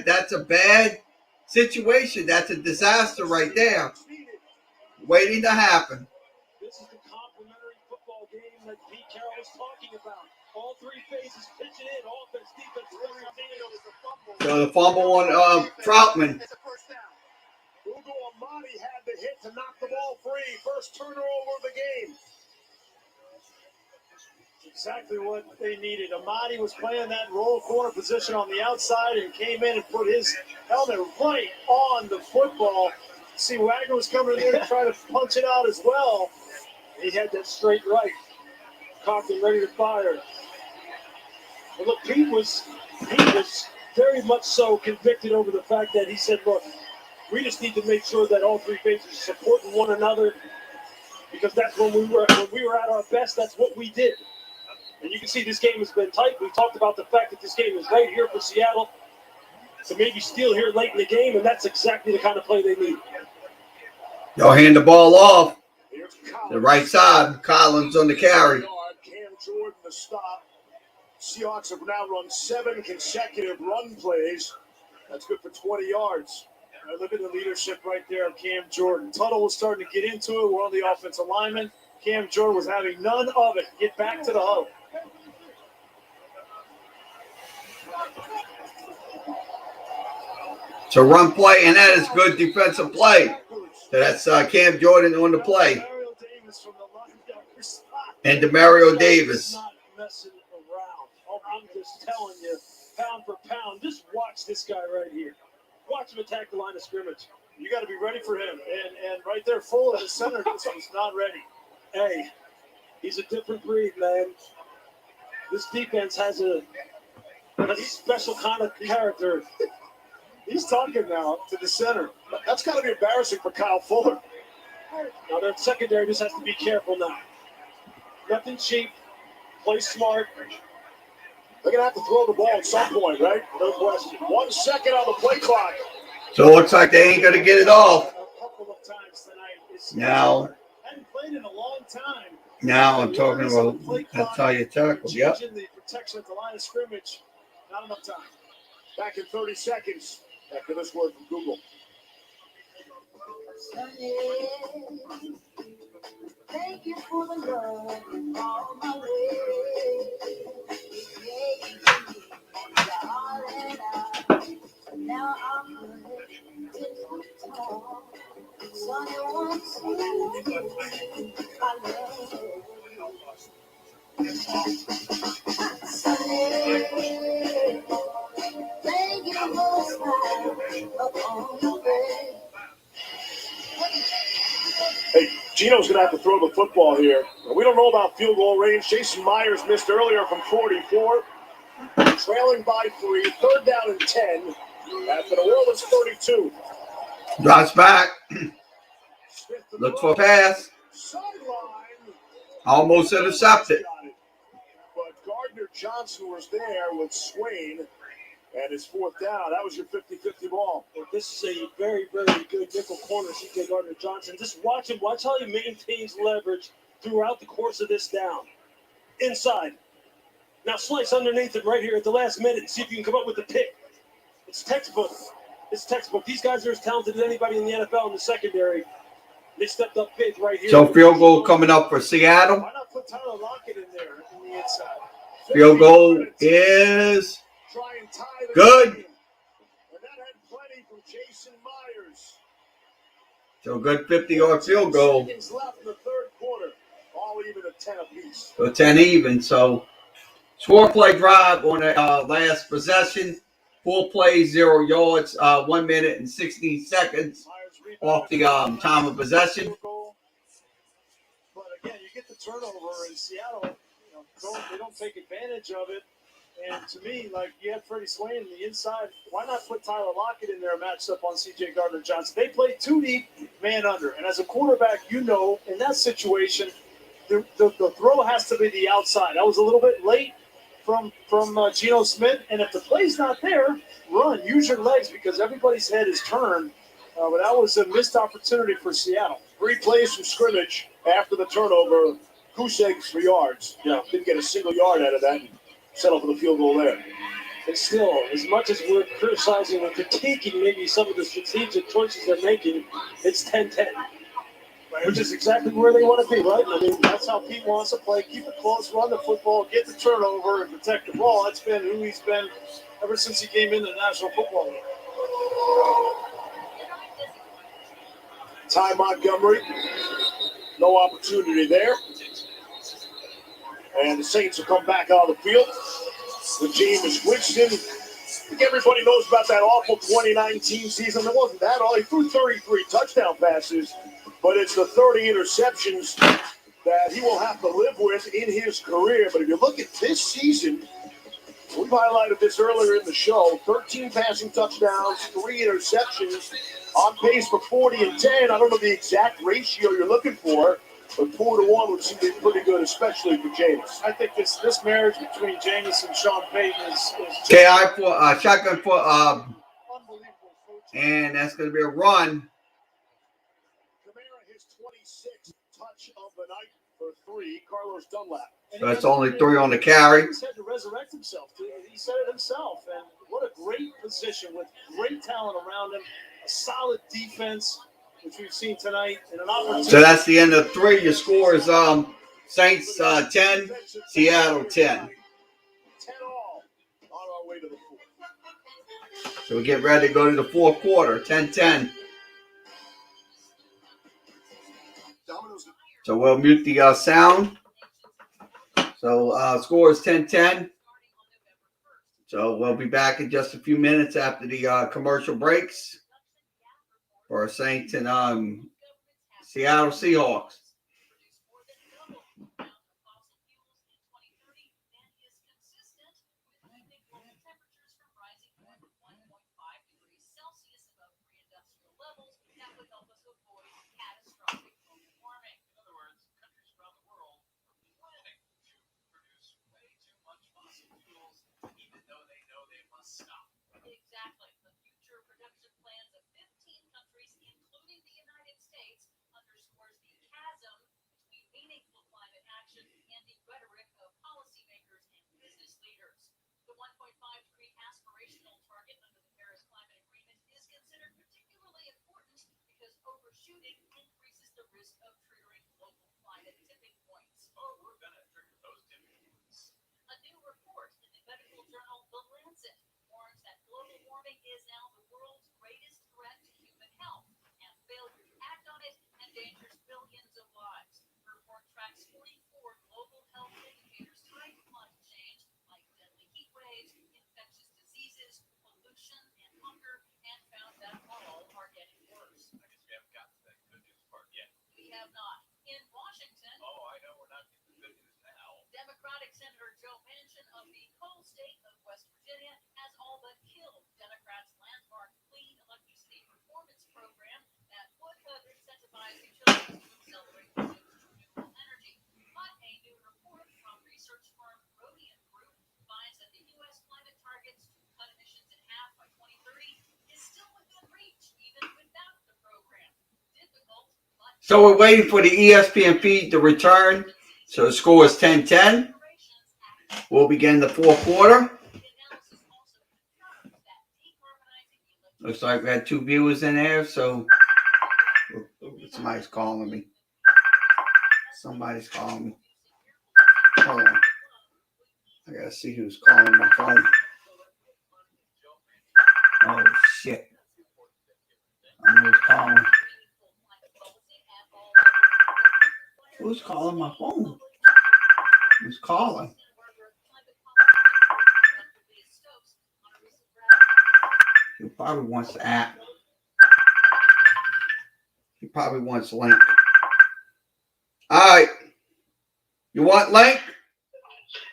that's a bad situation. That's a disaster right there, waiting to happen. This is the complementary football game that Pete Carroll was talking about. All three phases pitching in, offense, defense, So the fumble on Troutman. It's a first down. Ugo Amadi had the hit to knock the ball free. First turnover of the game. Exactly what they needed. Amadi was playing that roll corner position on the outside and came in and put his helmet right on the football. See, Wagner was coming in there to try to punch it out as well. He had that straight right. Cocked and ready to fire. But look, Pete was very much so convicted over the fact that he said, look, we just need to make sure that all three phases are supporting one another, because that's when we were at our best, that's what we did. And you can see this game has been tight. We talked about the fact that this game is right here for Seattle. So maybe steal here late in the game, and that's exactly the kind of play they need. They'll hand the ball off. The right side. Collins on the carry. Cam Jordan the stop. Seahawks have now run 7 consecutive run plays. That's good for 20 yards. Look at the leadership right there of Cam Jordan. Tuttle was starting to get into it. We're on the offensive lineman. Cam Jordan was having none of it. Get back to the huddle. It's a run play, and that is good defensive play. So that's Cam Jordan on the play. And DeMario Davis. Not messing around. Oh, I'm just telling you, pound for pound, just watch this guy right here. Watch him attack the line of scrimmage. You got to be ready for him. And right there, full of the center, he's not ready. Hey, he's a different breed, man. This defense has a special kind of character. He's talking now to the center. That's got to be embarrassing for Kyle Fuller. Now, their secondary just has to be careful now. Nothing cheap. Play smart. They're going to have to throw the ball at some point, right? No question. 1 second on the play clock. So it looks like they ain't going to get it off. A couple of times tonight. Now. Hadn't played in a long time. Now I'm talking about that's how you tackle. Yep. Changing the protection at the line of scrimmage. Not enough time. Back in 30 seconds. After this word from Google. Thank you for the love all my way. Now I'm good. Sunny wants I love Sunny. Thank you for the smile upon my face. Hey, Gino's going to have to throw the football here. We don't know about field goal range. Jason Myers missed earlier from 44. Trailing by 3. 3rd down and 10. After the Orleans 32. Drops back. Looks for a pass. Almost intercepted. But Gardner Johnson was there with Swain. And his 4th down. That was your 50-50 ball. Well, this is a very, very good nickel corner, C.J. Gardner-Johnson. Just watch him. Watch how he maintains leverage throughout the course of this down. Inside. Now slice underneath him right here at the last minute and see if you can come up with the pick. It's textbook. It's textbook. These guys are as talented as anybody in the NFL in the secondary. They stepped up big right here. So field goal coming up for Seattle. Why not put Tyler Lockett in there in the inside? Field goal is good. And that had plenty from Jason Myers. So good 50-yard field goal. Seconds left in the 3rd quarter. All even at 10 apiece. So 10 even. So 4-play drive on the last possession. 4 plays, 0 yards, 1 minute and 16 seconds off the time of possession. But again, you get the turnover in Seattle. They don't take advantage of it. And to me, like, you have Freddie Swain on the inside. Why not put Tyler Lockett in there matched up on C.J. Gardner-Johnson? They play 2 deep, man under. And as a quarterback, in that situation, the throw has to be the outside. That was a little bit late. from Geno Smith. And if the play's not there, run. Use your legs because everybody's head is turned. But that was a missed opportunity for Seattle. 3 plays from scrimmage after the turnover. Goose eggs for yards. Yeah, didn't get a single yard out of that. Settle for the field goal there. And still, as much as we're criticizing and critiquing maybe some of the strategic choices they're making, it's 10-10. Which is exactly where they want to be, right? I mean, that's how Pete wants to play. Keep it close, run the football, get the turnover, and protect the ball. That's been who he's been ever since he came in the National Football League. Ty Montgomery. No opportunity there. And the Saints will come back on the field. The Jameis Winston. I think everybody knows about that awful 2019 season. It wasn't that all. He threw 33 touchdown passes, but it's the 30 interceptions that he will have to live with in his career. But if you look at this season, we've highlighted this earlier in the show, 13 passing touchdowns, 3 interceptions, on pace for 40 and 10. I don't know the exact ratio you're looking for, but 4-1 would seem to be pretty good, especially for Jameis. I think this marriage between Jameis and Sean Payton is KI for shotgun for and that's going to be a run. Kamara, his 26th touch of the night for 3. Carlos Dunlap. So that's only 3 on the carry. He's had to resurrect himself. He said it himself. And what a great position with great talent around him, a solid defense, which we've seen tonight, and an opportunity. So that's the end of 3. Your score is Saints 10, Seattle 10. 10 all on our way to the 4th. So we get ready to go to the 4th quarter, 10-10. So we'll mute the sound. So score is 10-10. So we'll be back in just a few minutes after the commercial breaks for our Saints and Seattle Seahawks. Exactly. The future production plans of 15 countries, including the United States, underscores the chasm between meaningful climate action and the rhetoric of policymakers and business leaders. The 1.5-degree aspirational target under the Paris Climate Agreement is considered particularly important because overshooting increases the risk of triggering global climate tipping points. Oh, we're going to trigger those tipping points. A new report in the medical journal The Lancet warns that global warming is now the world's greatest threat to human health, and failure to act on it endangers billions of lives. The report tracks 44 global health indicators tied to climate change, like deadly heat waves, infectious diseases, pollution, and hunger, and found that all are getting worse. I guess we haven't gotten to that good news part yet. We have not. In Washington, I know we're not getting the good news now. Democratic Senator Joe Manchin of the coal state of West Virginia has all but killed Democrats' landmark clean electricity performance program that would have incentivized utilities to accelerate the shift to renewable energy. But a new report from research firm Rhodium Group finds that the U.S. climate targets to cut emissions in half by 2030 is still within reach, even without the program. Difficult, but So we're waiting for the ESPN feed to return. So the score is 10-10. We'll begin the 4th quarter. Looks like we had 2 viewers in there, so somebody's calling me. Somebody's calling me. Hold on. I gotta see who's calling my phone. Oh, shit. I know who's calling. Who's calling my phone? Who's calling? He probably wants the app. He probably wants link. All right. You want link?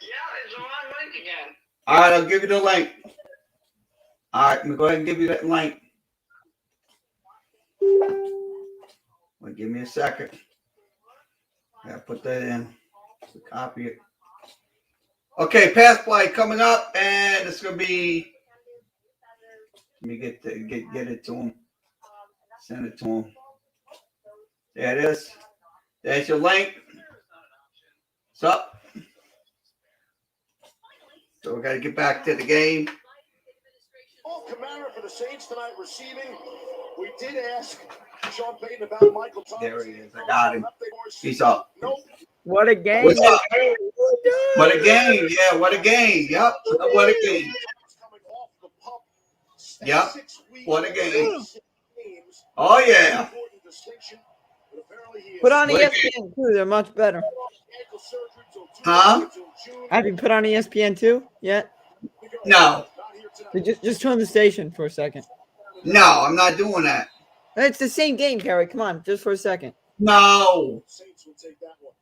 Yeah, it's the wrong link again. All right, I'll give you the link. All right, I'm going to go ahead and give you that link. Well, give me a second. I got to put that in to copy it. Okay, pass play coming up, and it's gonna be. Let me get it to him. Send it to him. There it is. There's your link. What's up? So we got to get back to the game. Kamara for the Saints tonight receiving. We did ask Sean Payton about Michael Thomas. There he is. I got him. He's up. Nope. What a game. What's up? What a game. Yeah, what a game. Yep. What a game. Yep. What a game. Oh, yeah. Put on ESPN 2. They're much better. Huh? Have you put on ESPN 2 yet? No. Just turn the station for a second. No, I'm not doing that. It's the same game, Kerry. Come on, just for a second. No.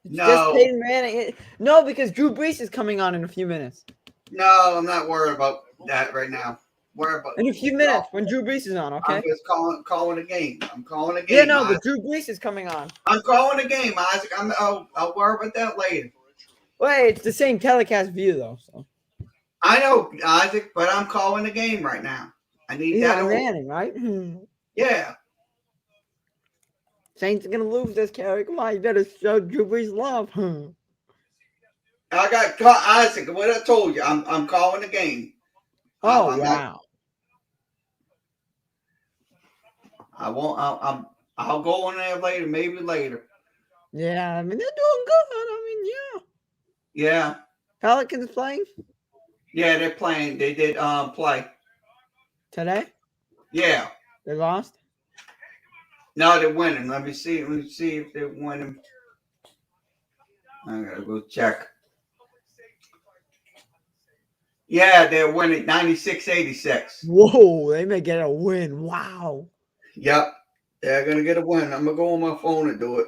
No. Just Peyton Manning. No, because Drew Brees is coming on in a few minutes. No, I'm not worried about that right now. In a few minutes when Drew Brees is on, okay? I'm just calling a game. I'm calling a game. Yeah, no, Isaac. but Drew Brees is coming on. I'm calling a game, Isaac. I'll worry about that later. Wait, it's the same telecast view though. So I know, Isaac, but I'm calling the game right now. I need that. Manning, right? Yeah. Saints are gonna lose this, Kerry. Come on, you better show Drew Brees love. I got Isaac. What I told you, I'm calling the game. Oh wow. I won't. I'll go in there later. Maybe later. Yeah, I mean they're doing good. I mean, yeah. Yeah. Pelicans playing? Yeah, they're playing. They did play today. Yeah. They lost. No, they're winning. Let me see if they're winning. I gotta go check. Yeah, they're winning 96-86. Whoa, they may get a win. Wow. Yep. They're going to get a win. I'm going to go on my phone and do it.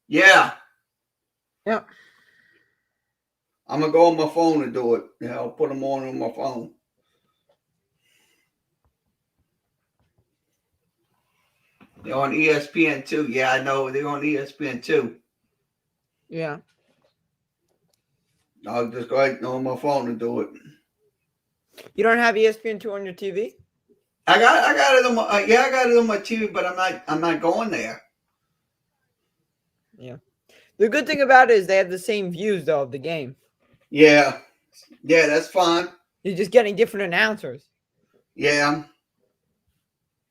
Yeah. Yep. I'm going to go on my phone and do it. Yeah, I'll put them on my phone. They're on ESPN 2. Yeah, I know. They're on ESPN 2. Yeah. I'll just go ahead on my phone and do it. You don't have ESPN 2 on your TV? I got it on my I got it on my TV, but I'm not going there. Yeah. The good thing about it is they have the same views though of the game. Yeah. Yeah, that's fine. You're just getting different announcers. Yeah.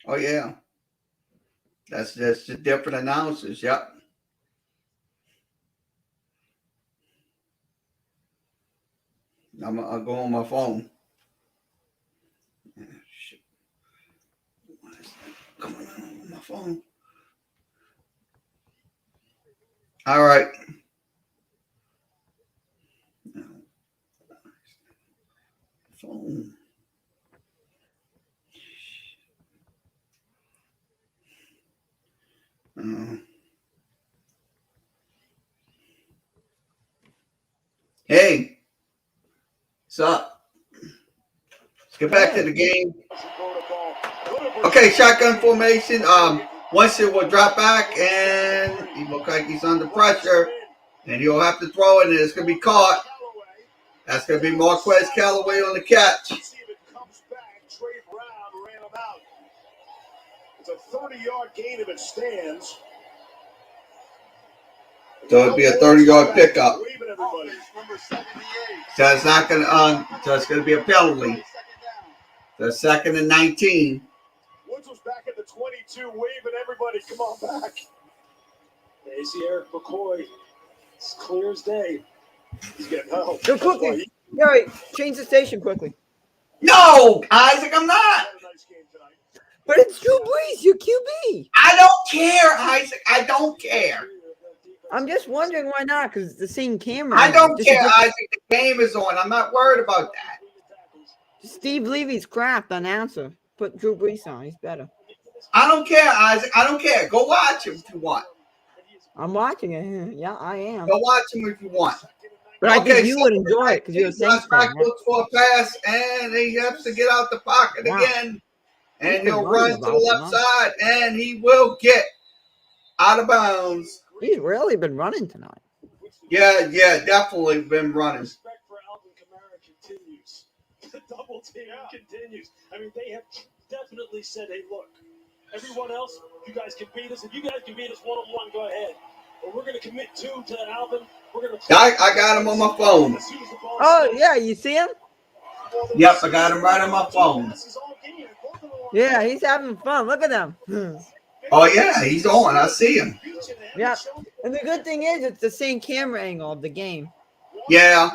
Oh yeah. That's just different announcers. Yep. I'll go on my phone. Shit. What is that going on my phone? All right. Phone. Hey, what's up? Let's get back to the game. Okay, shotgun formation. Once it will drop back, and he looks like he's under pressure, and he'll have to throw it, and it's going to be caught. That's going to be Marquez Callaway on the catch. It's a 30-yard gain if it stands. So it'll be a 30-yard pickup. So it's not going to. So it's going to be a penalty. So 2nd and 19. Woods was back at the 22, waving everybody, come on back. They see Eric McCoy. It's clear as day. He's getting help. Go quickly. Gary, change the station quickly. No, Isaac, I'm not. But it's Drew Brees, your QB. I don't care, Isaac. I don't care. I'm just wondering why not, because it's the same camera. I don't care, Isaac. The game is on. I'm not worried about that. Steve Levy's crap announcer. Put Drew Brees on. He's better. I don't care, Isaac. I don't care. Go watch him if you want. I'm watching it. Yeah, I am. Go watch him if you want. But I think you would enjoy it because you're a Saints fan. Looks for a pass, and he has to get out the pocket again. And been he'll running run to the about left tonight. side, and he will get out of bounds. He's really been running tonight. Yeah, definitely been running. Respect for Alvin Kamara continues. The double team continues. I mean, they have definitely said, hey, look, everyone else, you guys can beat us. If you guys can beat us one-on-one, go ahead. But we're going to commit 2 to Alvin. We're going to. I got him on my phone. Oh, yeah, you see him? Yep, I got him right on my phone. Yeah, he's having fun. Look at him. Oh, yeah, he's on. I see him. Yeah. And the good thing is, it's the same camera angle of the game. Yeah.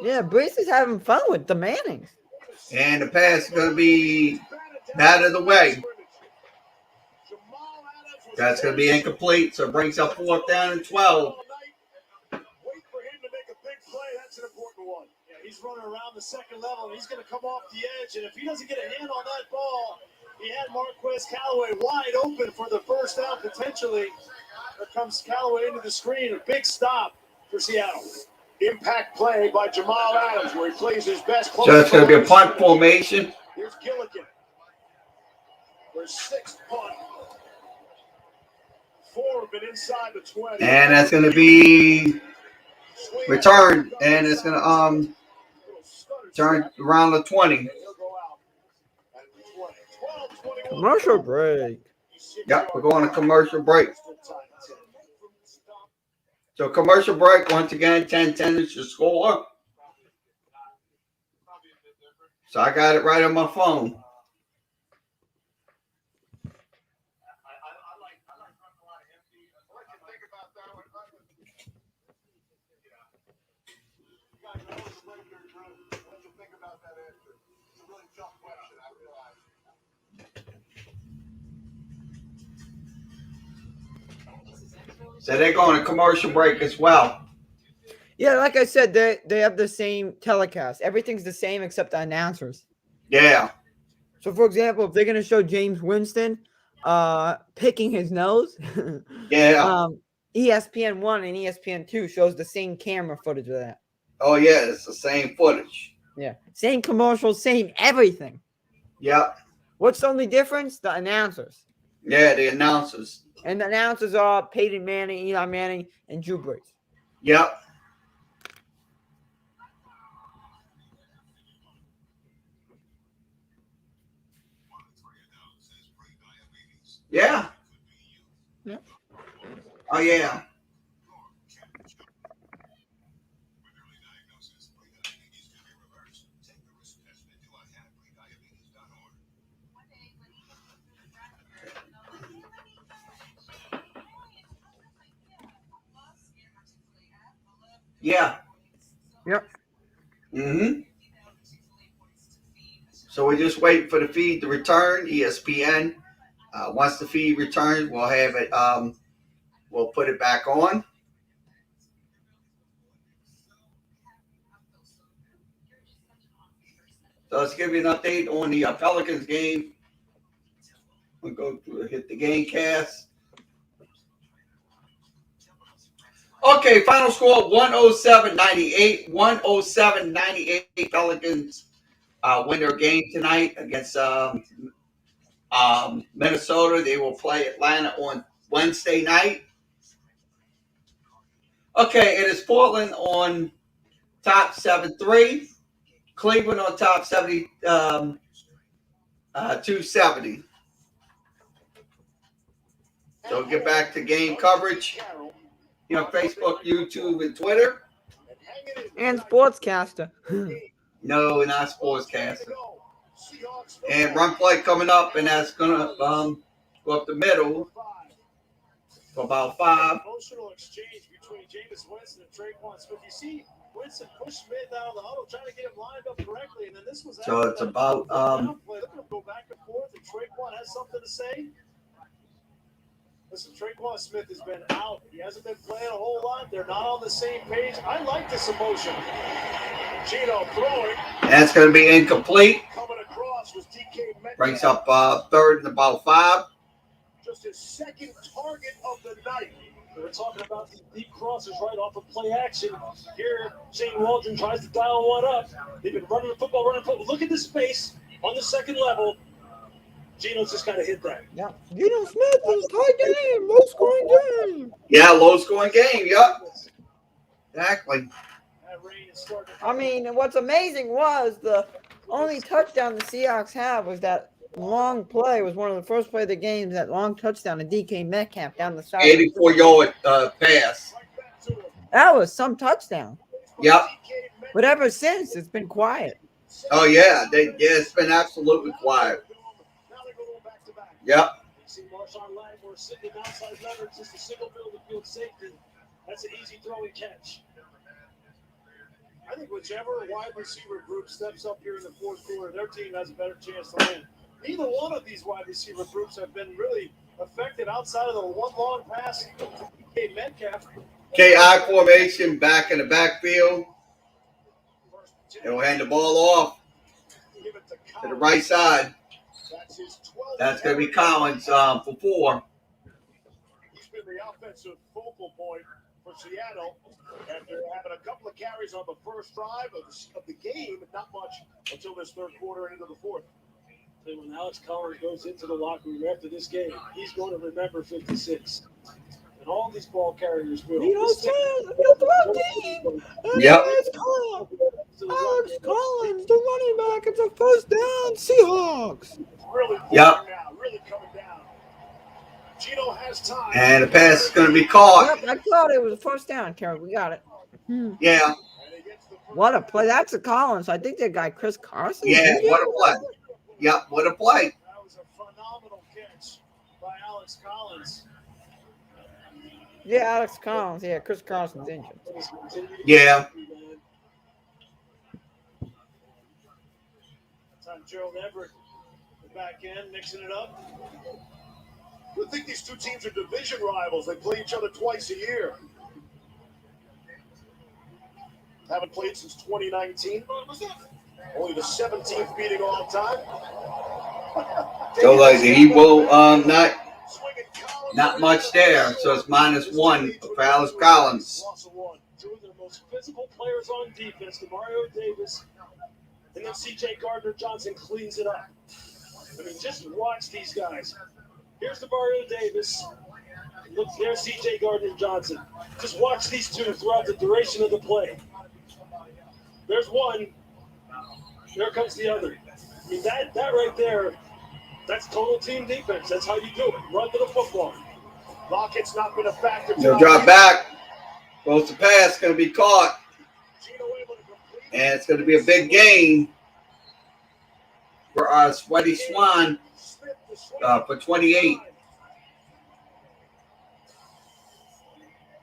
Yeah, Brees is having fun with the Mannings. And the pass is going to be out of the way. That's going to be incomplete, so it brings up 4th down and 12. That's an important one. Yeah, he's running around the second level, and he's going to come off the edge. And if he doesn't get a hand on that ball, he had Marquez Callaway wide open for the first down potentially. There comes Callaway into the screen. A big stop for Seattle. Impact play by Jamal Adams, where he plays his best. So it's going to be a punt formation. Here's Gilligan. For 6th punt. 4 have been inside the 20. And that's going to be returned, and it's going to turn around the 20. Commercial break. Yep, we're going to commercial break. So commercial break, once again, 10-10 is your score. So I got it right on my phone. So they're going to commercial break as well. Yeah, like I said, they have the same telecast. Everything's the same except the announcers. Yeah. So, for example, if they're going to show James Winston picking his nose, Yeah. ESPN 1 and ESPN 2 shows the same camera footage of that. Oh, yeah, it's the same footage. Yeah. Same commercials, same everything. Yep. What's the only difference? The announcers. Yeah, the announcers. And the announcers are Peyton Manning, Eli Manning, and Drew Brees. Yep. Yeah. Yeah. Oh, yeah. Yeah. Yep. Mm-hmm. So we just wait for the feed to return, ESPN. Once the feed returns, we'll have it. We'll put it back on. So let's give you an update on the Pelicans game. We'll go through, hit the game cast. Okay, final score 107-98. 107-98. Pelicans win their game tonight against Minnesota. They will play Atlanta on Wednesday night. Okay, it is Portland on top 7-3. Cleveland on top 270. So get back to game coverage. You know, Facebook, YouTube, and Twitter. And Sportscaster. No, not Sportscaster. And run play coming up, and that's going to go up the middle for about 5. Emotional exchange between Jameis Winston and Traquan Smith. You see Winston push Smith out of the huddle, trying to get him lined up correctly, and then this was so it's about look at him go back and forth, and Traquan has something to say. Listen, Traquan Smith has been out. He hasn't been playing a whole lot. They're not on the same page. I like this emotion. Gino throwing. That's going to be incomplete. Coming across was DK Metcalf. Brings up 3rd and about 5. Just his 2nd target of the night. We're talking about these deep crosses right off of play action. Here, Shane Waldron tries to dial one up. They've been running the football. Look at the space on the second level. Geno's just kind of hit that. Yeah. Geno Smith is tight game, low scoring game. Yeah, low scoring game. Yep. Exactly. I mean, what's amazing was the only touchdown the Seahawks have was that long play. Was one of the first play of the game. That long touchdown to DK Metcalf down the side. 84-yard pass. That was some touchdown. Yep. But ever since, it's been quiet. Oh yeah, it's been absolutely quiet. Yep. See Marshawn Lattimore sitting outside leverage just a single middle of the field safety. That's an easy throw and catch. I think whichever wide receiver group steps up here in the fourth quarter, their team has a better chance to win. Neither one of these wide receiver groups have been really affected outside of the one long pass to DK Metcalf. KI formation back in the backfield. They'll hand the ball off to the right side. That's going to be Collins for 4. He's been the offensive focal point for Seattle after having a couple of carries on the first drive of the game, but not much until this third quarter and into the fourth. And when Alex Collins goes into the locker room after this game, he's going to remember 56. And all these ball carriers will. You know what I'm saying? Yep. Alex Collins, the running back. It's a first down, Seahawks. Really Yep. now, really coming down. Geno has time. And the pass is going to be caught. Yep, I thought it was a first down, Carol. We got it. Yeah. What a play. That's a Collins. I think that guy, Chris Carson. Yeah, what a play. Yep, what a play. That was a phenomenal catch by Alex Collins. Yeah, Alex Collins. Yeah, Chris Carson's injured. Yeah. Time Gerald Everett back in, mixing it up. I think these two teams are division rivals. They play each other twice a year. Haven't played since 2019. Only the 17th beating all time. So like he will not much there. So it's -1 for Alex Collins. Two of the most physical players on defense, Mario Davis, and then C.J. Gardner-Johnson cleans it up. I mean, just watch these guys. Here's the Mario Davis. Look, there's C.J. Gardner-Johnson. Just watch these two throughout the duration of the play. There's one. There comes the other. I mean, that right there, that's total team defense. That's how you do it. Run to the football. Lockett's not been a factor. They'll drop back. Goes to pass. Going to be caught. And it's going to be a big gain for our Sweaty Swan for 28.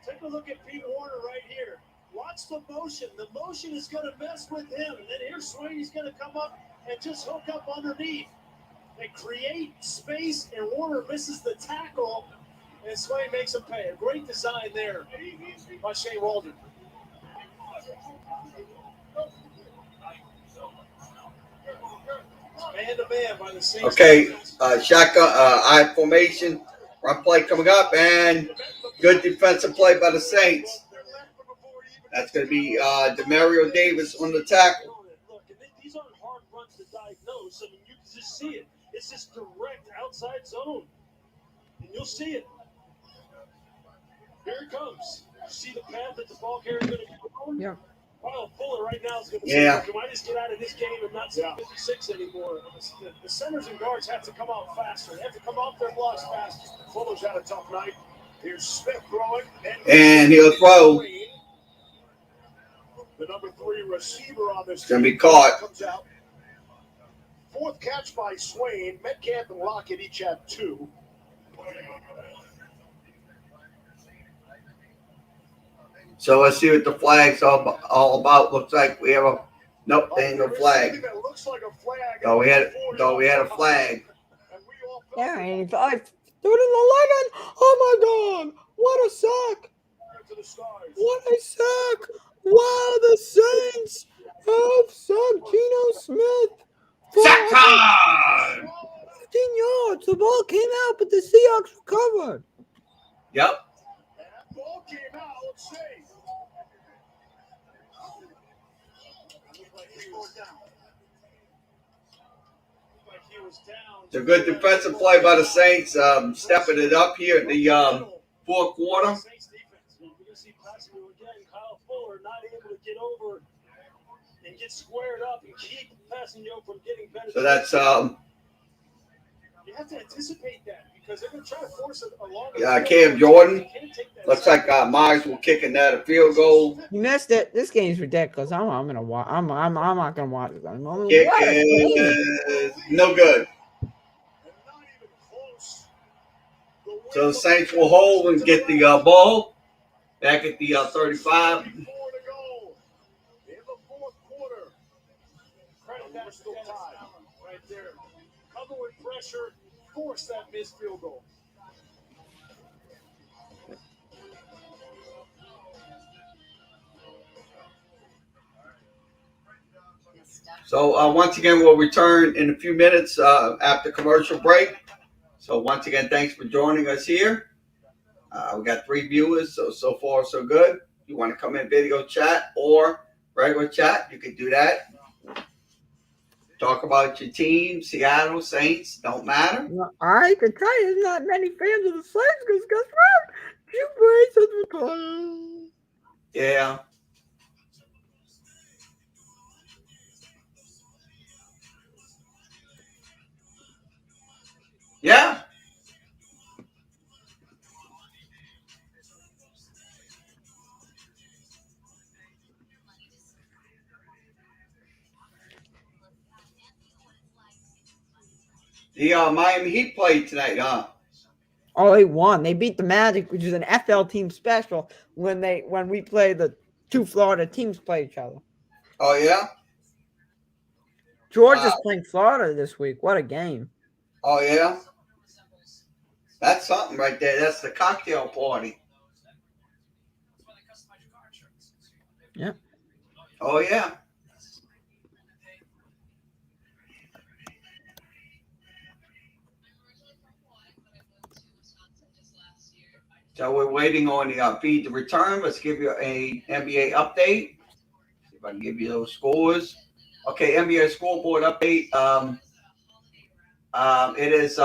Take a look at Pete Warner right here. Watch the motion. The motion is going to mess with him. And then here's Swain's going to come up and just hook up underneath. They create space, and Warner misses the tackle, and Swain makes him pay. A great design there by Shane Waldron. Man-to-man by the Saints. Okay, shotgun I formation. Run play coming up, and good defensive play by the Saints. That's going to be Demario Davis on the tackle. Look, these aren't hard runs to diagnose. I mean, you can just see it. It's just direct outside zone. And you'll see it. Here it comes. You see the path that the ball carrier is going to go on? Yeah. Kyle Fuller right now is going to Yeah. say, can I just get out of this game and not see 56 anymore? The centers and guards have to come out faster. They have to come off their blocks faster. Fuller's had a tough night. Here's Smith throwing. And he'll throw. The number 3 receiver on this It's going to team be caught. comes out. Fourth catch by Swain. Metcalf and Lockett each have 2. So let's see what the flag's all about. Looks like we have a nope, there ain't no flag. That looks like a flag. Thought we had a flag. Yeah, and I threw it in 11. Oh my God! What a sack! What a sack! Wow, the Saints have sacked Geno Smith. Sack time! 15 yards. The ball came out, but the Seahawks recovered. Yep. Let's see. It's a good defensive play by the Saints, stepping it up here in the fourth quarter. Saints defense. You're going to see Plaxico again. Kyle Fuller not able to get over and get squared up and keep Passanio from getting better. So that's you have to anticipate that because they're going to try to force it along. Cam Jordan. Looks like Myers will kick another field goal. You missed it. This game's ridiculous. I'm gonna watch. I'm not gonna watch it. Kick is no good. So the Saints will hold and get the ball back at the 35. In the fourth quarter. Credit that still tied right there. Cover with pressure, force that missed field goal. So once again, we'll return in a few minutes after commercial break. So once again, thanks for joining us here. We got 3 viewers, so far so good. If you want to come in video chat or regular chat, you can do that. Talk about your team, Seattle Saints, don't matter. Well, I can tell you there's not many fans of the Saints because guess what? Drew Brees is retired. Yeah. Yeah. The Miami Heat played tonight, huh? Oh, they won. They beat the Magic, which is an FL team special. When we play the 2 Florida teams play each other. Oh yeah. Georgia's playing Florida this week. What a game! Oh yeah. That's something right there. That's the cocktail party. Yeah. Oh yeah. So we're waiting on the feed to return. Let's give you a NBA update. See if I can give you those scores. Okay, NBA scoreboard update. It is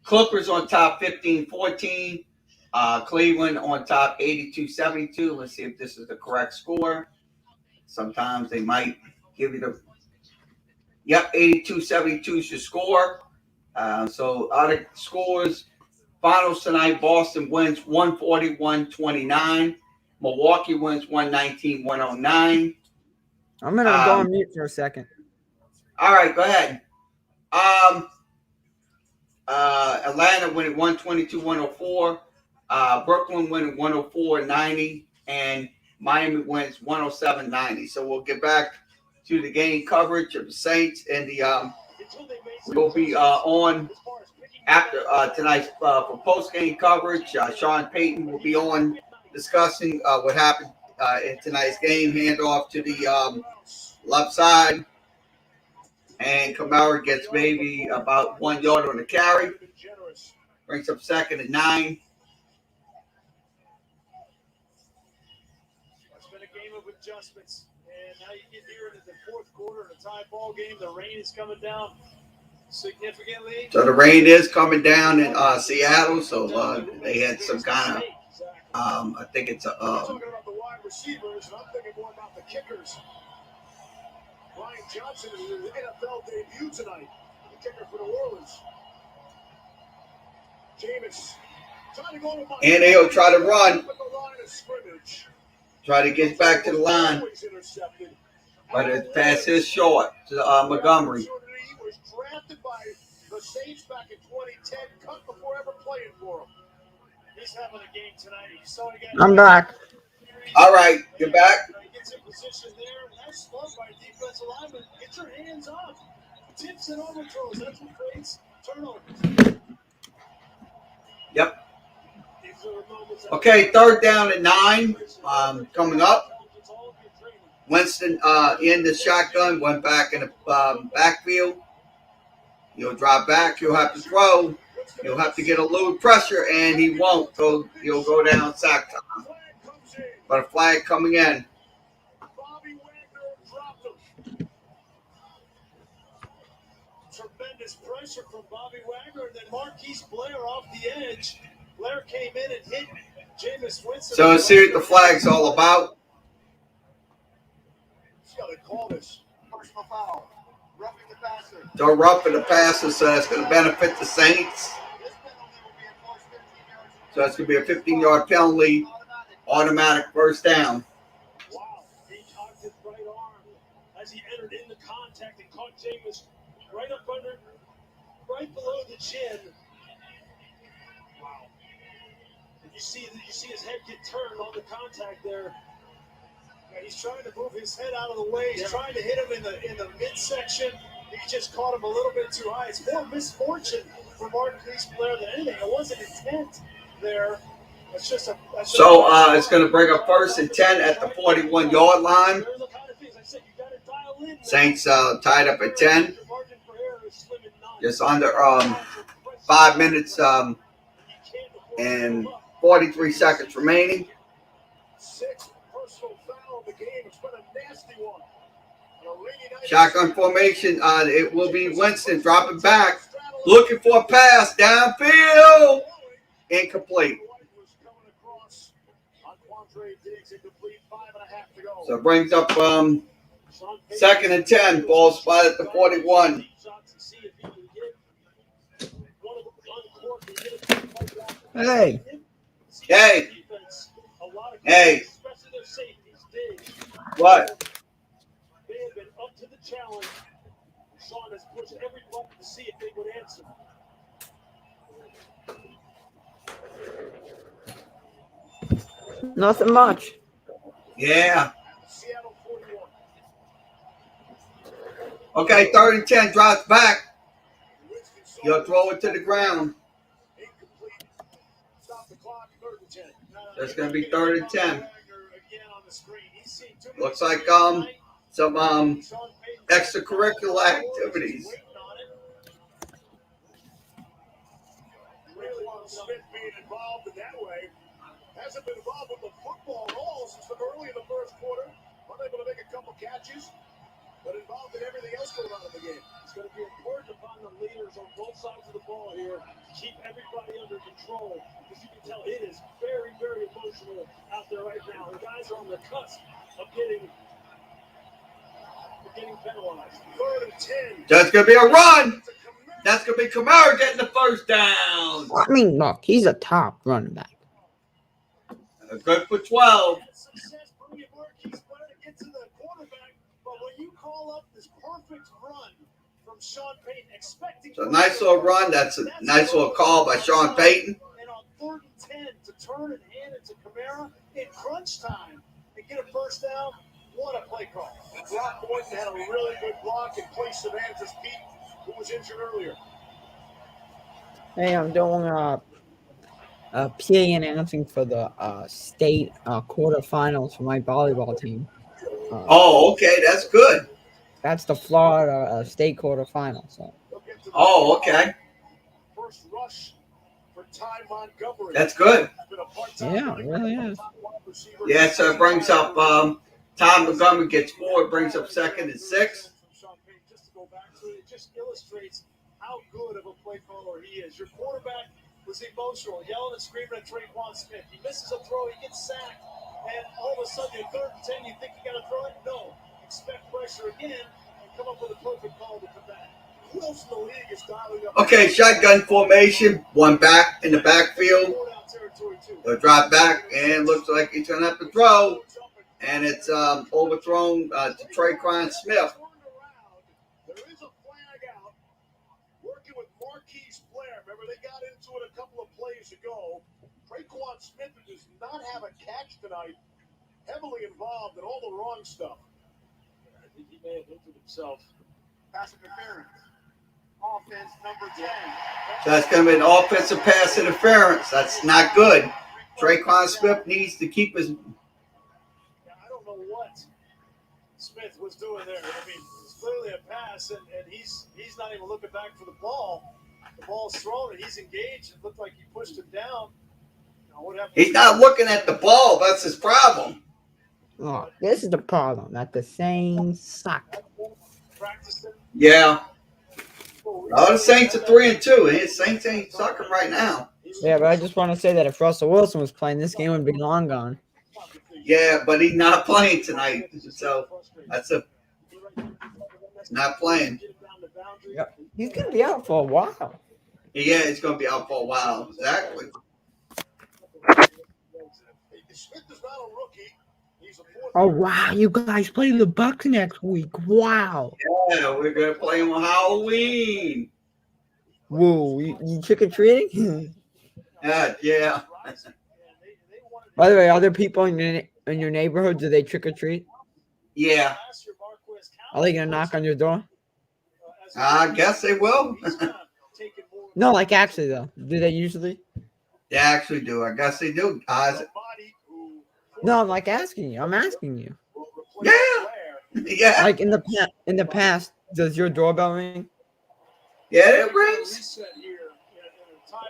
Clippers on top 15-14. Cleveland on top 82-72. Let's see if this is the correct score. Sometimes they might give you the... Yep, 82-72 is your score. So other scores... Finals tonight, Boston wins 141-29. Milwaukee wins 119-109. I'm going to go on mute for a second. All right, go ahead. Atlanta winning 122-104. Brooklyn winning 104-90. And Miami wins 107-90. So we'll get back to the game coverage of the Saints. And we'll be on... After tonight's for post-game coverage, Sean Payton will be on discussing what happened in tonight's game. Hand off to the left side. And Kamara gets maybe about 1 yard on the carry. Brings up 2nd and 9. It's been a game of adjustments. And now you get here into the fourth quarter in a tie ball game. The rain is coming down significantly. So the rain is coming down in Seattle, so they had some kind of, I think it's a. Talking about the wide receivers, and I'm thinking more about the kickers. Ryan Johnson is his NFL debut tonight. The kicker for New Orleans. Jameis trying to go to my and they'll try to run. Try to get back to the line. But it's past his short to Montgomery. He was drafted by the Saints back in 2010, cut before ever playing for him. He's having a game tonight. So again, I'm back. All right, you're back. He gets in position there. That's smart by defensive lineman. Get your hands up. Tips and overthrows. That's what creates turnovers. Yep. Okay, 3rd down and 9 coming up. Winston in the shotgun, went back in the backfield. He'll drop back. He'll have to throw. He'll have to get a little pressure, and he won't. So he'll go down sack time. But a flag coming in. Bobby Wagner dropped him. Tremendous pressure from Bobby Wagner, and then Marquise Blair off the edge. Blair came in and hit Jameis Winston. So let's see what the flag's all about. See how they call this. Personal foul. Roughing the passer. They're roughing the passer, so that's going to benefit the Saints. This penalty will be enforced 15 yards. So that's going to be a 15-yard penalty, automatic first down. Wow, he cocked his right arm as he entered into contact and caught Jameis right up under, right below the chin. Wow. And you see his head get turned on the contact there. And he's trying to move his head out of the way. He's trying to hit him in the midsection. He just caught him a little bit too high. It's more misfortune for Marquise Blair than anything. It wasn't intent there. It's just a. So it's going to bring up 1st and 10 at the 41-yard line. Saints tied up at 10. Just under 5 minutes and 43 seconds remaining. Sixth personal foul of the game. It's been a nasty one. Shotgun formation. It will be Winston dropping back, looking for a pass downfield. Incomplete. So it brings up 2nd and 10. Ball spot at the 41. Hey. Hey. Hey. What? They have been up to the challenge. Sean has pushed every button to see if they would answer. Nothing much. Yeah. Okay, 3rd and 10. Drops back. He'll throw it to the ground. That's going to be 3rd and 10. Looks like some extracurricular activities. Smith being involved in that way. Hasn't been involved with the football at all since early in the first quarter. Unable to make a couple catches, but involved in everything else going on in the game. It's going to be important upon the leaders on both sides of the ball here to keep everybody under control, because you can tell it is very, very emotional out there right now. The guys are on the cusp of getting penalized. 3rd and 10. That's going to be a run. That's going to be Kamara getting the first down. I mean, look, he's a top running back. Good for 12. Success bringing Marquise Blair to get to the quarterback, but when you call up this perfect run from Sean Payton, expecting So nice little run. That's a nice little call by Sean Payton. And on 3rd and 10 to turn and hand it to Kamara in crunch time and get a first down. What a play call. Brock Boynton had a really good block and placed Savannah's Pete, who was injured earlier. Hey, I'm doing PA announcing for the state quarterfinals for my volleyball team. Oh, okay. That's good. That's the Florida state quarterfinal. So. Oh, okay. First rush for Ty Montgomery. That's good. Yeah, it really is. Yeah, so it brings up Tom Montgomery gets 4. It brings up 2nd and 6. Just to go back to it, it just illustrates how good of a play caller he is. Your quarterback was emotional, yelling and screaming at Traquan Smith. He misses a throw, he gets sacked, and all of a sudden, at 3rd and 10, you think you got to throw it? No. Expect pressure again and come up with a perfect call to come back. Who else in the league is dialing up? Okay, shotgun formation. One back in the backfield. They'll drop back, and looks like he's going to have to throw. And it's overthrown to Traquan Smith. There is a flag out. Working with Marquise Blair. Remember, they got into it a couple of plays ago. Traquan Smith, who does not have a catch tonight, heavily involved in all the wrong stuff. I think he may have injured himself. Pass interference. Offense number 10. So that's going to be an offensive pass interference. That's not good. Traquan Smith needs to keep his. I don't know what Smith was doing there. I mean, it's clearly a pass, and he's not even looking back for the ball. The ball's thrown, and he's engaged. It looked like he pushed him down. He's not looking at the ball. That's his problem. Oh, this is the problem. That the Saints suck. Yeah. Oh, the Saints are 3-2. And the Saints ain't sucking right now. Yeah, but I just want to say that if Russell Wilson was playing, this game would be long gone. Yeah, but he's not playing tonight. So that's not playing. Yep. He's going to be out for a while. Yeah, he's going to be out for a while. Exactly. Oh, wow. You guys play the Bucks next week. Wow. Yeah, we're going to play him on Halloween. Whoa. You trick-or-treating? Yeah. By the way, are there people in your neighborhood? Do they trick-or-treat? Yeah. Are they going to knock on your door? I guess they will. No, like actually, though. Do they usually? They actually do. I guess they do. No, I'm like asking you. I'm asking you. Yeah. Yeah. Like in the past, does your doorbell ring? Yeah, it rings.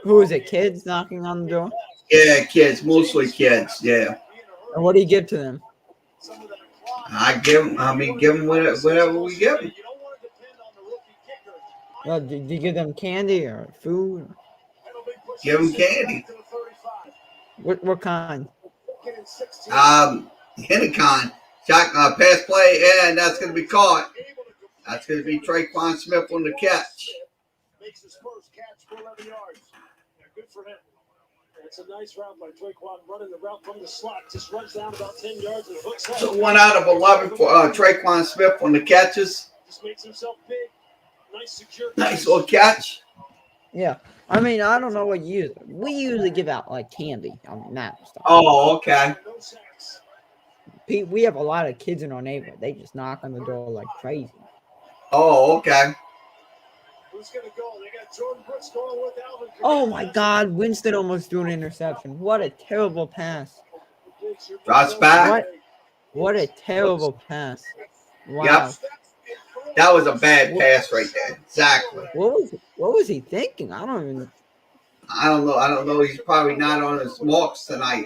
Who is it? Kids knocking on the door? Yeah, kids. Mostly kids. Yeah. And what do you give to them? give them whatever we give them. Well, do you give them candy or food? Give them candy. What kind? Any kind. Shot, pass play, and that's going to be caught. That's going to be Traquan Smith on the catch. Makes his first catch for 11 yards. Yeah, good for him. It's a nice route by Traquan, running the route from the slot. Just runs down about 10 yards and hooks up. So 1 out of 11 for Traquan Smith on the catches. Just makes himself big. Nice, secure. Nice little catch. Yeah. I mean, I don't know what you use. We usually give out like candy. I mean, that stuff. Oh, okay. We have a lot of kids in our neighborhood. They just knock on the door like crazy. Oh, okay. Who's going to go? They got Jordan Brooks going with Alvin. Oh my God. Winston almost threw an interception. What a terrible pass. Drops back. What a terrible pass. Wow. Yep. That was a bad pass right there. Exactly. What was he thinking? I don't know. I don't know. He's probably not on his marks tonight.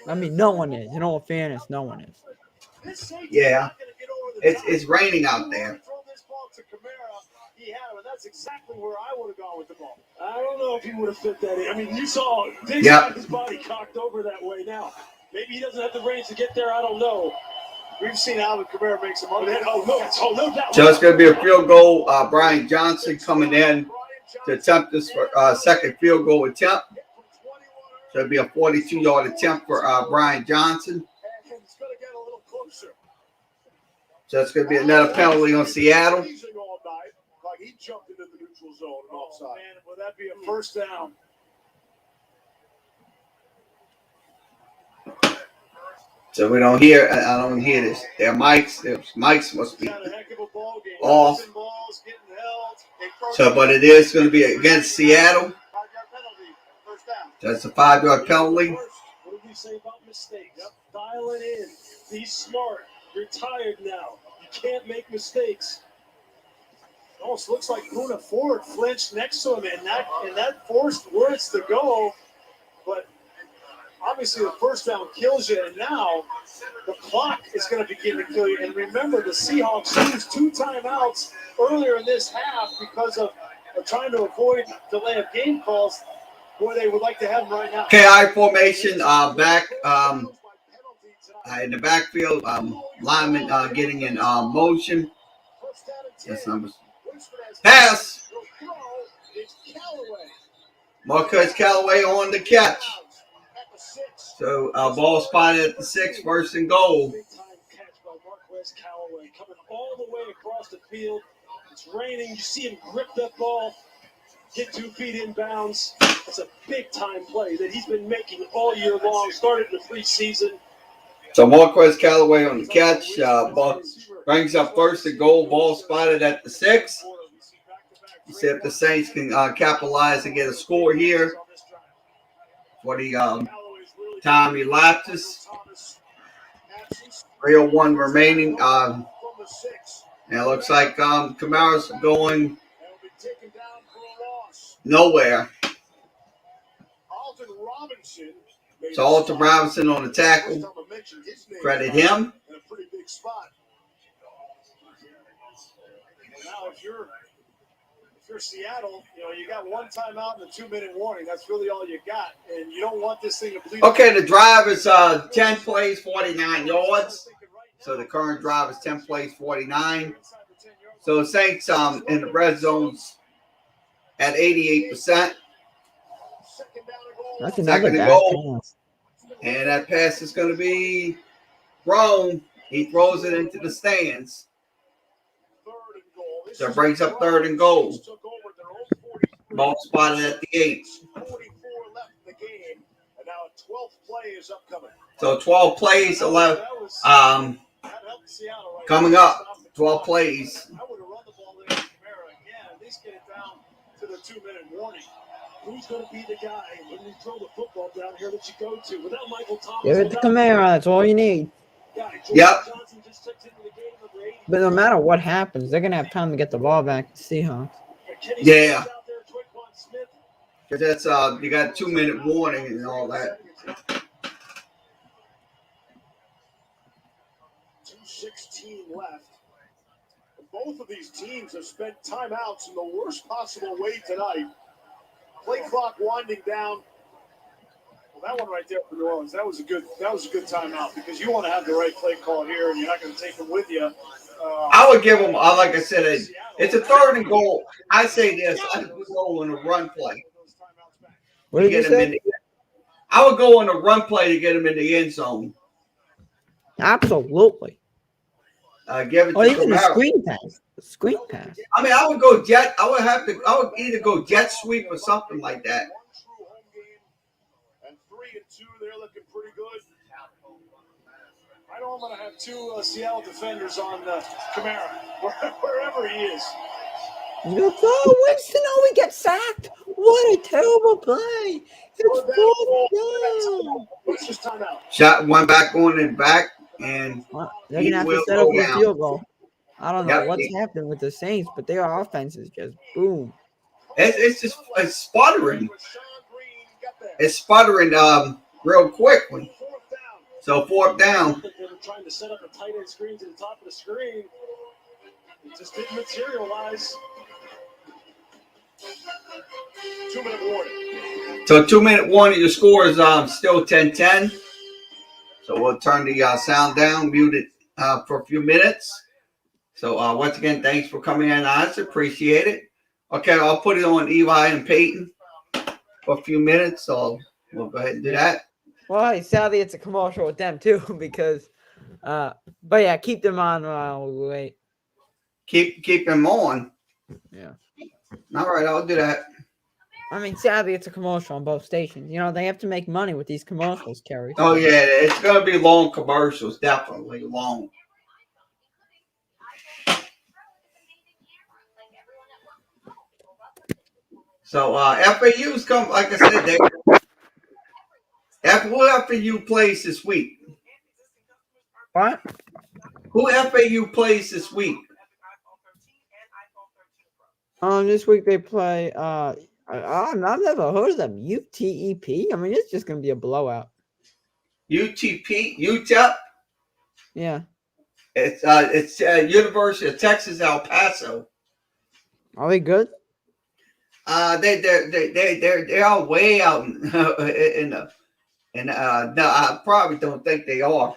I mean, no one is. In all fairness, no one is. Yeah. It's raining out there. That's exactly where I would have gone with the ball. I don't know if he would have fit that in. I mean, you saw Diggs got his body cocked over that way. Now, maybe he doesn't have the range to get there. I don't know. We've seen Alvin Kamara make some other. No doubt. So it's going to be a field goal. Brian Johnson coming in to attempt this second field goal attempt. So it'll be a 42-yard attempt for Brian Johnson. So it's going to be another penalty on Seattle. He jumped into the neutral zone and offside. Man, will that be a first down? So we don't hear. I don't hear this. Their mics. Their mics must be off. So, but it is going to be against Seattle. That's a 5-yard penalty. What did we say about mistakes? Yep. Dial it in. Be smart. You're tired now. You can't make mistakes. Almost looks like Poona Ford flinched next to him, and that forced Woods to go. But obviously, the first down kills you, and now the clock is going to begin to kill you. And remember, the Seahawks used 2 timeouts earlier in this half because of trying to avoid delay of game calls. Boy, they would like to have them right now. KI formation back in the backfield. Lineman getting in motion. That's numbers. Pass. Marquez Callaway on the catch. So ball spotted at the 6, first and goal. Big time catch by Marquez Callaway, coming all the way across the field. It's raining. You see him grip that ball, get 2 feet in bounds. It's a big time play that he's been making all year long. Started in the preseason. So Marquez Callaway on the catch. Ball brings up first and goal. Ball spotted at the 6. You see if the Saints can capitalize and get a score here for the time elapses. 3:01 remaining. And it looks like Kamara's going nowhere. It's Alton Robinson on the tackle. Credit him. In a pretty big spot. Now, if you're Seattle, you got one timeout and a 2-minute warning. That's really all you got, and you don't want this thing to bleed. Okay, the drive is 10 plays, 49 yards. So the current drive is 10 plays, 49. So the Saints in the red zones at 88%. That's another Second and bad goal. pass. And that pass is going to be thrown. He throws it into the stands. So it brings up 3rd and goal. Ball spotted at the 8. 44 left in the game, and now a 12th play is upcoming. So 12 plays, 11. Coming up, 12 plays. I would have run the ball there to Kamara again, at least get it down to the 2-minute warning. Who's going to be the guy when you throw the football down here that you go to? Without Michael Thomas. Give it to Kamara. That's all you need. Yep. But no matter what happens, they're going to have time to get the ball back to Seahawks. Yeah. Because that's you got a 2-minute warning and all that. 2:16 left. Both of these teams have spent timeouts in the worst possible way tonight. Play clock winding down. Well, that one right there for New Orleans, that was a good timeout because you want to have the right play call here, and you're not going to take them with you. I would give them, like I said, it's a 3rd and goal. I say this, I would go on a run play. What did you say? I would go on a run play to get him in the end zone. Absolutely. Give it to even a Kamara. screen pass. A screen pass. I mean, I would go jet. I would either go jet sweep or something like that. And 3-2, they're looking pretty good. I know I'm going to have 2 Seattle defenders on Kamara, wherever he is. He's going to throw Winston. Oh, he gets sacked. What a terrible play. It's 4th down. It's just timeout. Shot one back on and back, and they're going to have to set up a field goal. I don't know what's happening with the Saints, but their offense is just boom. It's sputtering. It's sputtering real quickly. So 4th down. They were trying to set up a tight end screen to the top of the screen. It just didn't materialize. 2-minute warning. So 2-minute warning. The score is still 10-10. So we'll turn the sound down, mute it for a few minutes. So once again, thanks for coming in, guys. Appreciate it. Okay, I'll put it on Eli and Peyton for a few minutes. So we'll go ahead and do that. Well, sadly, it's a commercial with them too, because, but yeah, keep them on while we wait. Keep them on. Yeah. All right, I'll do that. I mean, sadly, it's a commercial on both stations. They have to make money with these commercials, Kerry. Oh yeah, it's gonna be long commercials, definitely long. So FAU's come, like I said, who FAU plays this week? What? Who FAU plays this week? This week they play. I've never heard of them. UTEP. I mean, it's just gonna be a blowout. UTEP. Yeah. It's University of Texas El Paso. Are they good? They're all way out no, I probably don't think they are.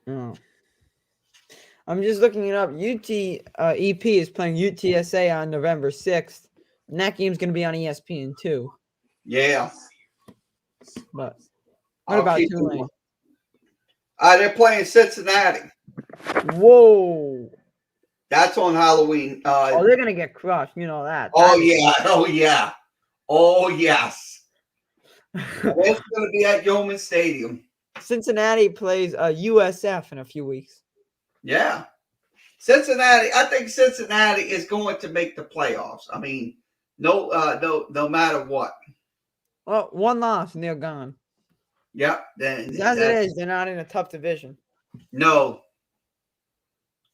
No. I'm just looking it up. UTEP is playing UTSA on November 6th. And that game's going to be on ESPN too. Yeah. But what about Tulane? They're playing Cincinnati. Whoa. That's on Halloween. They're going to get crushed. You know that. Oh, yeah. Oh, yeah. Oh, yes. It's going to be at Yeoman Stadium. Cincinnati plays USF in a few weeks. Yeah. Cincinnati, I think Cincinnati is going to make the playoffs. I mean, no matter what. Well, one loss and they're gone. Yep. As it is, they're not in a tough division. No.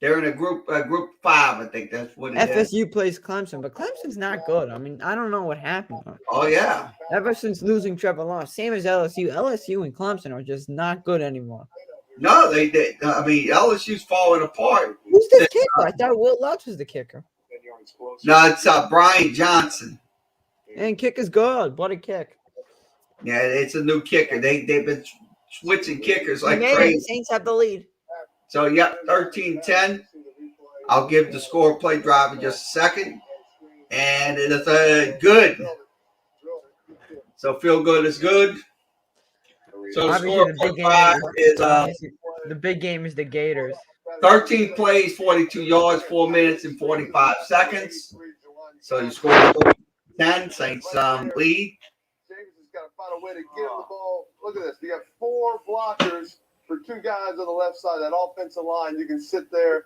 They're in a group 5, I think that's what it is. FSU plays Clemson, but Clemson's not good. I mean, I don't know what happened. Oh yeah. Ever since losing Trevor Lawrence, same as LSU. LSU and Clemson are just not good anymore. No, they did. I mean, LSU's falling apart. Who's the kicker? I thought Will Lutz was the kicker. No, it's Brian Johnson. And kick is good. What a kick. Yeah, it's a new kicker. They've been switching kickers like He made crazy. it. Saints have the lead. So, yep, 13-10. I'll give the score play drive in just a second. And it is good. So, feel good is good. So, the score play drive is the big game is the Gators. 13 plays, 42 yards, 4 minutes and 45 seconds. So, you score 10. Saints lead. James has got to find a way to get him the ball. Look at this. You got 4 blockers for 2 guys on the left side of that offensive line. You can sit there.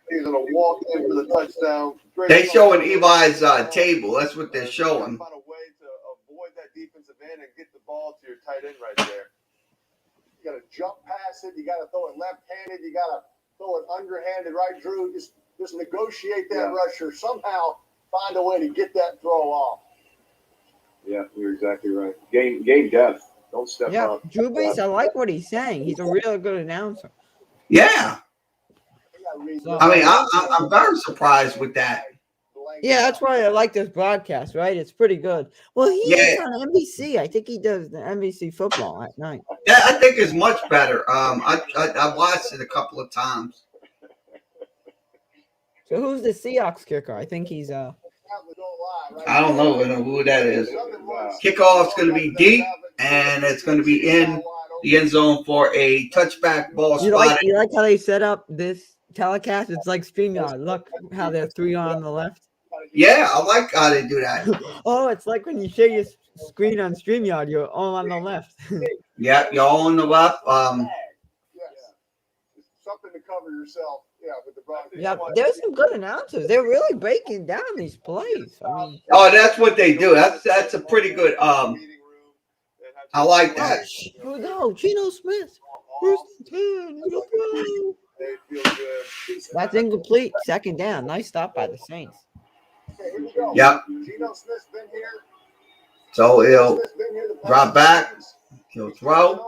He's going to walk in for the touchdown. They showing Eli's table. That's what they're showing. Find a way to avoid that defensive end and get the ball to your tight end right there. You got to jump past it. You got to throw it left-handed. You got to throw it underhanded, right, Drew? Just negotiate that rusher. Somehow find a way to get that throw off. Yeah, you're exactly right. Game depth. Don't step up. Drew Brees, I like what he's saying. He's a really good announcer. Yeah. So, I mean, I'm very surprised with that. Yeah, that's why I like this broadcast, right? It's pretty good. Well, he's on NBC. I think he does the NBC football at night. Yeah, I think it's much better. I watched it a couple of times. So who's the Seahawks kicker? I think he's I don't know who that is. Kickoff's going to be deep, and it's going to be in the end zone for a touchback ball spot. You like how they set up this telecast? It's like StreamYard. Look how there's 3 on the left. Yeah, I like how they do that. Oh, it's like when you share your screen on StreamYard, you're all on the left. Yeah, you're all on the left. Something to cover yourself. Yeah, with the broadcast. Yeah, there's some good announcers. They're really breaking down these plays. I mean, that's what they do. That's a pretty good. I like that. Here we go, Geno Smith. First and 10. That's incomplete. Second down. Nice stop by the Saints. Yep. So he'll drop back. He'll throw.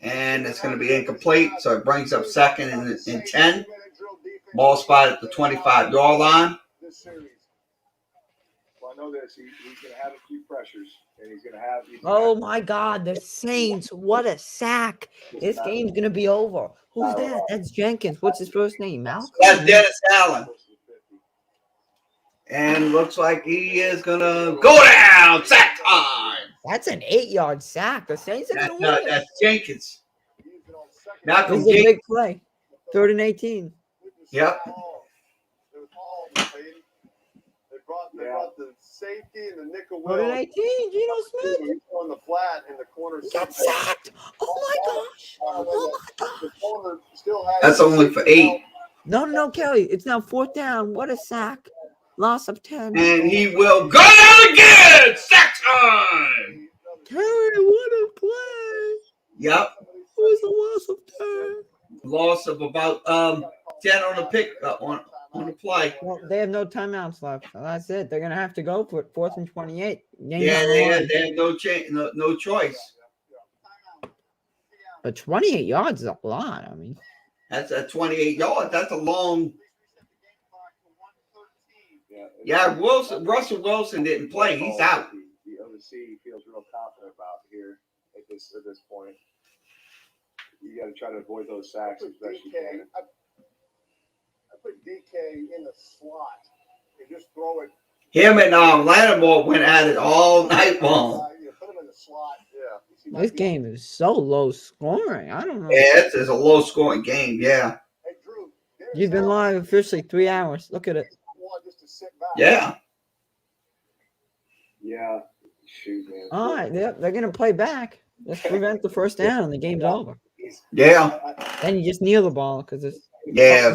And it's going to be incomplete. So it brings up second and 10. Ball spot at the 25-yard line. Well, I know this. He's going to have a few pressures, and he's going to have. Oh my God, the Saints! What a sack! This game's going to be over. Who's that? That's Jenkins. What's his first name? Malcolm. That's Dennis Allen. And looks like he is going to go down. Sack time. That's an 8-yard sack. The Saints are going to win. That's Jenkins. Malcolm This is a big play. 3rd and 18. Yep. They brought the safety and the nickel. 3rd and 18. Geno Smith. He's on the flat in the corner. Got sacked. Oh my gosh. Oh my gosh. That's only for 8. No, Kelly. It's now 4th down. What a sack. Loss of 10. And he will go down again. Sack time. Kelly, what a play. Yep. It was a loss of 10. Loss of about 10 on the pick on the play. Well, they have no timeouts left. So that's it. They're gonna have to go for it. 4th and 28. They have no choice. But 28 yards is a lot. I mean, that's a 28 yards. That's a long. Yeah, Russell Wilson didn't play. He's out. The OC feels real confident about here at this point. You got to try to avoid those sacks as best you can. I put DK in the slot and just throw it. Him and Lattimore went at it all night long. Put him in the slot. Yeah. this game is so low scoring. I don't know. Yeah, it's a low scoring game. Yeah. Hey, Drew, You've been live officially 3 hours. Look at it. Yeah. Yeah. Shoot, man. All right, they're going to play back. Let's prevent the first down and the game's over. Yeah. Then you just kneel the ball because the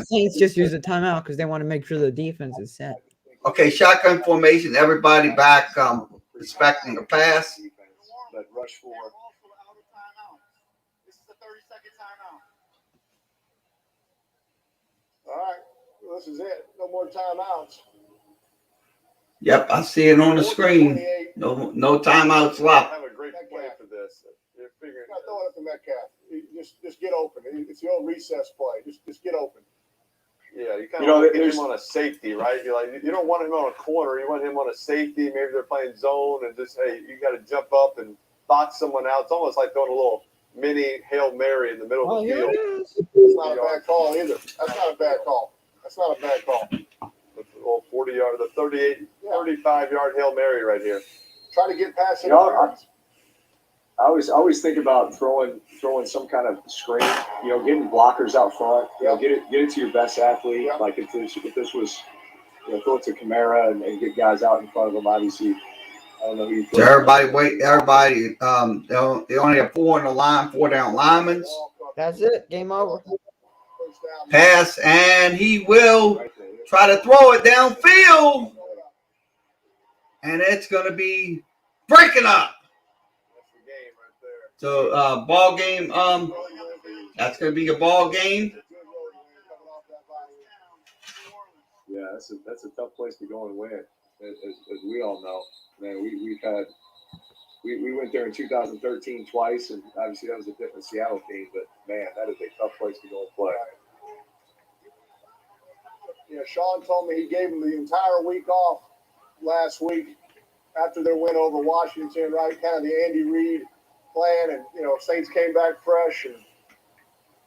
Saints just use a timeout because they want to make sure the defense is set. Okay, shotgun formation. Everybody back expecting a pass. But rush 4. All right. this is it. No more timeouts. Yep, I see it on the screen. No timeouts left. Have a great play for this. You're figuring. Not throwing it to Metcalf. Just get open. It's the old recess play. Just get open. Yeah, you kind of want to get him on a safety, right? You don't want him on a corner. You want him on a safety. Maybe they're playing zone and just, hey, you got to jump up and box someone out. It's almost like throwing a little mini Hail Mary in the middle of the field. That's not a bad call either. That's not a bad call. That's not a bad call. The little 40-yard, the 35-yard Hail Mary right here. Try to get past it. I always think about throwing some kind of screen, getting blockers out front, get it to your best athlete. Yeah. Like if this was, throw it to Kamara and get guys out in front of them. Obviously, I don't know who you So everybody, they only have 4 on the line, 4 down linemen. That's it. Game over. Pass, and he will try to throw it downfield. And it's going to be breaking up. So, ball game, that's going to be a ball game. Yeah, that's a tough place to go and win, as we all know. Man, we went there in 2013 twice, and obviously that was a different Seattle team. But man, that is a tough place to go and play. Yeah, Sean told me he gave him the entire week off last week after their win over Washington, right? Kind of the Andy Reid plan, and Saints came back fresh, and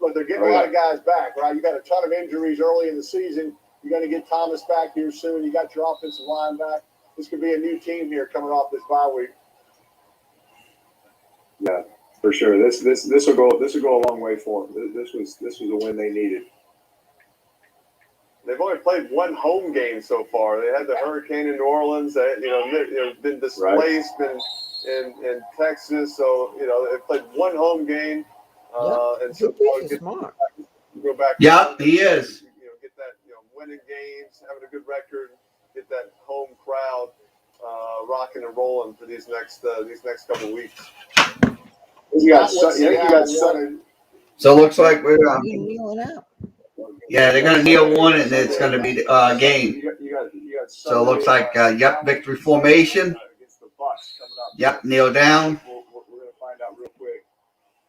look, they're getting a lot of guys back, right? You got a ton of injuries early in the season. You're going to get Thomas back here soon. You got your offensive line back. This could be a new team here coming off this bye week. Yeah, for sure. This will go a long way for them. This was a win they needed. They've only played one home game so far. They had the hurricane in New Orleans. They've been displaced in Texas, so they've played one home game. And so smart. Go back. Yep, he is. Get that winning games, having a good record, get that home crowd rocking and rolling for these next couple of weeks. So it looks like we're kneeling out. Yeah, they're going to kneel one, and it's going to be the game. So it looks like, victory formation. Yep, kneel down. We're going to find out real quick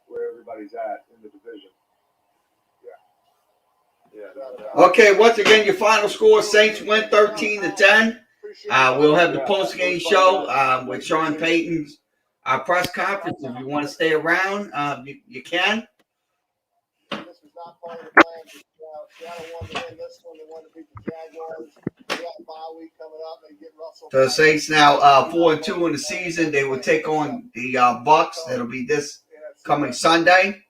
where everybody's at in the division. Okay, once again, your final score: Saints win 13-10. We'll have the post-game show with Sean Payton's press conference. If you want to stay around, you can. This was not part of the plan. Seattle won to win this one. They wanted to beat the Jaguars. They got a bye week coming up. They get Russell. So the Saints now 4-2 in the season. They will take on the Bucs. That'll be this coming Sunday.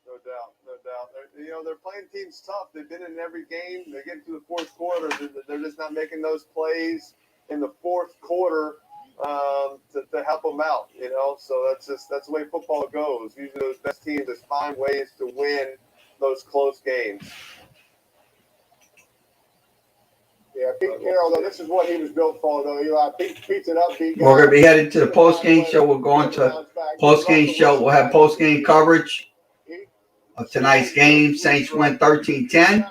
No doubt. They're playing teams tough. They've been in every game. They get to the fourth quarter. They're just not making those plays in the fourth quarter to help them out. So that's the way football goes. Usually those best teams just find ways to win those close games. Yeah, Pete Carroll, though, this is what he was built for, though. Eli, Pete's an upbeat guy. We're going to be headed to the post-game show. We're going to post-game show. We'll have post-game coverage of tonight's game. Saints win 13-10.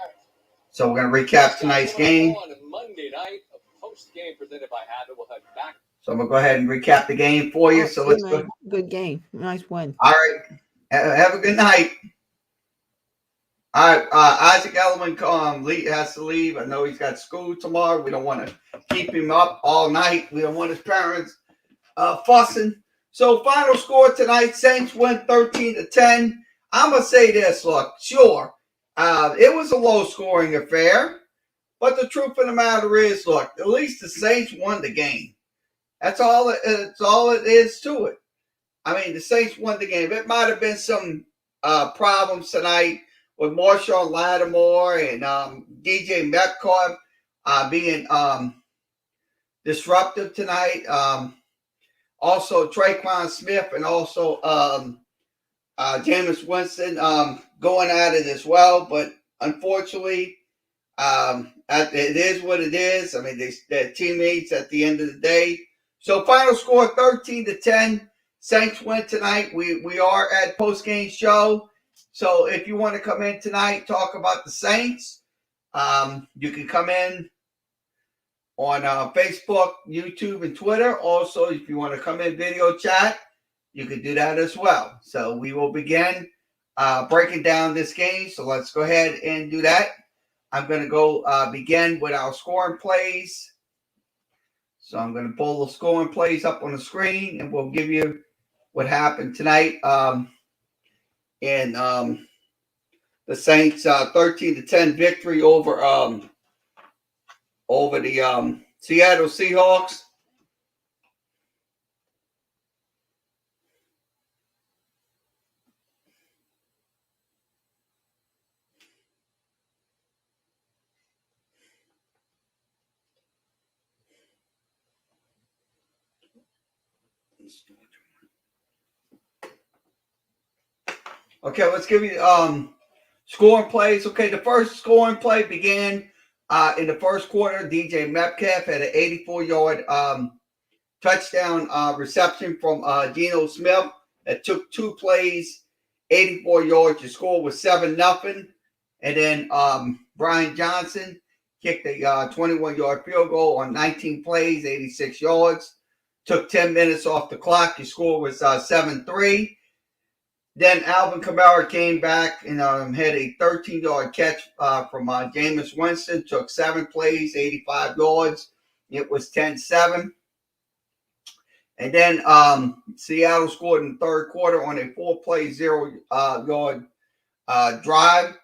So we're going to recap tonight's game. Monday night, a post-game presented by Abbott. We'll head back. So I'm going to go ahead and recap the game for you. So let's go. Good game. Nice win. All right. Have a good night. All right, Isaac Elliman has to leave. I know he's got school tomorrow. We don't want to keep him up all night. We don't want his parents fussing. So final score tonight, Saints win 13-10. I'm going to say this, look, sure, it was a low-scoring affair, but the truth of the matter is, look, at least the Saints won the game. That's all it is to it. I mean, the Saints won the game. It might have been some problems tonight with Marshawn Lattimore and DJ Metcalf being disruptive tonight. Also, Traquan Smith and also Jameis Winston going at it as well. But unfortunately, it is what it is. I mean, they're teammates at the end of the day. So final score 13-10. Saints win tonight. We are at post-game show. So if you want to come in tonight, talk about the Saints, You can come in on Facebook, YouTube, and Twitter. Also, if you want to come in video chat, you can do that as well. So we will begin breaking down this game. So let's go ahead and do that. I'm going to go begin with our scoring plays. So I'm going to pull the scoring plays up on the screen, and we'll give you what happened tonight in the Saints 13-10 victory over the Seattle Seahawks. Okay, let's give you scoring plays. Okay, the first scoring play began in the first quarter. DJ Metcalf had an 84-yard touchdown reception from Geno Smith that took 2 plays, 84 yards. The score was 7-0. And then Brian Johnson kicked a 21-yard field goal on 19 plays, 86 yards. Took 10 minutes off the clock. The score was 7-3. Then Alvin Kamara came back and had a 13-yard catch from Jameis Winston. Took 7 plays, 85 yards. It was 10-7. And then Seattle scored in the third quarter on a 4-play, 0-yard drive.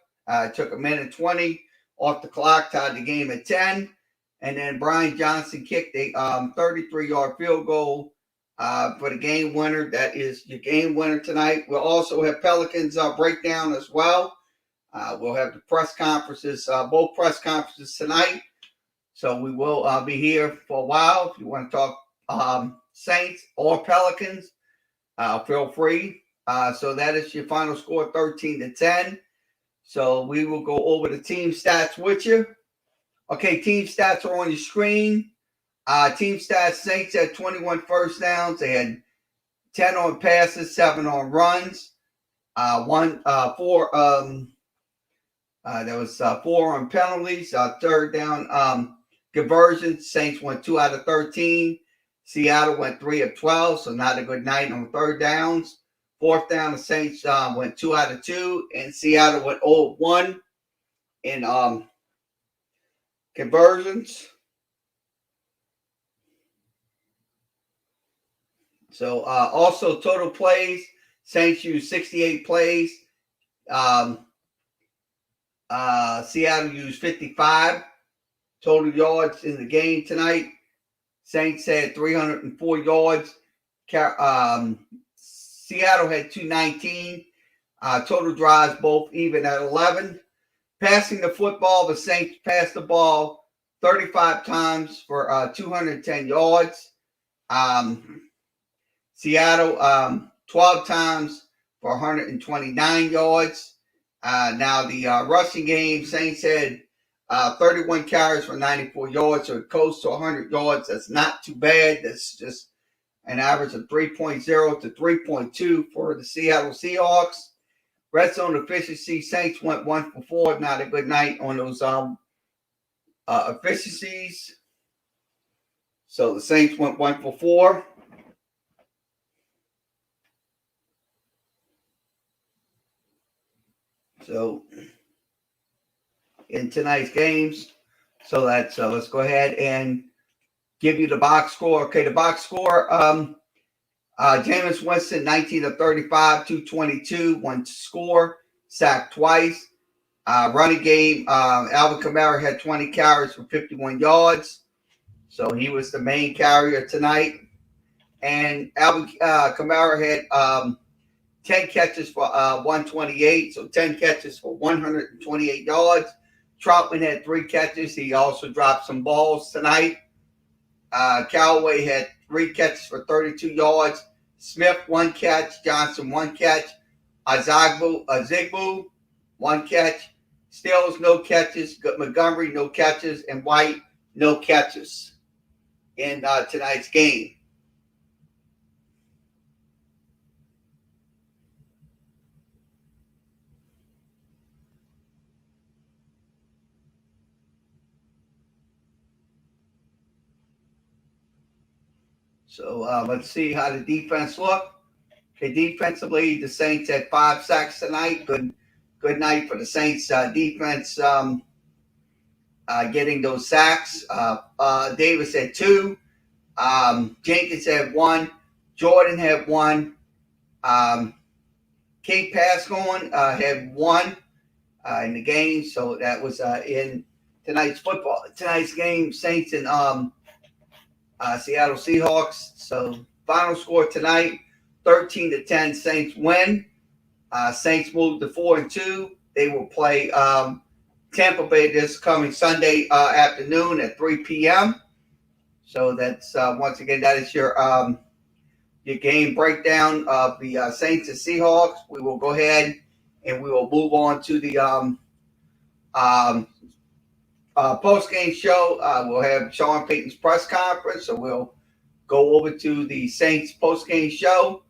Took a minute 20 off the clock, tied the game at 10. And then Brian Johnson kicked a 33-yard field goal for the game winner. That is your game winner tonight. We'll also have Pelicans breakdown as well. We'll have the press conferences, both press conferences tonight. So we will be here for a while. If you want to talk Saints or Pelicans, feel free. So that is your final score, 13-10. So we will go over the team stats with you. Okay, team stats are on your screen. Team stats, Saints had 21 first downs. They had 10 on passes, 7 on runs. 4 on penalties. Third down conversions. Saints went 2 out of 13. Seattle went 3 of 12, so not a good night on third downs. Fourth down, the Saints went 2 out of 2, and Seattle went 0 of 1 in conversions. So also total plays, Saints used 68 plays. Seattle used 55 total yards in the game tonight. Saints had 304 yards. Seattle had 219. Total drives both even at 11. Passing the football, the Saints passed the ball 35 times for 210 yards. Seattle 12 times for 129 yards. Now the rushing game, Saints had 31 carries for 94 yards, so it goes to 100 yards. That's not too bad. That's just an average of 3.0 to 3.2 for the Seattle Seahawks. Red zone efficiency, Saints went 1 for 4. Not a good night on those efficiencies. So the Saints went 1 for 4. So in tonight's games, so that's let's go ahead and give you the box score. Okay, the box score. Jameis Winston, 19 of 35, 222, 1 score, sacked twice. Running game, Alvin Kamara had 20 carries for 51 yards. So he was the main carrier tonight. And Alvin Kamara had 10 catches for 128, so 10 catches for 128 yards. Troutman had 3 catches. He also dropped some balls tonight. Callaway had 3 catches for 32 yards. Smith, 1 catch. Johnson, 1 catch. Azigbu, 1 catch. Stills, no catches. Montgomery, no catches. And White, no catches in tonight's game. So let's see how the defense look. Okay, defensively, the Saints had 5 sacks tonight. Good night for the Saints defense getting those sacks. Davis had 2. Jenkins had 1. Jordan had 1. Kate Pascorn had 1 in the game. So that was in tonight's game, Saints and Seattle Seahawks. So final score tonight, 13-10. Saints win. Saints moved to 4-2. They will play Tampa Bay this coming Sunday afternoon at 3 p.m. So that's once again that is your game breakdown of the Saints and Seahawks. We will go ahead and we will move on to the post game show. We'll have Sean Payton's press conference, so we'll go over to the Saints post game show.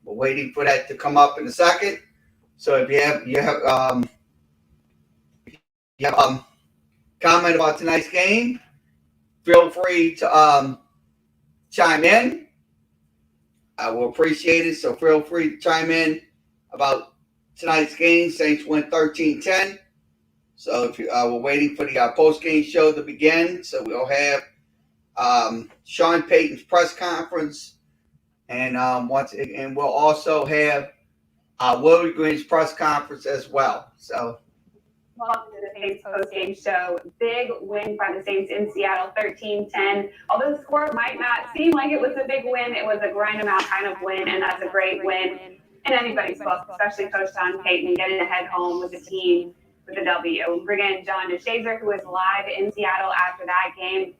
We're waiting for that to come up in a second. So if you have comment about tonight's game, feel free to chime in. I will appreciate it. So feel free to chime in about tonight's game. Saints win 13-10. So if you we're waiting for the post game show to begin. So we'll have Sean Payton's press conference, and we'll also have Willie Green's press conference as well. So. Welcome to the Saints post-game show. Big win by the Saints in Seattle, 13-10. Although the score might not seem like it was a big win, it was a grind amount kind of win, and that's a great win in anybody's book, especially Coach Sean Payton getting to head home with the team with a W. Bring in John DeShazer, who was live in Seattle after that game.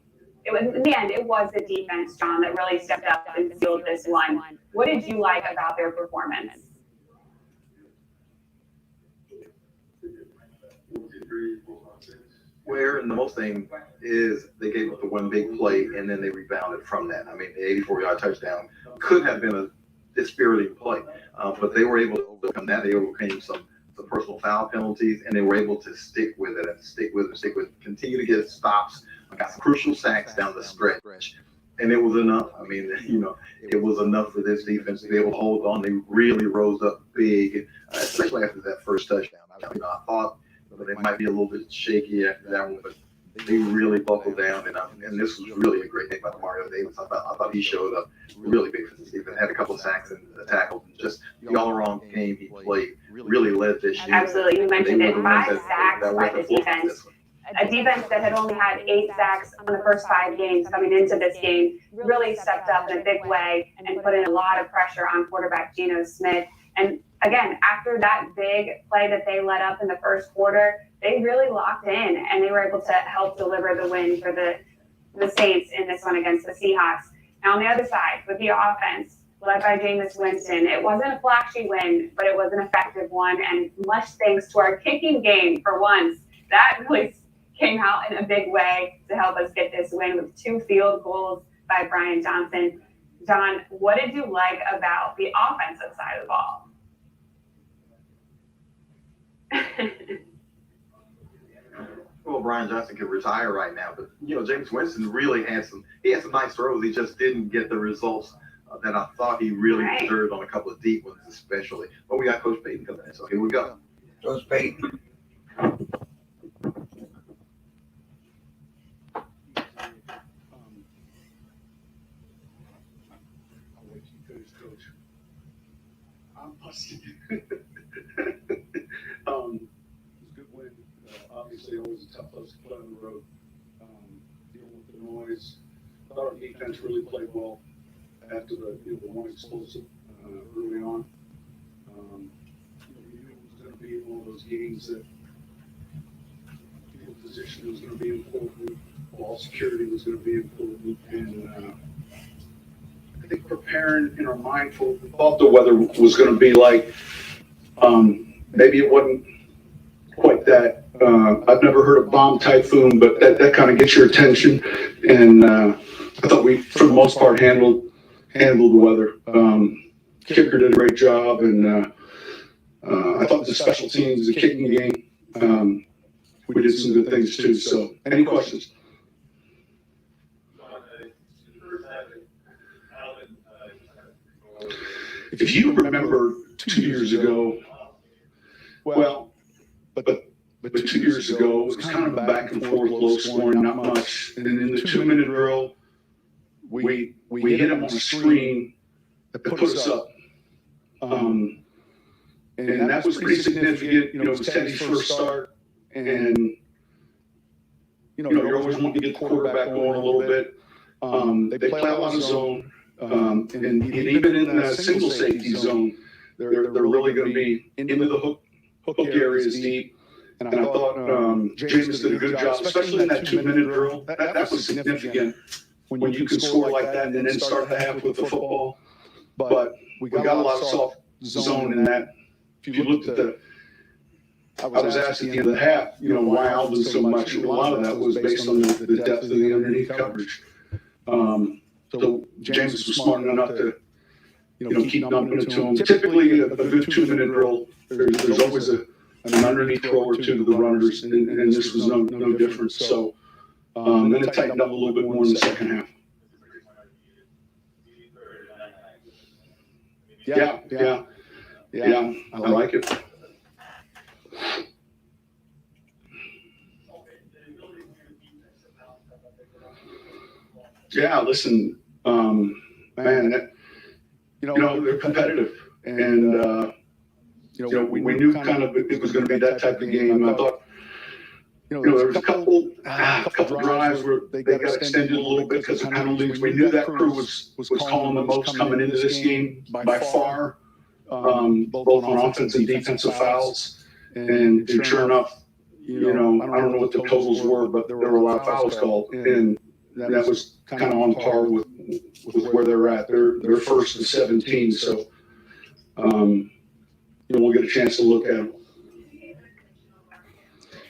It was, in the end, it was the defense, John, that really stepped up and sealed this one. What did you like about their performance? And the most thing is they gave up the one big play and then they rebounded from that. I mean, the 84-yard touchdown could have been a dispiriting play, but they were able to overcome that. They overcame some personal foul penalties, and they were able to stick with it and continue to get stops. Got some crucial sacks down the stretch, and it was enough. I mean, it was enough for this defense to be able to hold on. They really rose up big, especially after that first touchdown. I thought they might be a little bit shaky after that one, but they really buckled down, and this was really a great day by Mario Davis. I thought he showed up really big for this defense. Had a couple of sacks and tackles, and just the all-around game he played. Really led this year. Absolutely, you mentioned it. 5 sacks by the defense. A defense that had only had 8 sacks on the first 5 games coming into this game really stepped up in a big way and put in a lot of pressure on quarterback Geno Smith. And again, after that big play that they let up in the first quarter, they really locked in and they were able to help deliver the win for the Saints in this one against the Seahawks. Now on the other side, with the offense, led by Jameis Winston, it wasn't a flashy win, but it was an effective one, and much thanks to our kicking game for once. That really came out in a big way to help us get this win with 2 field goals by Brian Johnson. John, what did you like about the offensive side of the ball? Well, Brian Johnson could retire right now, but James Winston really had some nice throws. He just didn't get the results that I thought he really deserved on a couple of deep ones, especially. But we got Coach Payton coming in, so here we go. Coach Payton. It's a good win. Obviously, always a tough place to play on the road. Dealing with the noise. Thought our defense really played well after the one explosive early on. We knew it was going to be one of those games that field position was going to be important, ball security was going to be important, and I think preparing in our mind for what the weather was going to be like. Maybe it wasn't quite that. I've never heard of bomb typhoon, but that kind of gets your attention. And I thought we, for the most part, handled the weather. Kicker did a great job, and I thought the special teams, the kicking game, we did some good things too. So, any questions? if you remember 2 years ago, but 2 years ago, it was kind of a back and forth, low scoring, not much. And in the 2-minute drill, we hit them on a screen that put us up. And that was pretty significant. You know, it was Teddy's first start. And, you know, you're always wanting to get the quarterback going a little bit. They play a lot of zone. And even in the single safety zone, they're really going to be into the hook areas deep. And I thought James did a good job, especially in that 2-minute drill. That was significant when you can score like that and then start the half with the football. But we got a lot of soft zone in that. If you looked at I was asked at the end of the half, you know, why Alvin so much. A lot of that was based on the depth of the underneath coverage. So James was smart enough to, you know, keep dumping it to him. Typically, a good 2-minute drill, there's always an underneath throw or two to the runners, and this was no different. So then it tightened up a little bit more in the second half. Yeah, I like it. Yeah, listen, man, you know, they're competitive, and you know, we knew kind of it was going to be that type of game. I thought, you know, there was a couple drives where they got extended a little bit because of penalties. We knew that crew was calling the most coming into this game by far, both on offense and defensive fouls, and sure enough, you know, I don't know what the totals were, but there were a lot of fouls called, and that was kind of on par with where they're at. They're first and 17, so you know, we'll get a chance to look at them.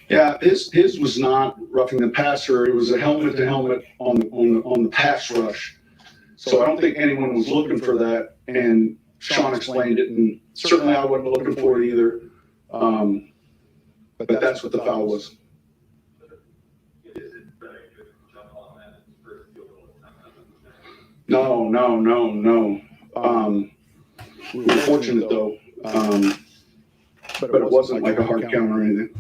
Yeah, his was not roughing the passer. It was a helmet to helmet on the pass rush. So I don't think anyone was looking for that. And Sean explained it, and certainly I wasn't looking for it either. But that's what the foul was. No. We were fortunate though, but it wasn't like a hard count or anything.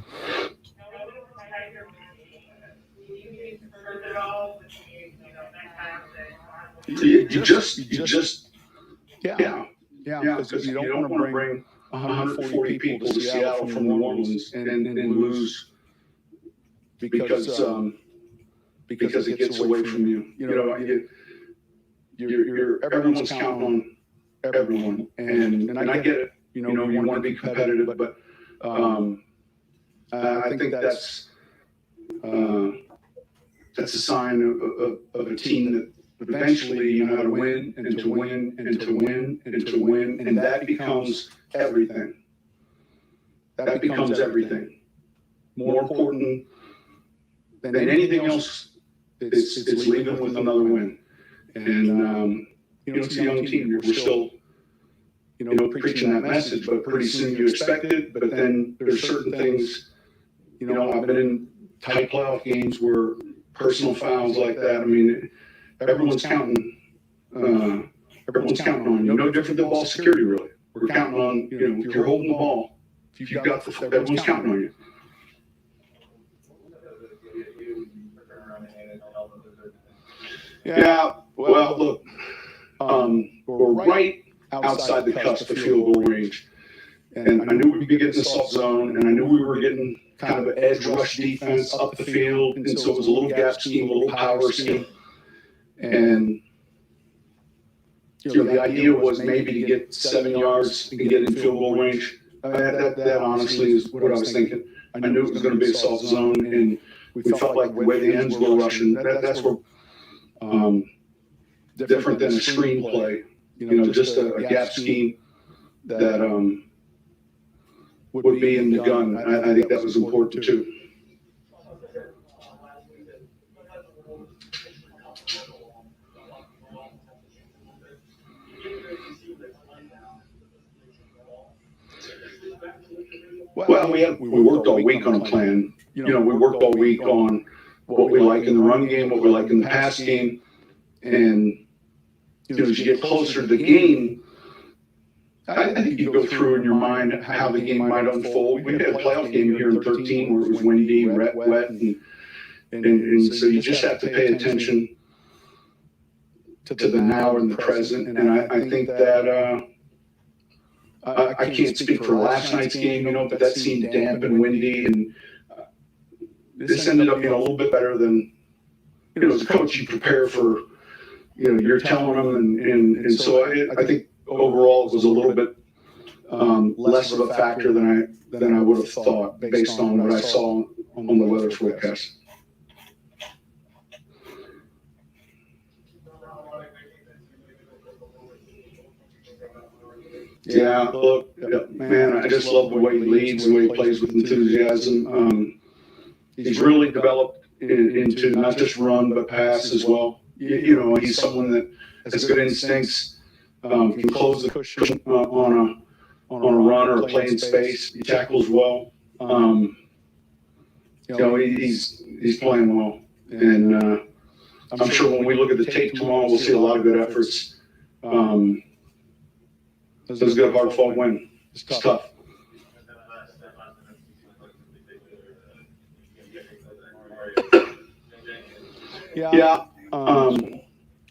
You just, yeah, because you don't want to bring 140 people to Seattle from New Orleans and lose because it gets away from you. You know, everyone's counting on everyone, and I get it. You know, you want to be competitive, but I think that's a sign of a team that eventually you know how to win and to win and to win and to win, and that becomes everything. That becomes everything. More important than anything else, it's leaving with another win. And you know, it's a young team. We're still, you know, preaching that message, but pretty soon you expect it. But then there's certain things, you know, I've been in tight playoff games where personal fouls like that. I mean, everyone's counting. Everyone's counting on you. No different than ball security, really. We're counting on, you know, if you're holding the ball, if you've got everyone's counting on you. Yeah. Well, look, we're right outside the cusp of field goal range, and I knew we'd be getting the soft zone, and I knew we were getting kind of an edge rush defense up the field, and so it was a little gap scheme, a little power scheme, and you know, the idea was maybe to get 7 yards and get in field goal range. That honestly is what I was thinking. I knew it was going to be a soft zone, and we felt like the way the ends were rushing, that's where different than a screenplay, you know, just a gap scheme that would be in the gun. I think that was important too. Well, we worked all week on a plan. You know, we worked all week on what we like in the run game, what we like in the pass game, and you know, as you get closer to the game, I think you go through in your mind how the game might unfold. We had a playoff game here in 13 where it was windy, wet, and so you just have to pay attention to the now and the present. And I think that I can't speak for last night's game, but that seemed damp and windy, and this ended up being a little bit better than, as a coach, you prepare for, you're telling them, and so I think overall it was a little bit less of a factor than I would have thought based on what I saw on the weather forecast. Yeah, look, man, I just love the way he leads, the way he plays with enthusiasm. He's really developed into not just run, but pass as well. He's someone that has good instincts, can close the cushion on a run or a play in space. He tackles well. He's playing well. And I'm sure when we look at the tape tomorrow, we'll see a lot of good efforts. It was a good, hard-fought win. It's tough. Yeah.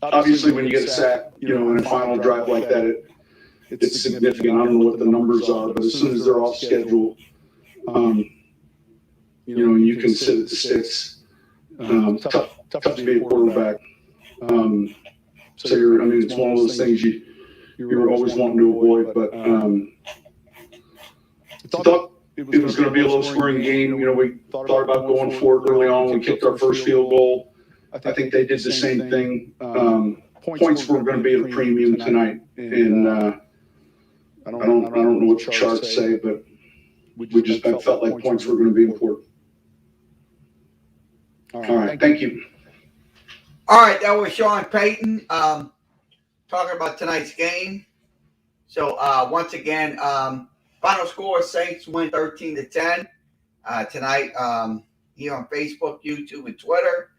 Obviously, when you get a sack, in a final drive like that, it's significant. I don't know what the numbers are, but as soon as they're off schedule, you can sit at the sticks. Tough to be a quarterback. So it's one of those things you're always wanting to avoid, but I thought it was going to be a low-scoring game. We thought about going for it early on. We kicked our first field goal. I think they did the same thing. Points were going to be at a premium tonight, and I don't know what the charts say, but we just felt like points were going to be important. All right, thank you. All right, that was Sean Payton talking about tonight's game. So once again, final score: Saints win 13-10 tonight here on Facebook, YouTube, and Twitter.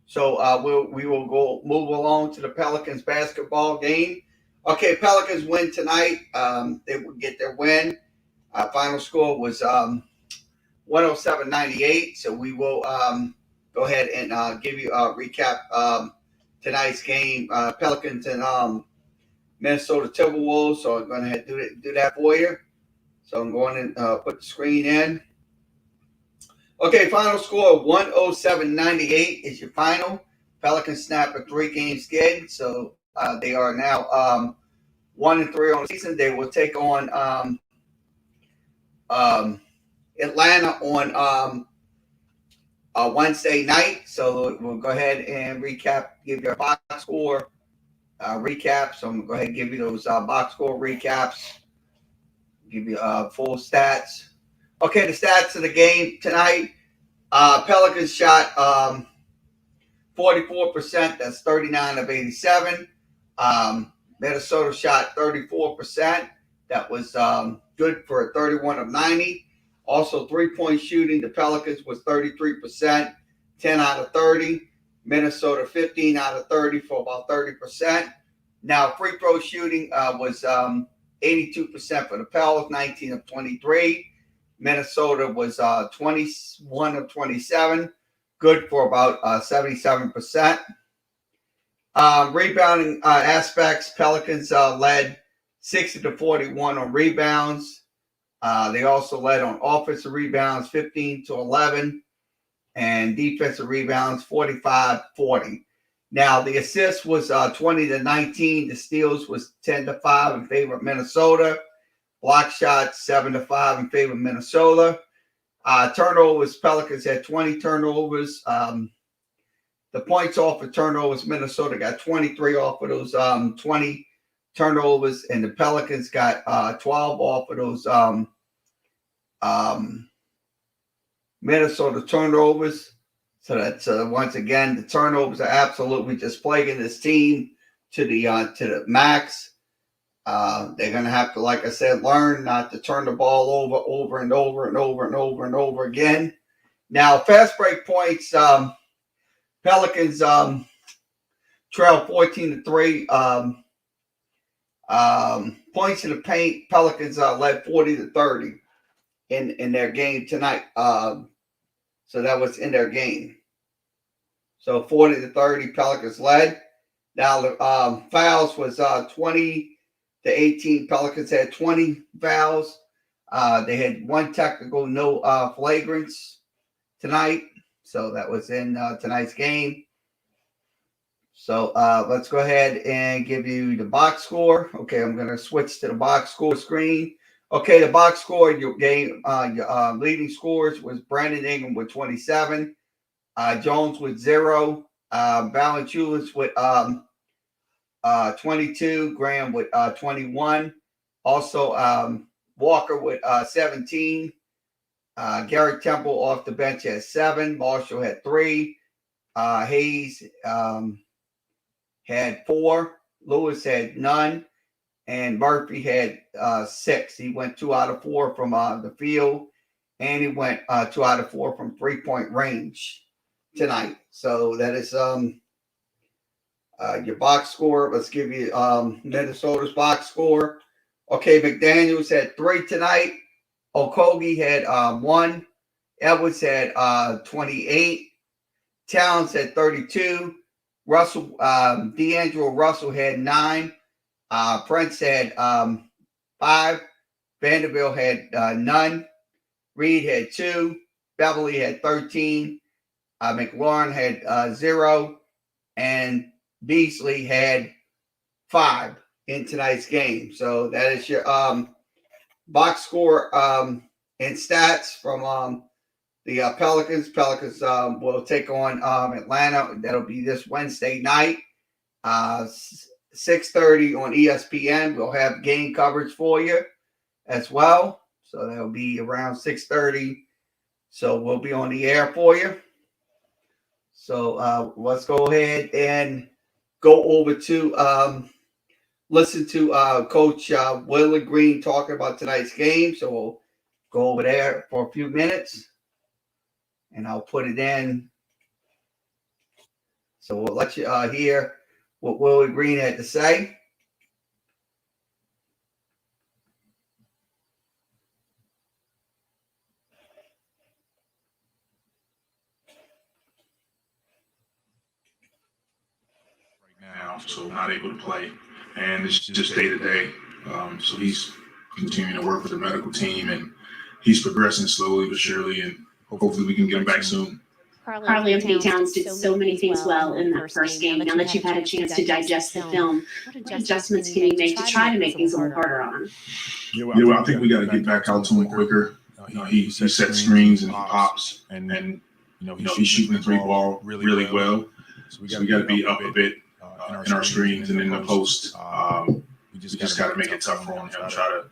So we will move along to the Pelicans basketball game. Okay, Pelicans win tonight. They will get their win. Final score was 107-98. So we will go ahead and give you a recap tonight's game. Pelicans and Minnesota Timberwolves. So I'm going to do that for you. So I'm going to put the screen in. Okay, final score 107-98 is your final. Pelicans snap a 3-game skid, so they are now 1-3 on the season. They will take on Atlanta on Wednesday night. So we'll go ahead and give you a box score recap. So I'm going to go ahead and give you those box score recaps, give you full stats. Okay, the stats of the game tonight. Pelicans shot 44%. That's 39 of 87. Minnesota shot 34%. That was good for 31 of 90. Also, three-point shooting. The Pelicans was 33%, 10 out of 30. Minnesota 15 out of 30 for about 30%. Now, free throw shooting was 82% for the Pelicans, 19 of 23. Minnesota was 21 of 27, good for about 77%. Rebounding aspects, Pelicans led 60-41 on rebounds. They also led on offensive rebounds, 15-11, and defensive rebounds, 45-40. Now, the assists was 20-19. The steals was 10-5 in favor of Minnesota. Block shots 7-5 in favor of Minnesota. Turnovers, Pelicans had 20 turnovers. The points off of turnovers, Minnesota got 23 off of those 20 turnovers, and the Pelicans got 12 off of those Minnesota turnovers. So that's once again, the turnovers are absolutely just plaguing this team to the max. They're going to have to, like I said, learn not to turn the ball over and over again. Now, fast break points, Pelicans trail 14-3 Points in the paint, Pelicans led 40-30 in their game tonight. So that was in their game. So 40-30, Pelicans led. Now the fouls was 20-18. Pelicans had 20 fouls. They had one technical, no flagrants tonight. So that was in tonight's game. So let's go ahead and give you the box score. Okay, I'm going to switch to the box score screen. Okay, the box score, your game, your leading scores was Brandon Ingram with 27, Jones with 0, Valanciunas with 22, Graham with 21, also Walker with 17, Garrett Temple off the bench had 7, Marshall had 3, Hayes had 4, Lewis had none, and Murphy had 6. He went 2 out of 4 from the field, and he went 2 out of 4 from 3-point range tonight. So that is your box score. Let's give you Minnesota's box score. Okay, McDaniels had 3 tonight. Okogie had 1. Edwards had 28. Towns had 32. Russell, D'Angelo Russell had 9. Prince had 5. Vanderbilt had none. Reed had 2. Beverly had 13. McLaurin had 0. And Beasley had 5 in tonight's game. So that is your box score and stats from the Pelicans. Pelicans will take on Atlanta. That'll be this Wednesday night, 6:30 on ESPN. We'll have game coverage for you as well. So that'll be around 6:30. So we'll be on the air for you. So let's go ahead and go over to listen to Coach Willie Green talking about tonight's game. So we'll go over there for a few minutes, and I'll put it in. So we'll let you hear what Willie Green had to say. Now, so not able to play, and it's just day to day. So he's continuing to work with the medical team, and he's progressing slowly but surely, and hopefully we can get him back soon. Karl Anthony Towns did so many things well in that first game. Now that you've had a chance to digest the film, what adjustments can you make to try to make things a little harder on him? Yeah, well, I think we got to get back out to him quicker. He sets screens and he pops, and he's shooting the 3-ball really well. So we got to be up a bit in our screens and in the post. We just got to make it tough for him. Try to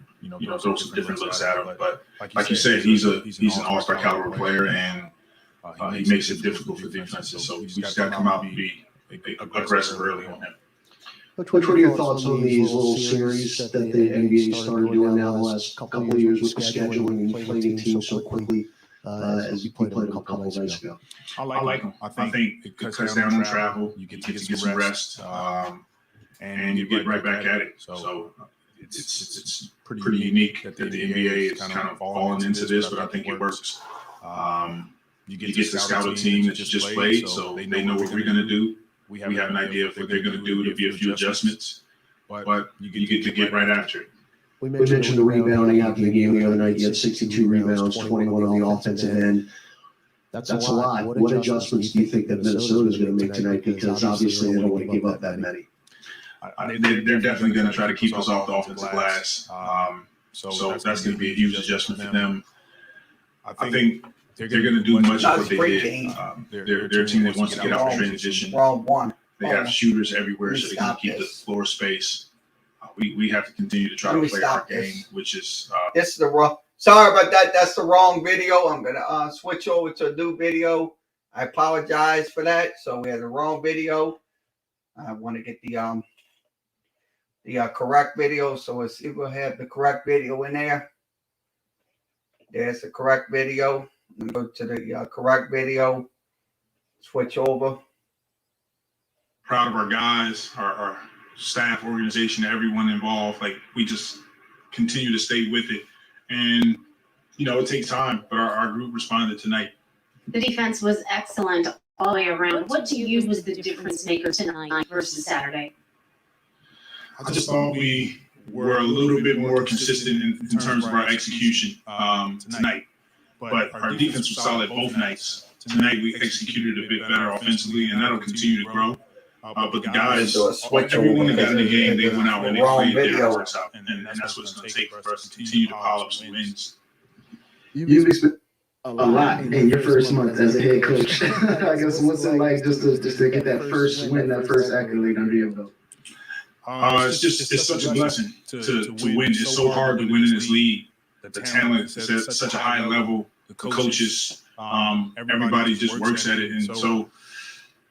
throw some different looks at him. But like you said, he's an all-star caliber player, and he makes it difficult for defenses. So we just got to come out and be aggressive early on him. Coach, what are your thoughts on these little series that the NBA started doing now the last couple of years with the scheduling and playing teams so quickly as you played them a couple of nights ago? I like them. I think it cuts down on travel. You get to get some rest, and you get right back at it. So it's pretty unique that the NBA is kind of falling into this, but I think it works. You get to scout a team that just played, so they know what we're going to do. We have an idea of what they're going to do. There'll be a few adjustments, but you get to get right after it. We mentioned the rebounding after the game the other night. You had 62 rebounds, 21 on the offensive end. That's a lot. What adjustments do you think that Minnesota is going to make tonight? Because obviously they don't want to give up that many. They're definitely going to try to keep us off the offensive glass. So that's going to be a huge adjustment for them. I think they're going to do much of what they did. They're a team that wants to get out of transition. They have shooters everywhere, so they can keep the floor space. We have to continue to try to play our game, which is this is the wrong. Sorry about that. That's the wrong video. I'm gonna switch over to a new video. I apologize for that. So we had the wrong video. I want to get the correct video. So let's see if we'll have the correct video in there. There's the correct video. I'm gonna go to the correct video. Switch over. Proud of our guys. Our staff, organization, everyone involved, like we just continue to stay with it. And, it takes time, but our group responded tonight. The defense was excellent all the way around. What to you was the difference maker tonight versus Saturday? I just thought we were a little bit more consistent in terms of our execution tonight. But our defense was solid both nights. Tonight we executed a bit better offensively, and that'll continue to grow. But the guys, everyone that got in the game, they went out and they played their hearts out. And that's what it's going to take for us to continue to pile up some wins. You've experienced a lot in your first month as a head coach. I guess what's it like just to get that first win, that first accolade under your belt? It's such a blessing to win. It's so hard to win in this league. The talent is at such a high level. The coaches, everybody just works at it, and so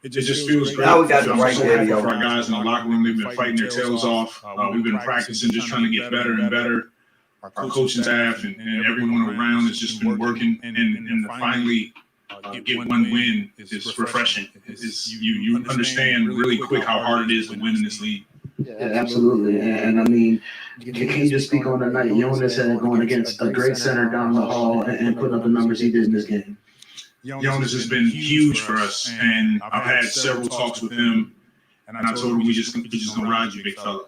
it just feels great. Now we got the I'm right so happy video. for our guys in the locker room. They've been fighting their tails off. We've been practicing, just trying to get better and better. Our coaching staff and everyone around has just been working, and to finally get one win is refreshing. You understand really quick how hard it is to win in this league. Yeah, absolutely. And I mean, can you just speak on that night? Jonas had going against a great center down the hall and putting up the numbers he did in this game. Jonas has been huge for us, and I've had several talks with him, and I told him we just gonna ride you, big fella.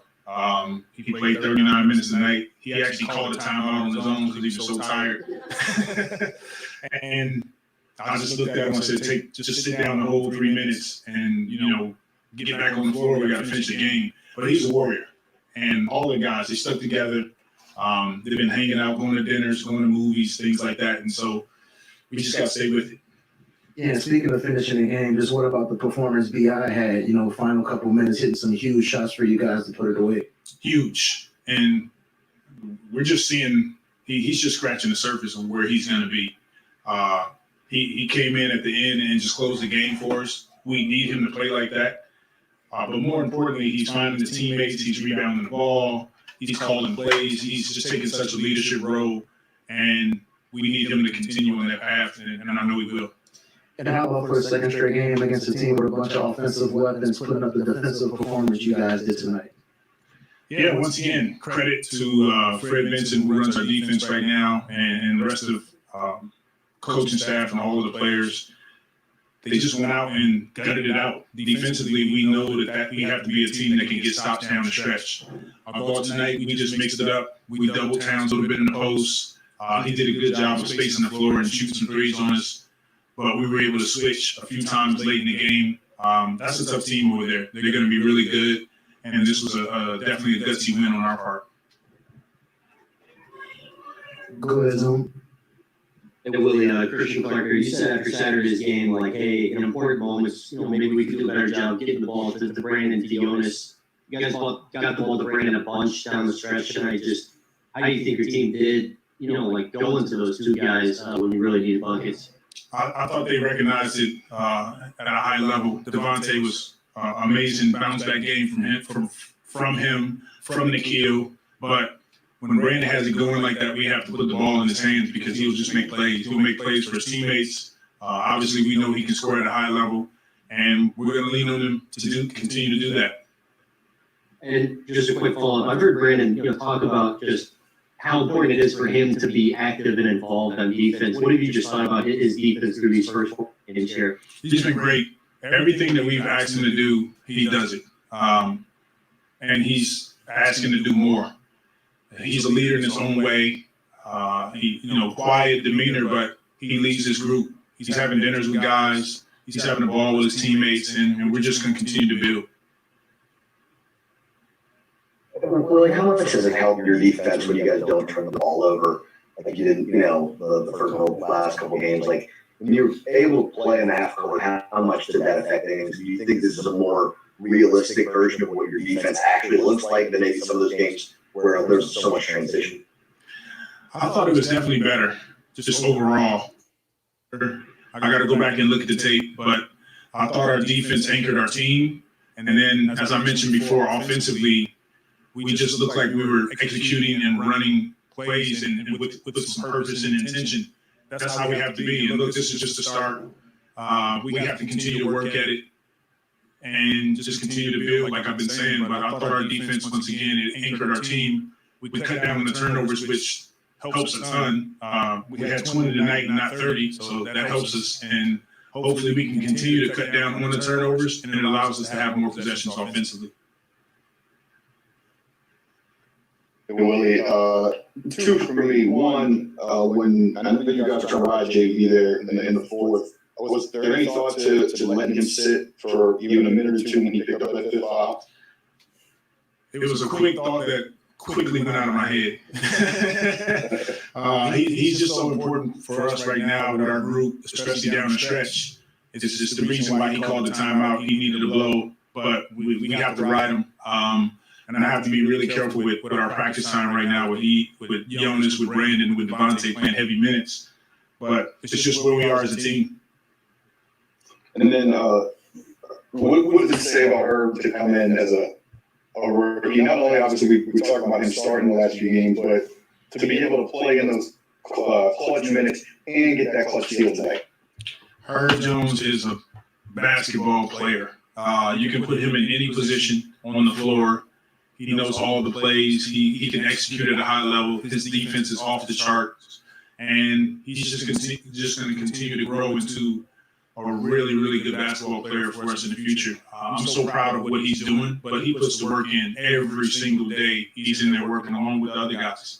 He played 39 minutes tonight. He actually called a timeout on his own because he was so tired. And I just looked at him and said, just sit down the whole 3 minutes and, get back on the floor. We got to finish the game. But he's a warrior. And all the guys, they stuck together. They've been hanging out, going to dinners, going to movies, things like that. And so we just got to stay with it. Yeah, speaking of finishing the game, just what about the performance B.I. had, final couple minutes, hitting some huge shots for you guys to put it away? Huge. And we're just seeing he's just scratching the surface of where he's going to be. He came in at the end and just closed the game for us. We need him to play like that. But more importantly, he's finding the teammates. He's rebounding the ball. He's calling plays. He's just taking such a leadership role. And we need him to continue on that path, and I know he will. And how about for a second straight game against a team with a bunch of offensive weapons, putting up the defensive performance you guys did tonight? Yeah, once again, credit to Fred Vincent, who runs our defense right now, and the rest of coaching staff and all of the players. They just went out and gutted it out. Defensively, we know that we have to be a team that can get stops down the stretch. I thought tonight we just mixed it up. We doubled Towns a little bit in the post. He did a good job of spacing the floor and shooting some threes on us. But we were able to switch a few times late in the game. That's a tough team over there. They're going to be really good. And this was definitely a gutsy win on our part. Go ahead, Zoom. Hey, Willie, Christian Clarker, you said after Saturday's game, like, hey, in important moments, maybe we could do a better job getting the ball to Brandon, to Jonas. You guys got the ball to Brandon a bunch down the stretch tonight. Just how do you think your team did, go into those two guys when you really needed buckets? I thought they recognized it at a high level. Devontae was amazing bounce back game from Nikhil. But when Brandon has it going like that, we have to put the ball in his hands because he'll just make plays. He'll make plays for his teammates. Obviously, we know he can score at a high level, and we're going to lean on him to continue to do that. And just a quick follow-up. I've heard Brandon talk about just how important it is for him to be active and involved on defense. What have you just thought about his defense through these first 4 games here? He's been great. Everything that we've asked him to do, he does it. And he's asking to do more. He's a leader in his own way. Quiet demeanor, but he leads his group. He's having dinners with guys. He's having a ball with his teammates, and we're just going to continue to build. Willie, how much does it help your defense when you guys don't turn the ball over like you didn't, the last couple of games? Like, when you're able to play in the half court, how much did that affect things? Do you think this is a more realistic version of what your defense actually looks like than maybe some of those games where there's so much transition? I thought it was definitely better, just overall. I got to go back and look at the tape, but I thought our defense anchored our team. And then, as I mentioned before, offensively, we just looked like we were executing and running plays and with some purpose and intention. That's how we have to be. And look, this is just a start. We have to continue to work at it. and just continue to build, like I've been saying. But I thought our defense, once again, it anchored our team. We cut down on the turnovers, which helps a ton. We had 20 tonight, not 30, so that helps us. And hopefully we can continue to cut down on the turnovers, and it allows us to have more possessions offensively. Willie, two for me. One, when I know you guys tried to ride JV there in the fourth, was there any thought to letting him sit for even a minute or two when he picked up that fifth foul? It was a quick thought that quickly went out of my head. He's just so important for us right now with our group, especially down the stretch. It's just the reason why he called the timeout. He needed to blow, but we have to ride him. And I have to be really careful with our practice time right now with Jonas, with Brandon, with Devontae playing heavy minutes. But it's just where we are as a team. And then what does it say about Herb to come in as a rookie? Not only, obviously, we talked about him starting the last few games, but to be able to play in those clutch minutes and get that clutch steal tonight. Herb Jones is a basketball player. You can put him in any position on the floor. He knows all the plays. He can execute at a high level. His defense is off the charts. And he's just going to continue to grow into a really, really good basketball player for us in the future. I'm so proud of what he's doing, but he puts the work in every single day. He's in there working along with the other guys.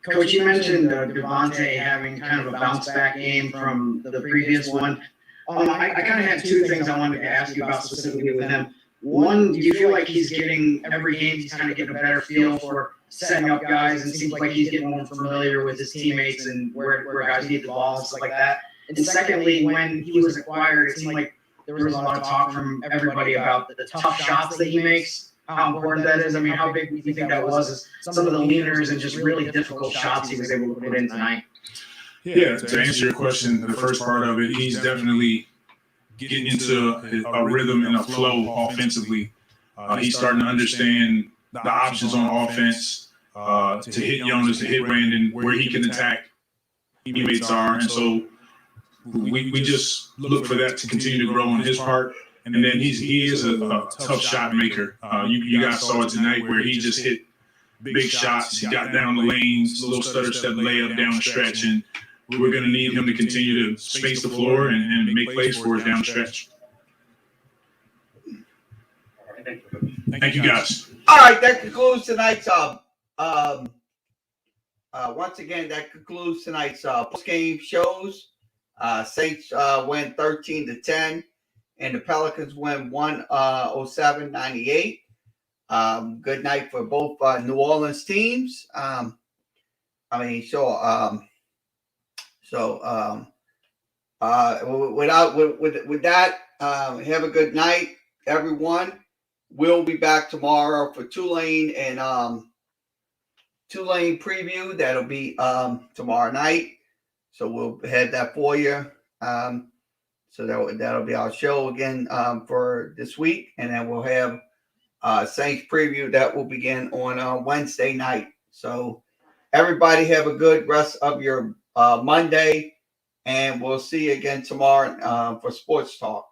Coach, you mentioned Devontae having kind of a bounce back game from the previous one. I kind of had two things I wanted to ask you about specifically with him. One, do you feel like he's getting every game, he's kind of getting a better feel for setting up guys, and seems like he's getting more familiar with his teammates and where guys need the ball and stuff like that? And secondly, when he was acquired, it seemed like there was a lot of talk from everybody about the tough shots that he makes, how important that is. I mean, how big do you think that was? Some of the leaners and just really difficult shots he was able to put in tonight. Yeah, to answer your question, the first part of it, he's definitely getting into a rhythm and a flow offensively. He's starting to understand the options on offense, to hit Jonas, to hit Brandon, where he can attack teammates are. And so we just look for that to continue to grow on his part. And then he is a tough shot maker. You guys saw it tonight where he just hit big shots. He got down the lanes, little stutter step layup down the stretch, and we're going to need him to continue to space the floor and make plays for us down the stretch. Thank you, guys. All right, that concludes tonight's once again, that concludes tonight's post-game shows. Saints win 13-10, and the Pelicans win 107-98. Good night for both New Orleans teams. With that, have a good night, everyone. We'll be back tomorrow for Tulane and Tulane preview. That'll be tomorrow night. So we'll have that for you. So that'll be our show again for this week, and then we'll have Saints preview that will begin on Wednesday night. So everybody have a good rest of your Monday, and we'll see you again tomorrow for Sports Talk.